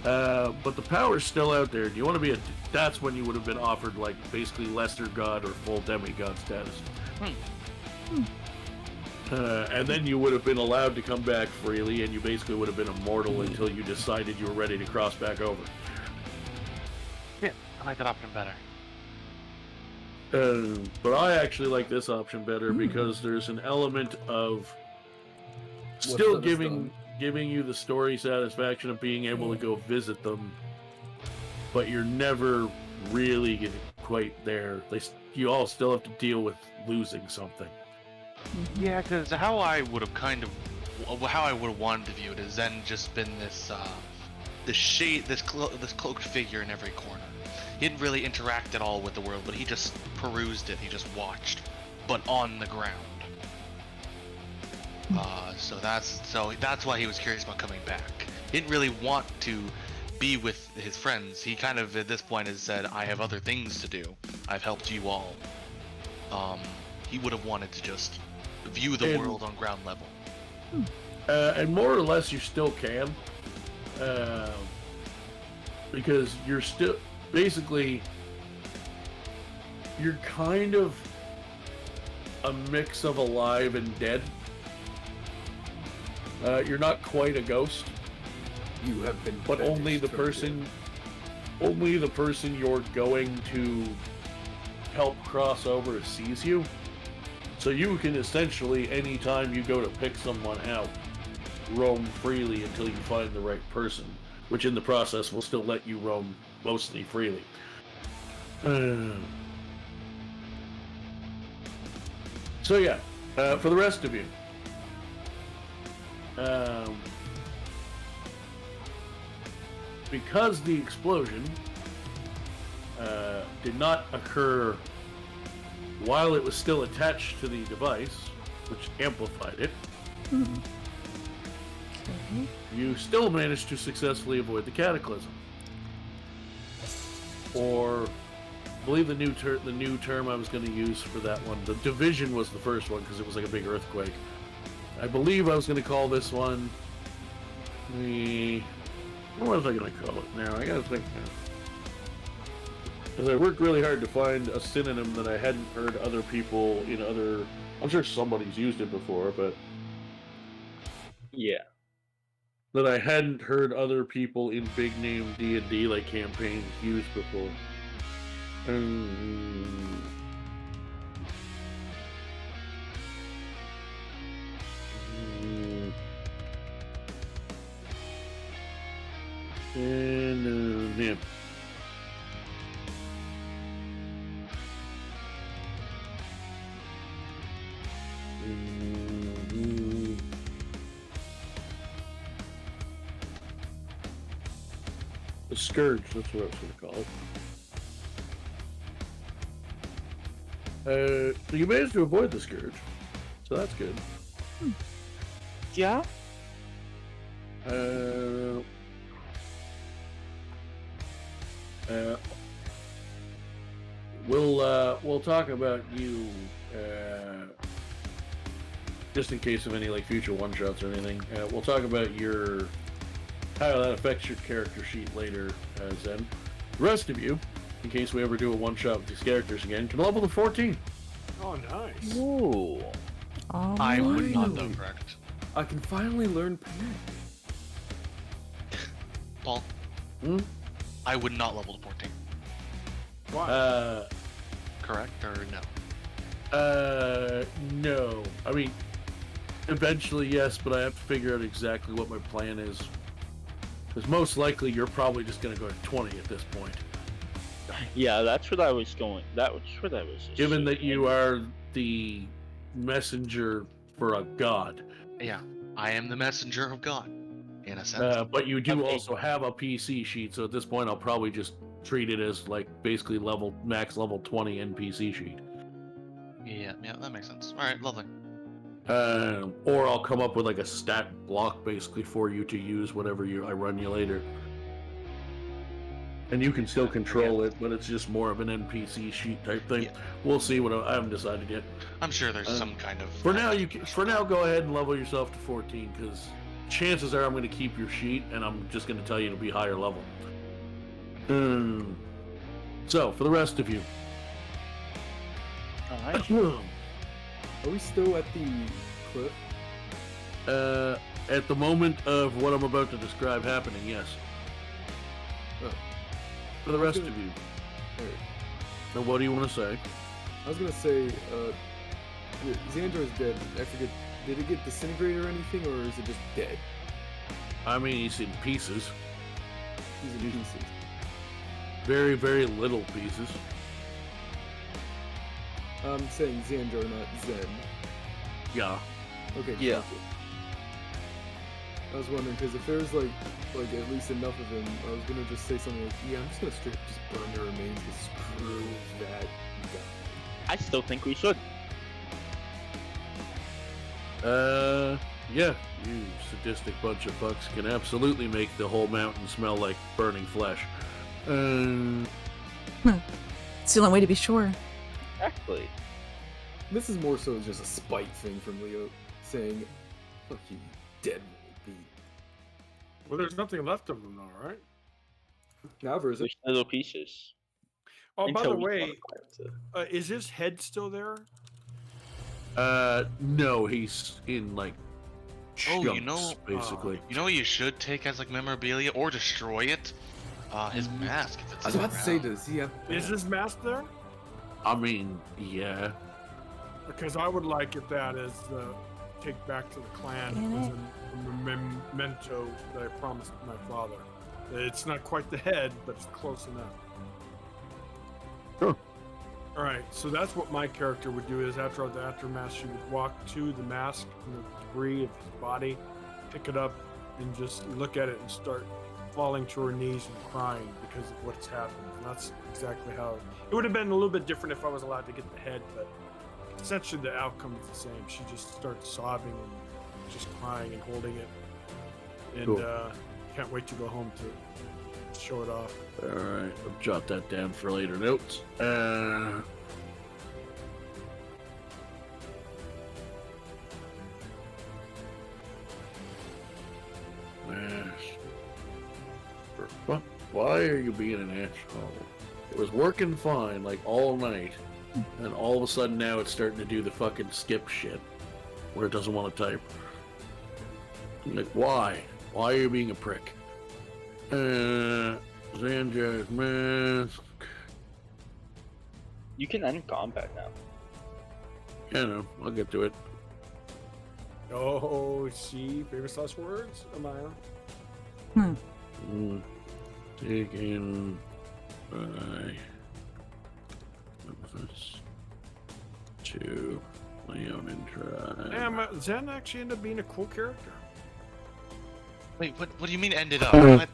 But the power's still out there. Do you want to be a... That's when you would have been offered, like, basically lesser god or full demigod status. And then you would have been allowed to come back freely, and you basically would have been immortal until you decided you were ready to cross back over. Yeah, I like that option better. But I actually like this option better because there's an element of still giving you the story satisfaction of being able to go visit them, but you're never really quite there. You all still have to deal with losing something. Yeah, because how I would have wanted to view it is then just been this this cloaked figure in every corner. He didn't really interact at all with the world, but he just perused it. He just watched, but on the ground. So that's why he was curious about coming back. He didn't really want to be with his friends. He kind of at this point has said, "I have other things to do. I've helped you all." He would have wanted to just view the world on ground level. And more or less, you still can, because you're still basically you're kind of a mix of alive and dead. You're not quite a ghost. You have been, but only the person you're going to help cross over sees you. So you can essentially, anytime you go to pick someone out, roam freely until you find the right person, which in the process will still let you roam mostly freely. So yeah, for the rest of you, because the explosion did not occur while it was still attached to the device, which amplified it, you still managed to successfully avoid the cataclysm. Or, I believe the new term I was going to use for that one, the division was the first one because it was like a big earthquake. I believe I was going to call this one what was I going to call it now? I got to think now. Because I worked really hard to find a synonym that I hadn't heard other people in other... I'm sure somebody's used it before, but... Yeah. That I hadn't heard other people in big name D&D like campaigns use before. Yeah. The Scourge, that's what I was going to call it. So you managed to avoid the Scourge, so that's good. Yeah? We'll talk about you, just in case of any like future one-shots or anything. We'll talk about how that affects your character sheet later, Zen. The rest of you, in case we ever do a one-shot with these characters again, can level to 14. Oh, nice. Ooh. I would not, though, correct. I can finally learn Panic. Paul? I would not level to 14. Why? Correct or no? No. I mean, eventually, yes, but I have to figure out exactly what my plan is. Because most likely, you're probably just going to go to 20 at this point. Yeah, that's what I was going. That was what I was. Given that you assuming. are the messenger for a god. Yeah, I am the messenger of God, in a sense. But you do Okay. also have a PC sheet, so at this point, I'll probably just treat it as like basically max level 20 NPC sheet. Yeah, that makes sense. All right, lovely. Or I'll come up with like a stat block basically for you to use whenever I run you later. And you can still control it, but it's just more of an NPC sheet type thing. Yeah. We'll see. I haven't decided yet. I'm sure there's some kind of. For now, go ahead and level yourself to 14, because chances are I'm going to keep your sheet, and I'm just going to tell you to be higher level. So for the rest of you, Alright. Are we still at the cliff? at the moment of what I'm about to describe happening, yes. Oh. For the rest of you, Alright. now what do you want to say? I was gonna say, Xanjar is dead. I forget. Did it get disintegrated or anything, or is it just dead? I mean, he's in pieces. He's in pieces. Very, very little pieces. I'm saying Xanjar, not Zen. Yeah. Okay. Yeah. gotcha. I was wondering because if there's like at least enough of him, I was gonna just say something like, "Yeah, I'm just gonna straight just burn the remains and screw that guy." I still think we should. Yeah, you sadistic bunch of fucks can absolutely make the whole mountain smell like burning flesh. It's the only way to be sure. Exactly. This is more so just a spite thing from Leo, saying, "Fuck you, dead beat." Well, there's nothing left of them now, right? Now versus There's little pieces. Oh, by Until the we way, modify it. is his head still there? No, he's in like Oh, chunks, you know, basically. You know what you should take as like memorabilia or destroy it? His mask. If it's I was about to say, around. does he have? Is his mask there? I mean, yeah. Because I would like it that as take back to the clan as a memento that I promised my father. It's not quite the head, but it's close enough. Sure. All right, so that's what my character would do. Is after the aftermath, she would walk to the mask and the debris of his body, pick it up, and just look at it and start falling to her knees and crying because of what's happened. And that's exactly how it would have been a little bit different if I was allowed to get the head, but essentially the outcome is the same. She just starts sobbing and just crying and holding it, and Cool. can't wait to go home to show it off. Alright, I'll jot that down for later notes. What? Why are you being an asshole? It was working fine, like all night, and all of a sudden now it's starting to do the fucking skip shit, where it doesn't want to type. Like, why? Why are you being a prick? Xanjar's mask. You can end combat now. I know, I'll get to it. Oh, see, famous last words, Amaya. Taken by Memphis to Leonin tribe. Damn, Zen actually ended up being a cool character. Wait, what do you mean ended up? What?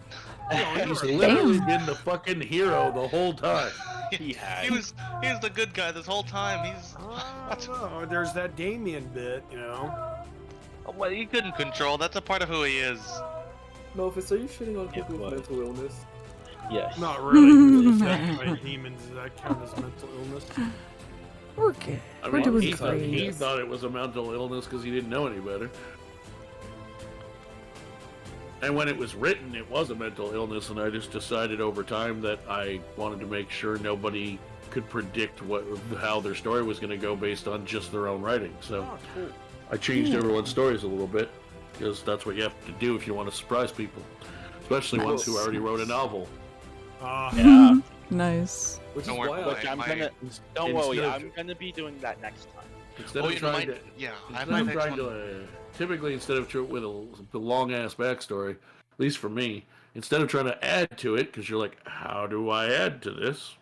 He's literally been the fucking hero the whole time. He was the good guy this whole time. He's I don't know. There's that Damien bit, you know. well, he couldn't control. That's a part of who he is. Melphis, are you shitting on people but- with mental illness? Yes. Not really. Affected by demons, does that count as mental illness? We're good. I We're mean, doing he great. thought it was a mental illness because he didn't know any better. And when it was written, it was a mental illness, and I just decided over time that I wanted to make sure nobody could predict how their story was going to go based on just their own writing. So Oh, cool. I changed everyone's stories a little bit, because that's what you have to do if you want to surprise people, especially ones who already wrote a novel. Yeah. Nice. Which Don't is worry, why Which I'm my- gonna. Don't worry, instead of- I'm gonna be doing that next time. Instead Oh, of you know, trying to, yeah, I have instead my of next trying one. to, typically instead of with a long ass backstory, at least for me, instead of trying to add to it, because you're like, how do I add to this?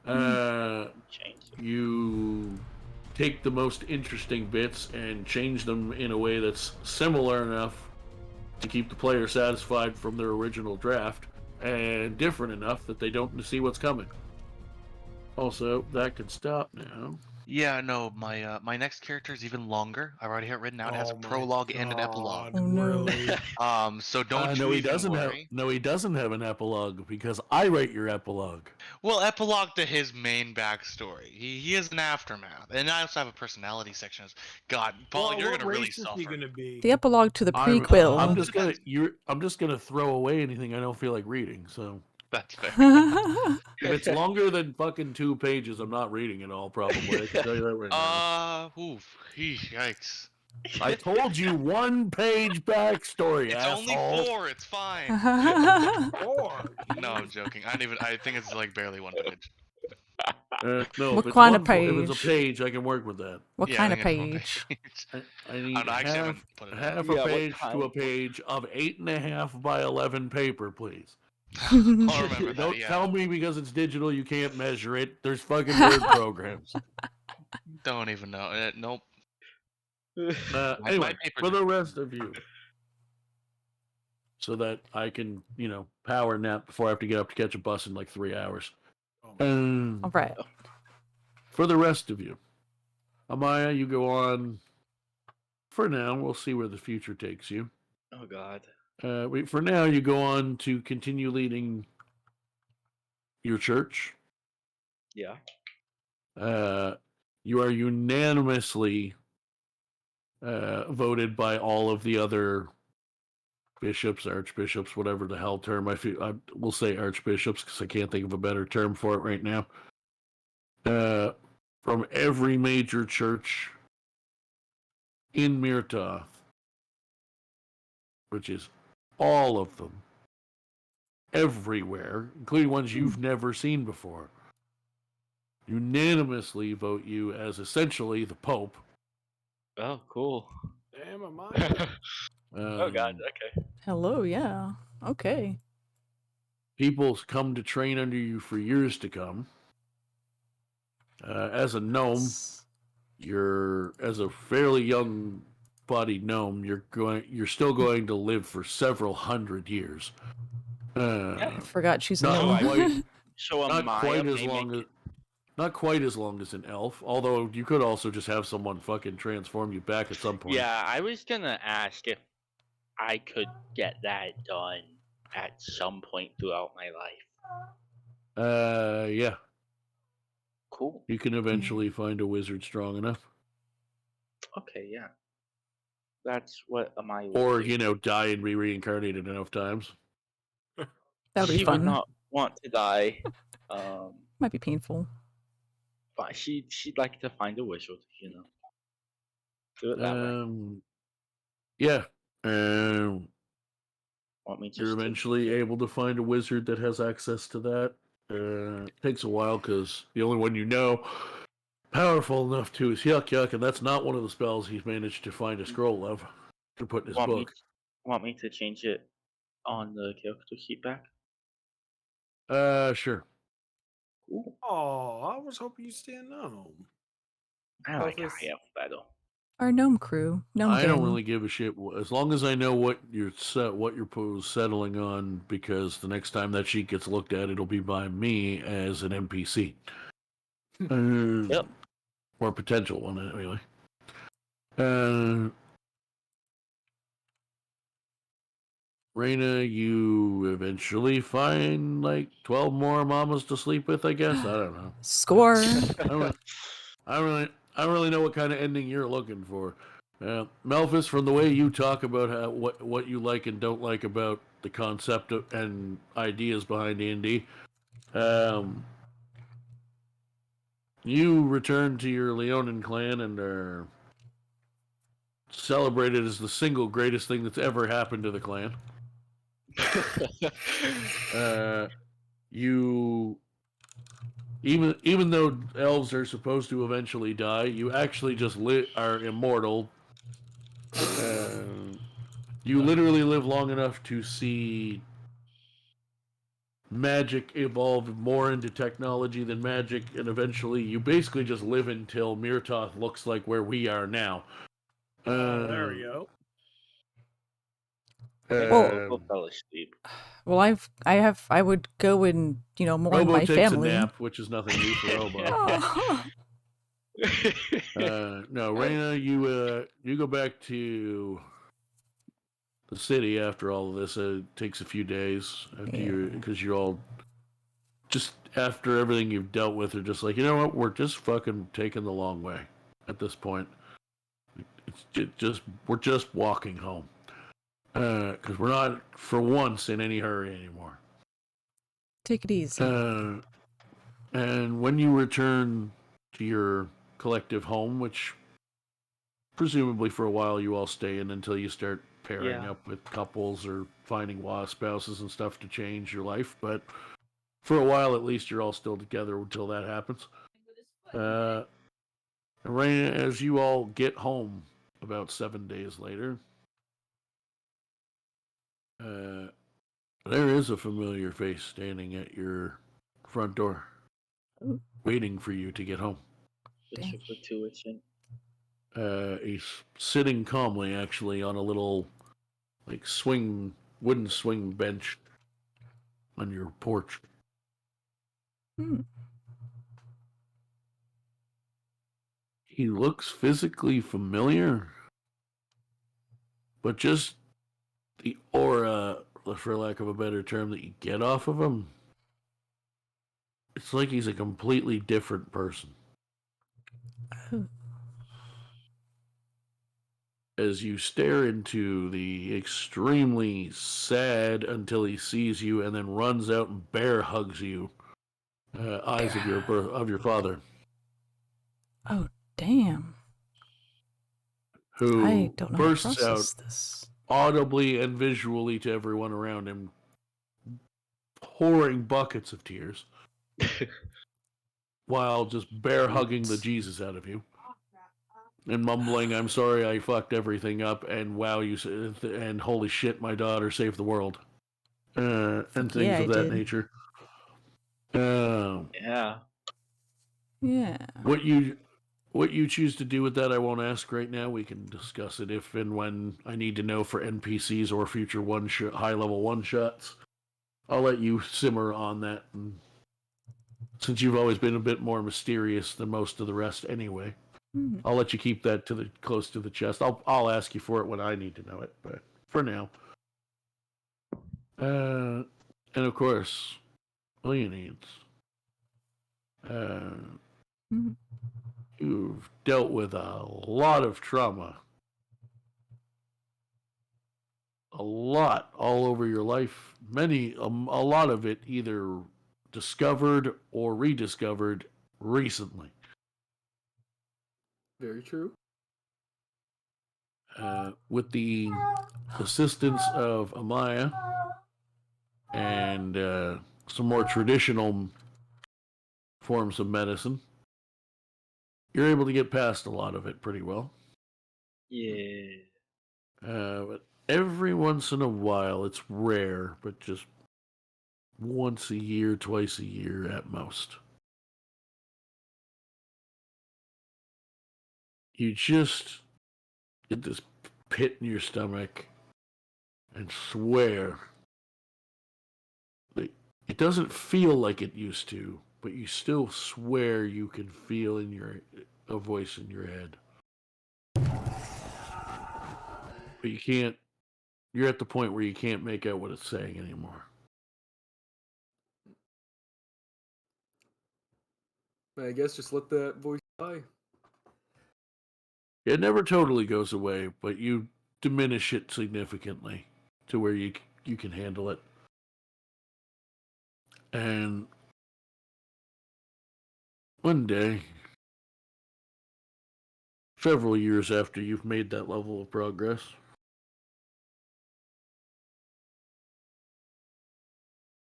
Change it. You take the most interesting bits and change them in a way that's similar enough to keep the player satisfied from their original draft, and different enough that they don't see what's coming. Also, that can stop now. Yeah, no, my next character is even longer. I already have it written out. It has a Oh my prologue and an epilogue. God, Oh, no. Really? So don't you no, he even doesn't worry. he doesn't have an epilogue because I write your epilogue. Well, epilogue to his main backstory. He is an aftermath, and I also have a personality section. God, Paul, Well, you're what gonna really race is he suffer. gonna be? The epilogue to the I'm prequel. just gonna throw away anything I don't feel like reading. So That's fair. if it's longer than fucking 2 pages, I'm not reading it all. Probably, I can tell you that right now. Oof, yikes. I told you 1-page backstory, It's asshole. only 4. It's fine. Or No, I'm joking. I think it's like barely 1 page. No, What if it's kind of if it's a page? page, I can work with that. What Yeah, kind I of think it's 1 page? page. I need I actually haven't put it in. half Yeah, a what page to kind? a page of 8.5 by 11 paper, please. I'll remember that. Don't Yeah. tell me because it's digital you can't measure it. There's fucking word programs. Don't even know. Nope. Anyway, paper for the rest of you, so that I can, power nap before I have to get up to catch a bus in like 3 hours. All right. For the rest of you, Amaya, you go on. For now, we'll see where the future takes you. Oh God. For now, you go on to continue leading your church. Yeah. You are unanimously voted by all of the other bishops, archbishops, whatever the hell term. I will say archbishops because I can't think of a better term for it right now. From every major church in Myrtoth, which is all of them, everywhere, including ones you've never seen before, unanimously vote you as essentially the Pope. Oh, cool. damn, am I? Oh God. Okay. Hello, yeah. Okay. People come to train under you for years to come. As a gnome, as a fairly young bodied gnome, you're still going to live for several hundred years. I forgot she's a not gnome. quite, So not Amaya quite as may long make as not quite as long as an elf. Although you could also just have someone fucking transform you back at some point. Yeah, I was gonna ask if I could get that done at some point throughout my life. Yeah. Cool. You can eventually find a wizard strong enough. Okay, yeah. That's what Amaya would Or, do. die and be reincarnated enough times. That would be She would fun. not want to die. Might be painful. But she'd like to find a wizard, Do it that way. Yeah. Want me just You're to- eventually able to find a wizard that has access to that. Takes a while because the only one powerful enough to is Hyuck, and that's not one of the spells he's managed to find a scroll of to put in his book. Want me to change it on the character sheet back? Sure. Cool. Oh, I was hoping you'd stay a gnome. I like Elvis. half better. Our gnome crew. Gnome I don't gang. really give a shit as long as I know what you're settling on, because the next time that sheet gets looked at, it'll be by me as an NPC. Yep. Or potential one anyway. Reina, you eventually find like 12 more mamas to sleep with, I guess. I don't know. Score. I don't really know what kind of ending you're looking for. Melphis, from the way you talk about what you like and don't like about the concept and ideas behind D&D, you return to your Leonin clan and are celebrated as the single greatest thing that's ever happened to the clan. You even though elves are supposed to eventually die, you actually just are immortal. You literally live long enough to see magic evolve more into technology than magic, and eventually you basically just live until Myrtoth looks like where we are now. There we go. Robo fell asleep. Well, I would go and mourn Robo my takes family. a nap, which is nothing new for Robo. No, Reina, you go back to the city after all of this. It takes a few days after because you're all just after everything you've dealt with. Are just like, you know what? We're just fucking taking the long way at this point. We're just walking home because we're not for once in any hurry anymore. Take it easy. And when you return to your collective home, which presumably for a while you all stay in until you start pairing up with couples or finding spouses and stuff to change your life, but for a while at least you're all still together until that happens. Reina, as you all get home about 7 days later, there is a familiar face standing at your front door, waiting for you to get home. He's sitting calmly, actually, on a little, wooden swing bench on your porch. He looks physically familiar, but just the aura, for lack of a better term, that you get off of him, it's like he's a completely different person. As you stare into the extremely sad until he sees you and then runs out and bear hugs you, eyes of your father. Oh, damn. Who I don't know bursts how to out this. audibly and visually to everyone around him, pouring buckets of tears while just bear hugging the Jesus out of you and mumbling, "I'm sorry I fucked everything up," and "Wow, and holy shit, my daughter saved the world," and things of that nature. Yeah. What you choose to do with that, I won't ask right now. We can discuss it if and when I need to know for NPCs or future high-level one-shots. I'll let you simmer on that, and since you've always been a bit more mysterious than most of the rest anyway, I'll let you keep that close to the chest. I'll ask you for it when I need to know it, but for now. And of course, Leonides. You've dealt with a lot of trauma. A lot all over your life. A lot of it either discovered or rediscovered recently. Very true. With the assistance of Amaya and some more traditional forms of medicine, you're able to get past a lot of it pretty well. Yeah. But every once in a while, it's rare, but just once a year, twice a year at most, you just get this pit in your stomach and swear that it doesn't feel like it used to, but you still swear you can feel a voice in your head. But you can't, you're at the point where you can't make out what it's saying anymore. I guess just let that voice die. It never totally goes away, but you diminish it significantly to where you can handle it. And one day, several years after you've made that level of progress,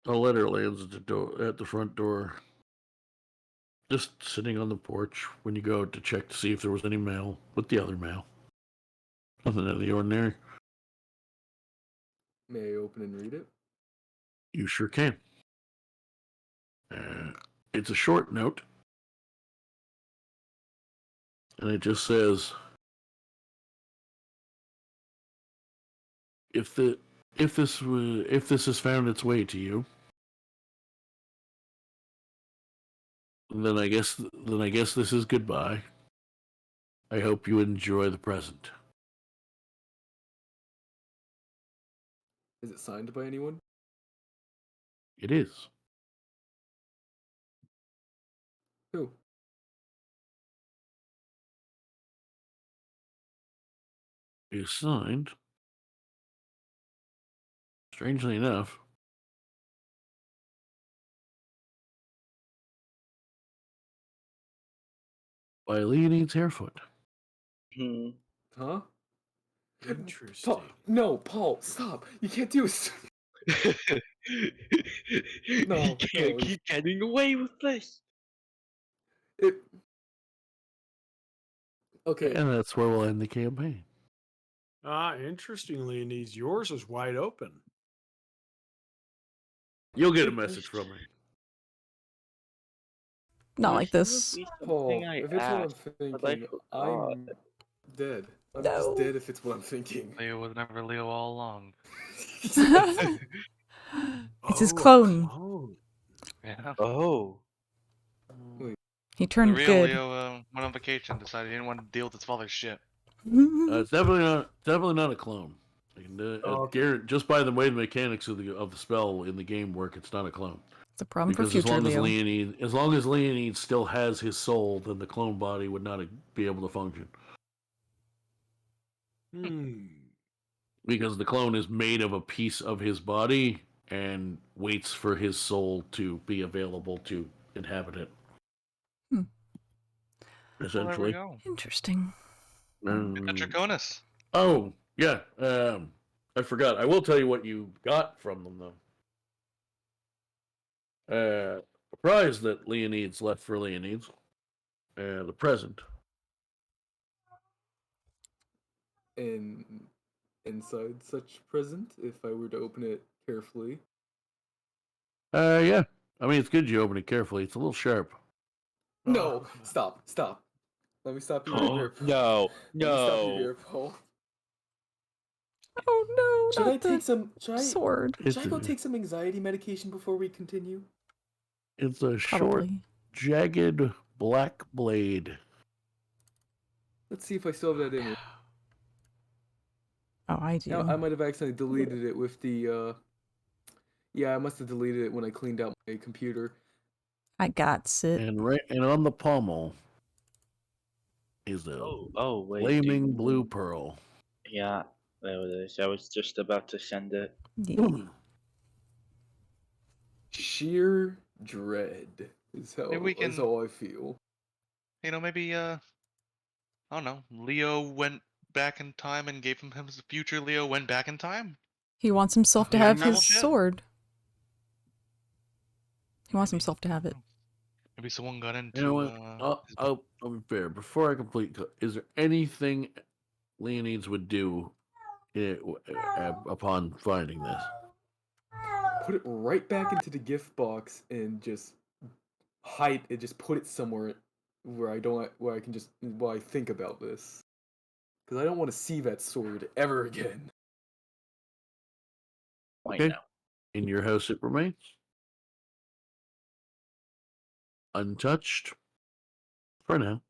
a letter lands at the front door. Just sitting on the porch when you go to check to see if there was any mail with the other mail. Nothing out of the ordinary. May I open and read it? You sure can. It's a short note, and it just says, if this has found its way to you, then I guess this is goodbye. I hope you enjoy the present. Is it signed by anyone? It is. Who? It is signed, strangely enough, by Leonid Harefoot. Hmm. Huh? Interesting. No, Paul, stop. You can't do it. No, You can't no. keep getting away with this. Okay. And that's where we'll end the campaign. Interestingly, Leonese, yours is wide open. You'll get a message from me. Not like There this. should be Paul, something I if it's what I'm asked, but I thinking, forgot. I'm dead. I'm No. just dead if it's what I'm thinking. Leo was never Leo all along. It's his Oh, clone. clone. Yeah. Oh. He The turned real good. Leo went on vacation, decided he didn't want to deal with his father's shit. It's definitely not a clone. I can Okay. just by the way the mechanics of the spell in the game work, it's not a clone. It's a problem for Because future Leo. as long as Leonid still has his soul, then the clone body would not be able to function. Because the clone is made of a piece of his body and waits for his soul to be available to inhabit it. Essentially. Well, there we go. Interesting. The Draconis. Oh, yeah. I forgot. I will tell you what you got from them, though. A prize that Leonid's left for Leonid's. The present. And inside such present, if I were to open it carefully. Yeah. I mean, it's good you open it carefully. It's a little sharp. No, stop. Let me stop you right here. No, Let me stop you no. here, Paul. Oh no, Should not I take the some? sword. Should I go take some anxiety medication before we continue? It's a short, Probably. jagged black blade. Let's see if I still have that image. Oh, I do. I might have accidentally deleted it with the. Yeah, I must have deleted it when I cleaned out my computer. I got it. And on the pommel is a Wait. flaming blue pearl. Yeah, there it is. I was just about to send it. Yeah. Sheer dread is how Maybe we is can- how I feel. Maybe I don't know. Leo went back in time and gave him his future. Leo went back in time. He wants himself to Yeah, have normal his shit. sword. He wants himself to have it. Maybe someone got into. You know what? I'll be fair. Before I complete, is there anything Leonid's would do upon finding this? Put it right back into the gift box and just hide it. Just put it somewhere where while I think about this, because I don't want to see that sword ever again. Okay. In your house it remains. Untouched. For now.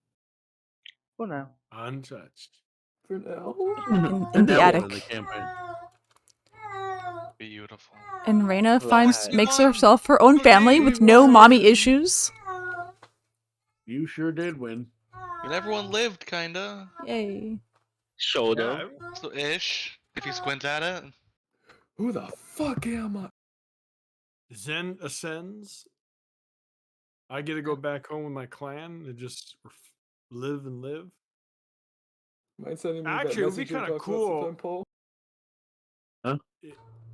For now. Untouched. For now. In the Now we'll attic. end the campaign. Beautiful. And Reina Right. makes herself her own family with no mommy issues. You sure did win. And everyone lived, kinda. Yay. Showed Yeah, up. So ish. If you squint at it. Who the fuck am I? Zen ascends. I get to go back home with my clan and just live and live. Mind sending me Actually, that it would be message you kinda talked about cool. sometime, Paul?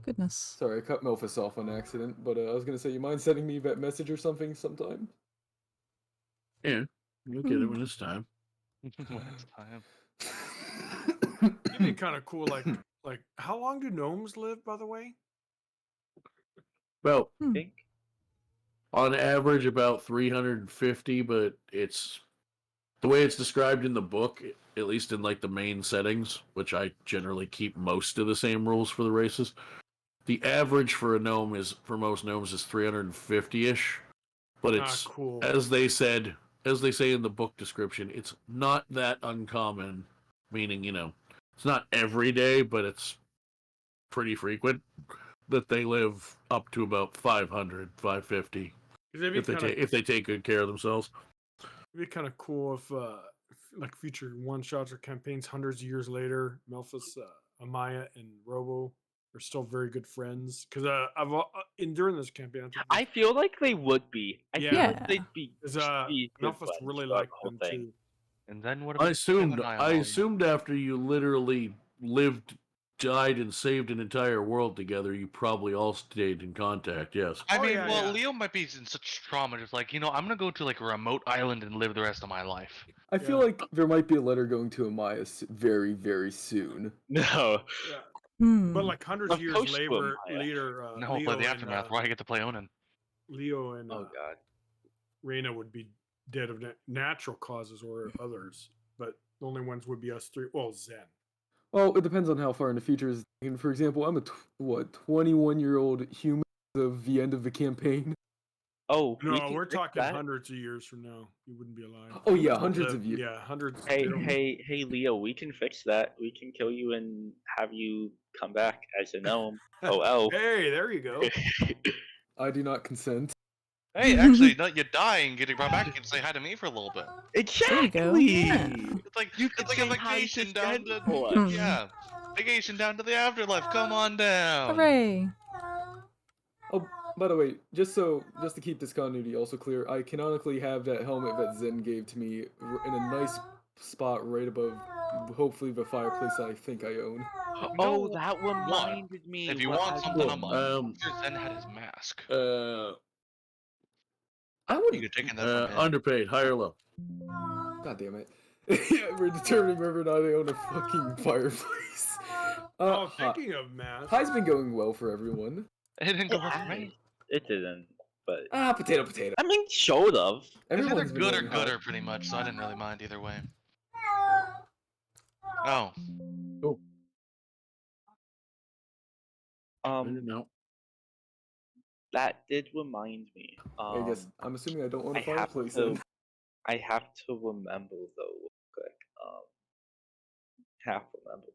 Goodness. Sorry, I cut Melphus off on accident, but I was gonna say, you mind sending me that message or something sometime? Yeah, you'll get it when it's time. When it's time. It'd be kind of cool. Like, how long do gnomes live, by the way? Well, I think. on average, about 350, but it's the way it's described in the book, at least in like the main settings, which I generally keep most of the same rules for the races. The average for a gnome for most gnomes is 350-ish, but it's cool. as they say in the book description, it's not that uncommon. Meaning, it's not every day, but it's pretty frequent that they live up to about 500, 550 if they take good care of themselves. It'd be kind of cool if like future one shots or campaigns hundreds of years later, Melphus, Amaya, and Robo are still very good friends. Because during this campaign, I feel like they would be. I feel Yeah. like they'd be. be good Melphus friends really throughout liked the whole them thing. too. And then what I about assumed after you literally lived, died, and saved an entire world together, you probably all stayed in contact. Yes. I Oh, mean, yeah, well, yeah. Leo might be in such trauma, just like, I'm gonna go to like a remote island and live the rest of my life. I feel Yeah. like there might be a letter going to Amaya very, very soon. No. Yeah. Hmm. But like hundreds of years Post later, Amaya. No, Leo but the and aftermath where I get to play Onin. Leo and Oh god. Reina would be dead of natural causes or others, but the only ones would be us three. Well, Zen. Well, it depends on how far in the future is. And for example, I'm a 21-year-old human of the end of the campaign. Oh, we No, can we're fix talking that. hundreds of years from now. You wouldn't be alive. Oh yeah, Humans will hundreds live- of years. Yeah, hundreds. Hey, they don't- hey, Leo, we can fix that. We can kill you and have you come back as a gnome. Oh, Hey, there you go. I do not consent. Hey, actually, no, you die and getting brought back, you can say hi to me for a little bit. There you go. Exactly. Yeah. It's like You it's could like a say hi to vacation down to Deadpool. yeah, vacation down to the afterlife. Come on down. Hooray. Oh, by the way, just to keep this continuity also clear, I canonically have that helmet that Zen gave to me in a nice spot right above, hopefully, the fireplace that I think I own. Oh, No, that reminded me. If you what want I something, was- I'm on. Zen had his mask. I You wouldn't. could take that from him. Underpaid, high or low. God damn it. Yeah, we're determining whether or not I own a fucking fireplace. Oh, thinking of math. High's been going well for everyone. It didn't go It well for has. me. It didn't, but Potato, potato. I mean, sort of. It's either Everyone's been good or going high. gooder, pretty much. So I didn't really mind either way. Oh, I didn't know. That did remind me. I guess I'm assuming I don't own a I have fireplace to. then. I have to remember though, real quick. Half remember.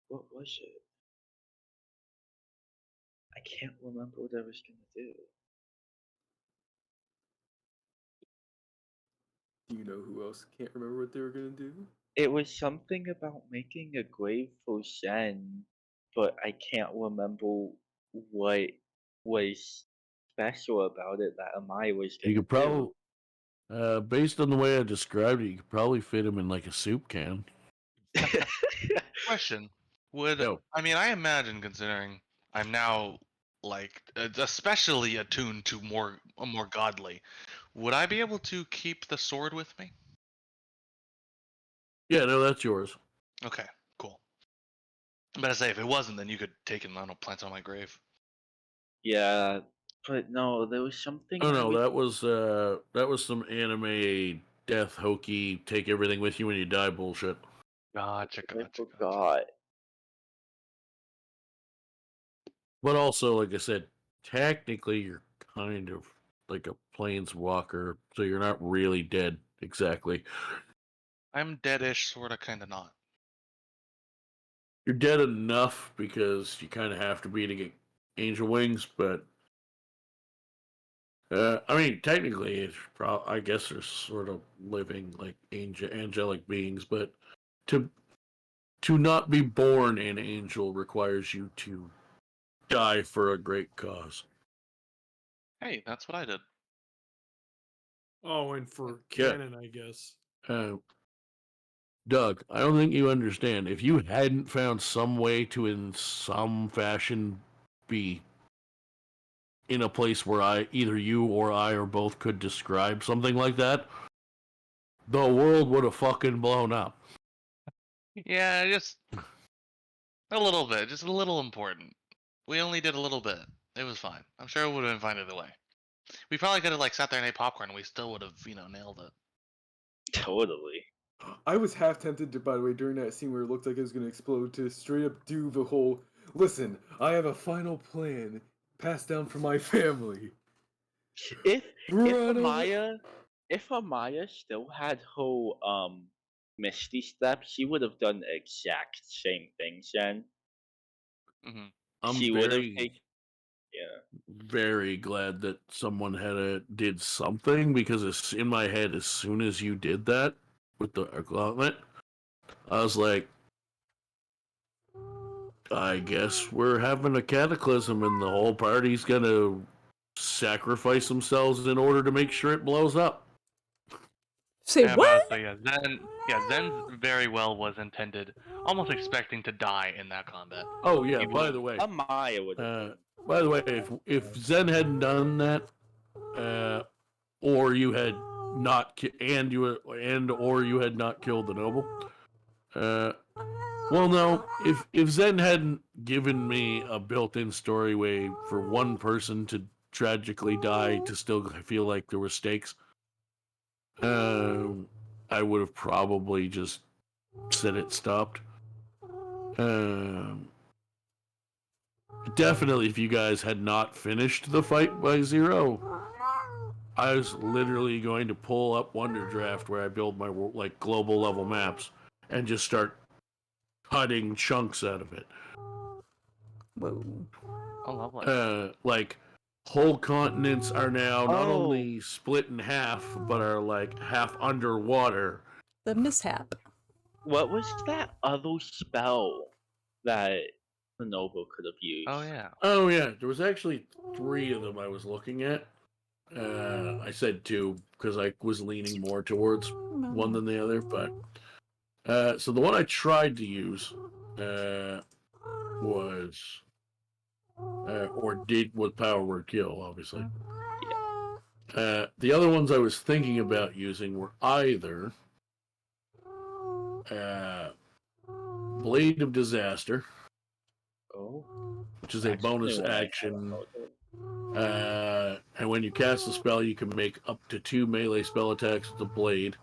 What was it? I can't remember what I was gonna do. Do you know who else can't remember what they were gonna do? It was something about making a grave for Zen, but I can't remember what was special about it that Amaya was gonna You could probably, based on the way I described it, you could probably fit him in like a soup can. do. question. Would No. I mean? I imagine, considering I'm now like especially attuned to more godly, would I be able to keep the sword with me? Yeah, no, that's yours. Okay, cool. But I say if it wasn't, then you could take it and I don't know, plant it on my grave. Yeah, but no, there was something. Oh I no, was- that was some anime death hokey, take everything with you when you die bullshit. Gotcha, I gotcha. forgot. But also, like I said, technically you're kind of like a planeswalker, so you're not really dead exactly. I'm deadish, sorta, kinda not. You're dead enough because you kind of have to be to get angel wings, but I mean, technically, it's I guess they're sort of living like angelic beings, but to not be born an angel requires you to die for a great cause. Hey, that's what I did. Oh, and for Yeah. canon, I guess. Doug, I don't think you understand. If you hadn't found some way to, in some fashion, be in a place where either you or I or both could describe something like that, the world would have fucking blown up. Yeah, just a little bit, just a little important. We only did a little bit. It was fine. I'm sure it would have been fine either way. We probably could have like sat there and ate popcorn, and we still would have, nailed it. Totally. I was half tempted to, by the way, during that scene where it looked like it was going to explode, to straight up do the whole, listen, I have a final plan passed down from my family. If Run away. Amaya still had her Misty Step, she would have done the exact same thing, Jen. Mm-hmm. I'm She would have taken. very glad that someone did something, because it's in my head, as soon as you did that with the Gauntlet, I was like, I guess we're having a cataclysm and the whole party's gonna sacrifice themselves in order to make sure it blows up. Say Yeah, what? but Zen very well was intended, almost expecting to die in that combat. Oh yeah, by the way, Amaya would have. by the way, if Zen hadn't done that, or you had not or you had not killed the noble, well, no, if Zen hadn't given me a built-in story way for one person to tragically die to still feel like there were stakes, I would have probably just said it stopped. Definitely, if you guys had not finished the fight by 0, I was literally going to pull up Wonderdraft, where I build my global level maps, and just start cutting chunks out of it. Whoa. Oh, lovely. Like, whole continents are now not only split in half, but are like half underwater. The mishap. What was that other spell that the noble could have used? Oh yeah. There was actually 3 of them I was looking at. I said 2 because I was leaning more towards one than the other, but so the one I tried to use was power word kill, obviously. The other ones I was thinking about using were either Blade of Disaster, which is a bonus action. And when you cast a spell, you can make up to 2 melee spell attacks with the blade,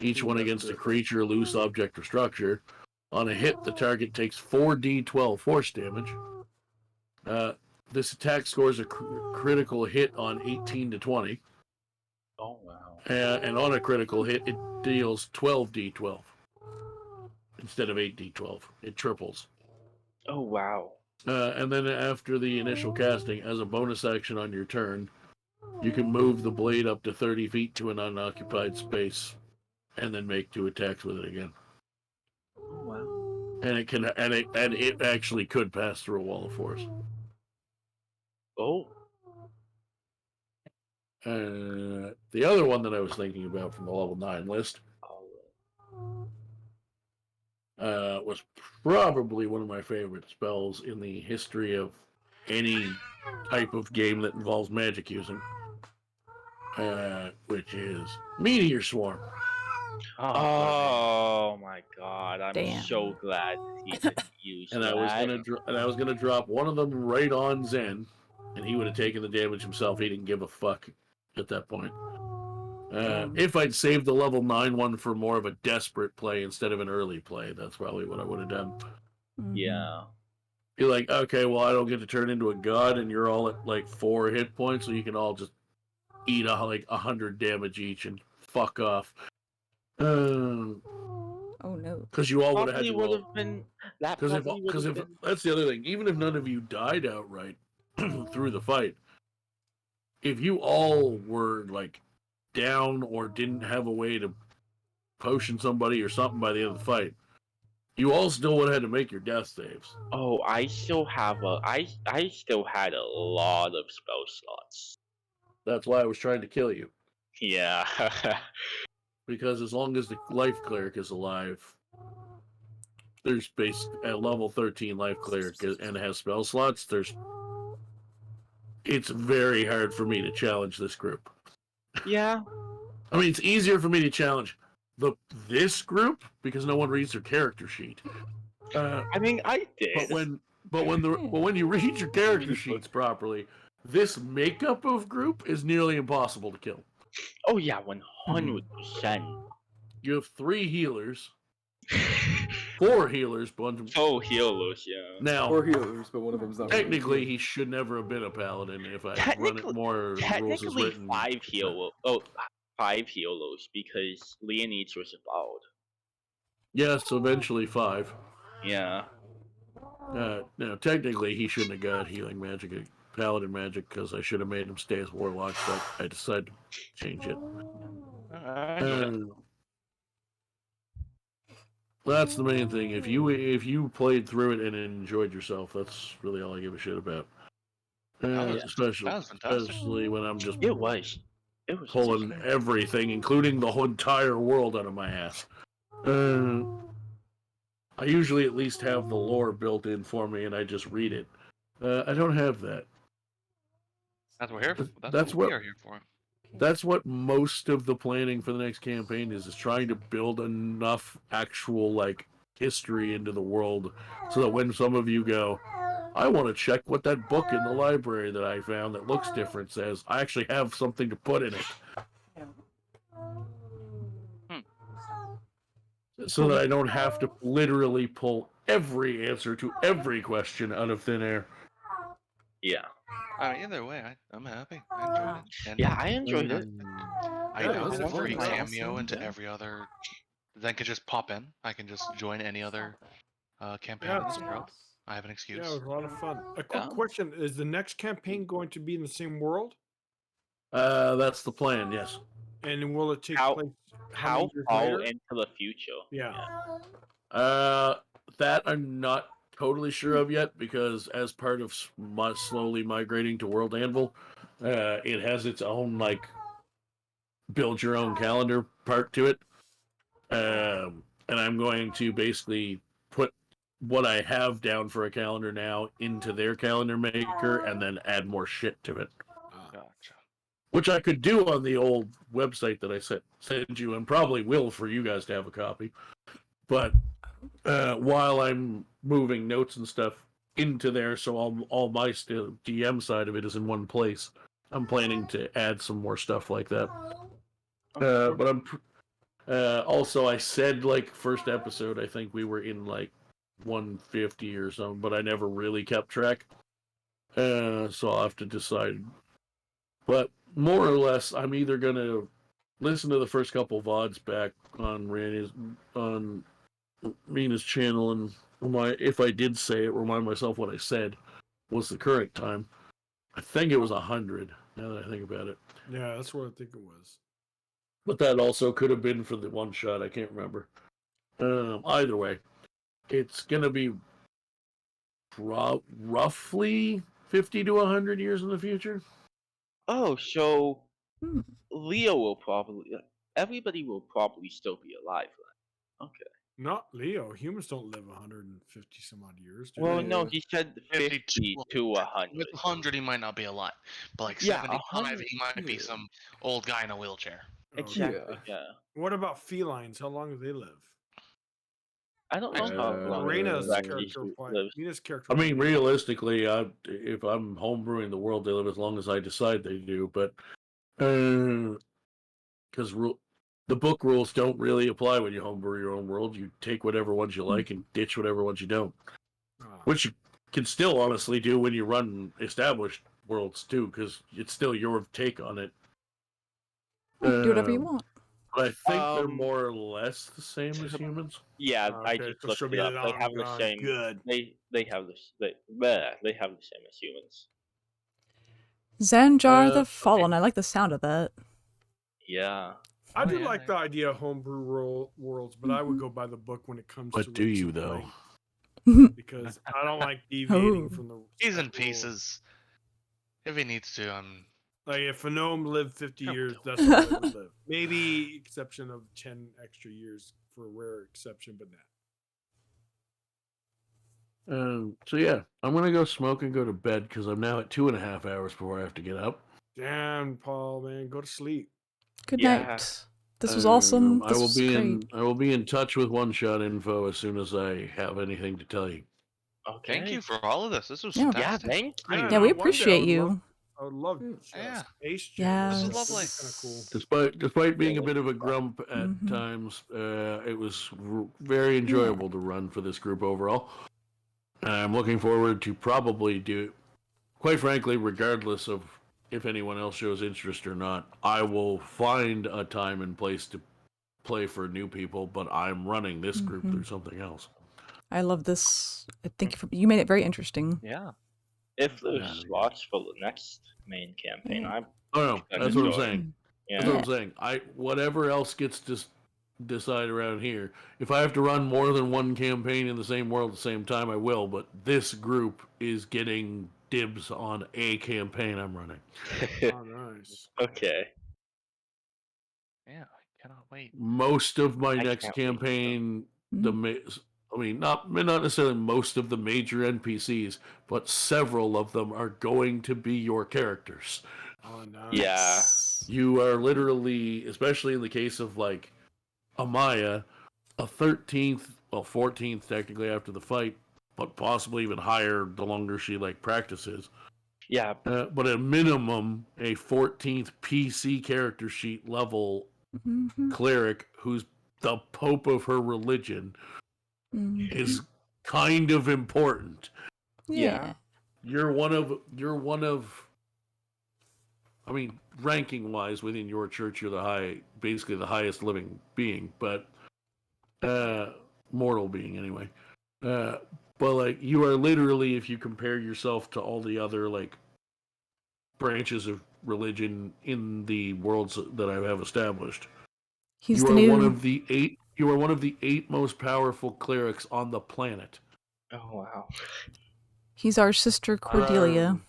each one against a creature, loose object, or structure. On a hit, the target takes 4d12 force damage. This attack scores a critical hit on 18 to 20. Oh, wow. And on a critical hit, it deals 12d12 instead of 8d12. It triples. Oh, wow. And then after the initial casting, as a bonus action on your turn, you can move the blade up to 30 feet to an unoccupied space, and then make 2 attacks with it again. Oh, wow. And it actually could pass through a wall of force. Oh. The other one that I was thinking about from the level 9 list was probably one of my favorite spells in the history of any type of game that involves magic using, which is Meteor Swarm. Oh my god! I'm so glad he didn't use and that. I was gonna drop one of them right on Zen, and he would have taken the damage himself. He didn't give a fuck at that point. If I'd saved the level 9 one for more of a desperate play instead of an early play, that's probably what I would have done. Yeah. You're like, okay, well, I don't get to turn into a god, and you're all at like 4 hit points, so you can all just eat 100 damage each and fuck off. Oh no! Because you all would have had to roll. Because That's the other thing. Even if none of you died outright through the fight, if you all were like down or didn't have a way to potion somebody or something by the end of the fight, you all still would have had to make your death saves. Oh, I still had a lot of spell slots. That's why I was trying to kill you. Yeah. Because as long as the life cleric is alive, there's at level 13 life cleric and has spell slots, there's it's very hard for me to challenge this group. Yeah. I mean, it's easier for me to challenge this group because no one reads their character sheet. I mean, I did. But when you read your character sheets properly, this makeup of group is nearly impossible to kill. Oh yeah, 100%. You have 3 healers, 4 healers, but Oh, healers, yeah. now 4 healers, but one of them's not. technically really he should never have been a paladin if I run it Technically, more rules as technically written. 5 healers. Oh, 5 healers because Leonidas was involved. Yes, eventually 5. Yeah. Now technically he shouldn't have got healing magic, paladin magic, because I should have made him stay as warlock, but I decided to change it. That's the main thing. If you played through it and enjoyed yourself, that's really all I give a shit about. Especially when I'm just It was pulling everything, including the whole entire world, out of my ass. I usually at least have the lore built in for me, and I just read it. I don't have that. That's what we're here. That's what we are here for. That's what most of the planning for the next campaign is trying to build enough actual history into the world so that when some of you go, I want to check what that book in the library that I found that looks different says, I actually have something to put in it. So that I don't have to literally pull every answer to every question out of thin air. Yeah. Either way, I'm happy. I enjoyed it. And yeah, I enjoyed it. I Yeah, know it was free fun. cameo Awesome, into yeah. every other. Then could just pop in. I can just join any other campaign Yeah, in this it's- world. I have an excuse. Yeah, it was a lot of fun. A quick Yeah. question: is the next campaign going to be in the same world? That's the plan, yes. And will it take How- place How many years far later? into the future? Yeah. That I'm not totally sure of yet, because as part of slowly migrating to World Anvil, it has its own build your own calendar part to it. And I'm going to basically put what I have down for a calendar now into their calendar maker and then add more shit to it. Gotcha. Which I could do on the old website that I sent you, and probably will for you guys to have a copy. But while I'm moving notes and stuff into there, so all my DM side of it is in one place, I'm planning to add some more stuff like that. But I'm also, I said first episode, I think we were in 150 or something, but I never really kept track. So I'll have to decide. But more or less, I'm either gonna listen to the first couple VODs back on Reina's channel, and if I did say it, remind myself what I said was the current time. I think it was 100. Now that I think about it, Yeah, that's what I think it was. but that also could have been for the one shot. I can't remember. Either way, it's gonna be roughly 50 to 100 years in the future. Oh, so Leo will probably. Everybody will probably still be alive. Right? Okay. Not Leo. Humans don't live 150 some odd years. Do Well, they? no, he said 50 to 100. With 100, he might not be a lot, but Yeah, 75, 100 he might be some old guy in a wheelchair. Oh, Exactly. Yeah. What about felines? How long do they live? I don't know how long Reina's actually character. lives. Reina's character. I mean, realistically, if I'm homebrewing the world, they live as long as I decide they do. But because the book rules don't really apply when you homebrew your own world. You take whatever ones you like and ditch whatever ones you don't, which you can still honestly do when you run established worlds too, because it's still your take on it. Do whatever you want. But I think they're more or less the same as humans. Yeah, I Okay, just so looked she'll it be up. They long have the gone. same. Good. They have this. They have the same as humans. Xanjar the Fallen. I like the sound of that. Yeah. I do yeah, like the idea of homebrew worlds, but I would go by the book when it comes to. But do you though? Because I don't like deviating from the. He's in rules. pieces. If he needs to, Like if a gnome lived 50 years, that's how I would live. Maybe exception of 10 extra years for a rare exception, but not. So yeah, I'm gonna go smoke and go to bed because I'm now at 2.5 hours before I have to get up. Damn, Paul, man, go to sleep. Good Yeah. night. This was awesome. I This will was be great. I will be in touch with One Shot Info as soon as I have anything to tell you. Okay. Thank you for all of this. This was Yeah. Yeah, fantastic. thank you. Yeah, Yeah, we no, one day I appreciate would you. love- I would love Yeah. Space Jam. Yes. This is lovely. Kind of cool. Despite being a Yeah. bit of a grump at Mhm. times, it was very enjoyable to run for this group overall. I'm looking forward to probably do, quite frankly, regardless of if anyone else shows interest or not, I will find a time and place to play for new people, but I'm running this group through something else. I love this. Thank you for you made it very interesting. Yeah. If there's Yeah. slots for the next main campaign, Yeah. I'm Oh no, gonna that's what I'm join. saying. Yeah. That's what I'm saying. Whatever else gets decide around here. If I have to run more than one campaign in the same world at the same time, I will. But this group is getting dibs on a campaign I'm running. Oh, nice. Okay. Yeah, I cannot wait. Most of my I next can't wait either. campaign, Mhm. I mean, not necessarily most of the major NPCs, but several of them are going to be your characters. Oh, nice. Yeah. Yes. You are literally, especially in the case of like Amaya, a 13th, well, 14th technically after the fight, but possibly even higher the longer she like practices. Yeah. But at minimum, a 14th PC character sheet level Mhm. cleric who's the pope of her religion Mhm. is kind of important. Yeah. You're one of I mean, ranking wise within your church, you're basically the highest living being, but mortal being anyway. But like you are literally, if you compare yourself to all the other like branches of religion in the worlds that I have established, He's you the are new. one of the 8. You are one of the 8 most powerful clerics on the planet. Oh wow. He's our sister Cordelia.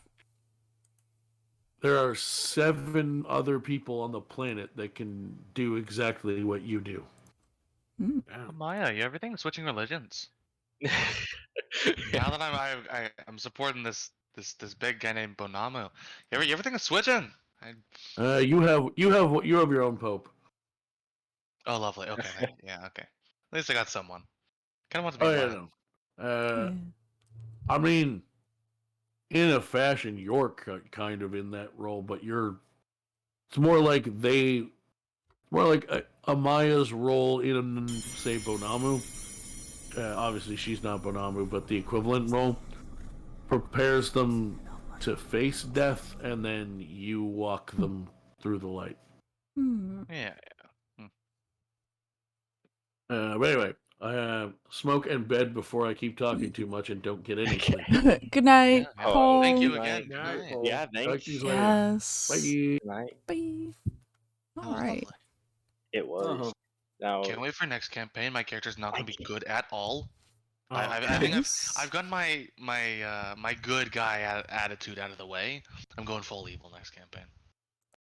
There are 7 other people on the planet that can do exactly what you do. Damn. Amaya, you ever think of switching religions? Now that I'm supporting this big guy named Bonamu, you ever think of switching? You have your own pope. Oh, lovely. Okay, yeah, okay. At least I got someone. Kind of want to be Oh yeah, mine. no. Yeah. I mean, in a fashion, you're kind of in that role, but it's more like Amaya's role in, say, Bonamu. Obviously, she's not Bonamu, but the equivalent role prepares them to face death, and then you walk them through the light. Yeah. But anyway, smoke and bed before I keep talking too much and don't get any sleep. Good night, Yeah. Paul. Thank you Good again. night. Good Night, night. Paul. Yeah, Talk thanks. to you later. Yes. Bye. Good night. Bye. That All was right. lovely. It was. Now Can't wait for next campaign. My character's not going to be good at all. Oh, I think Nice. I've gotten my good guy attitude out of the way. I'm going full evil next campaign.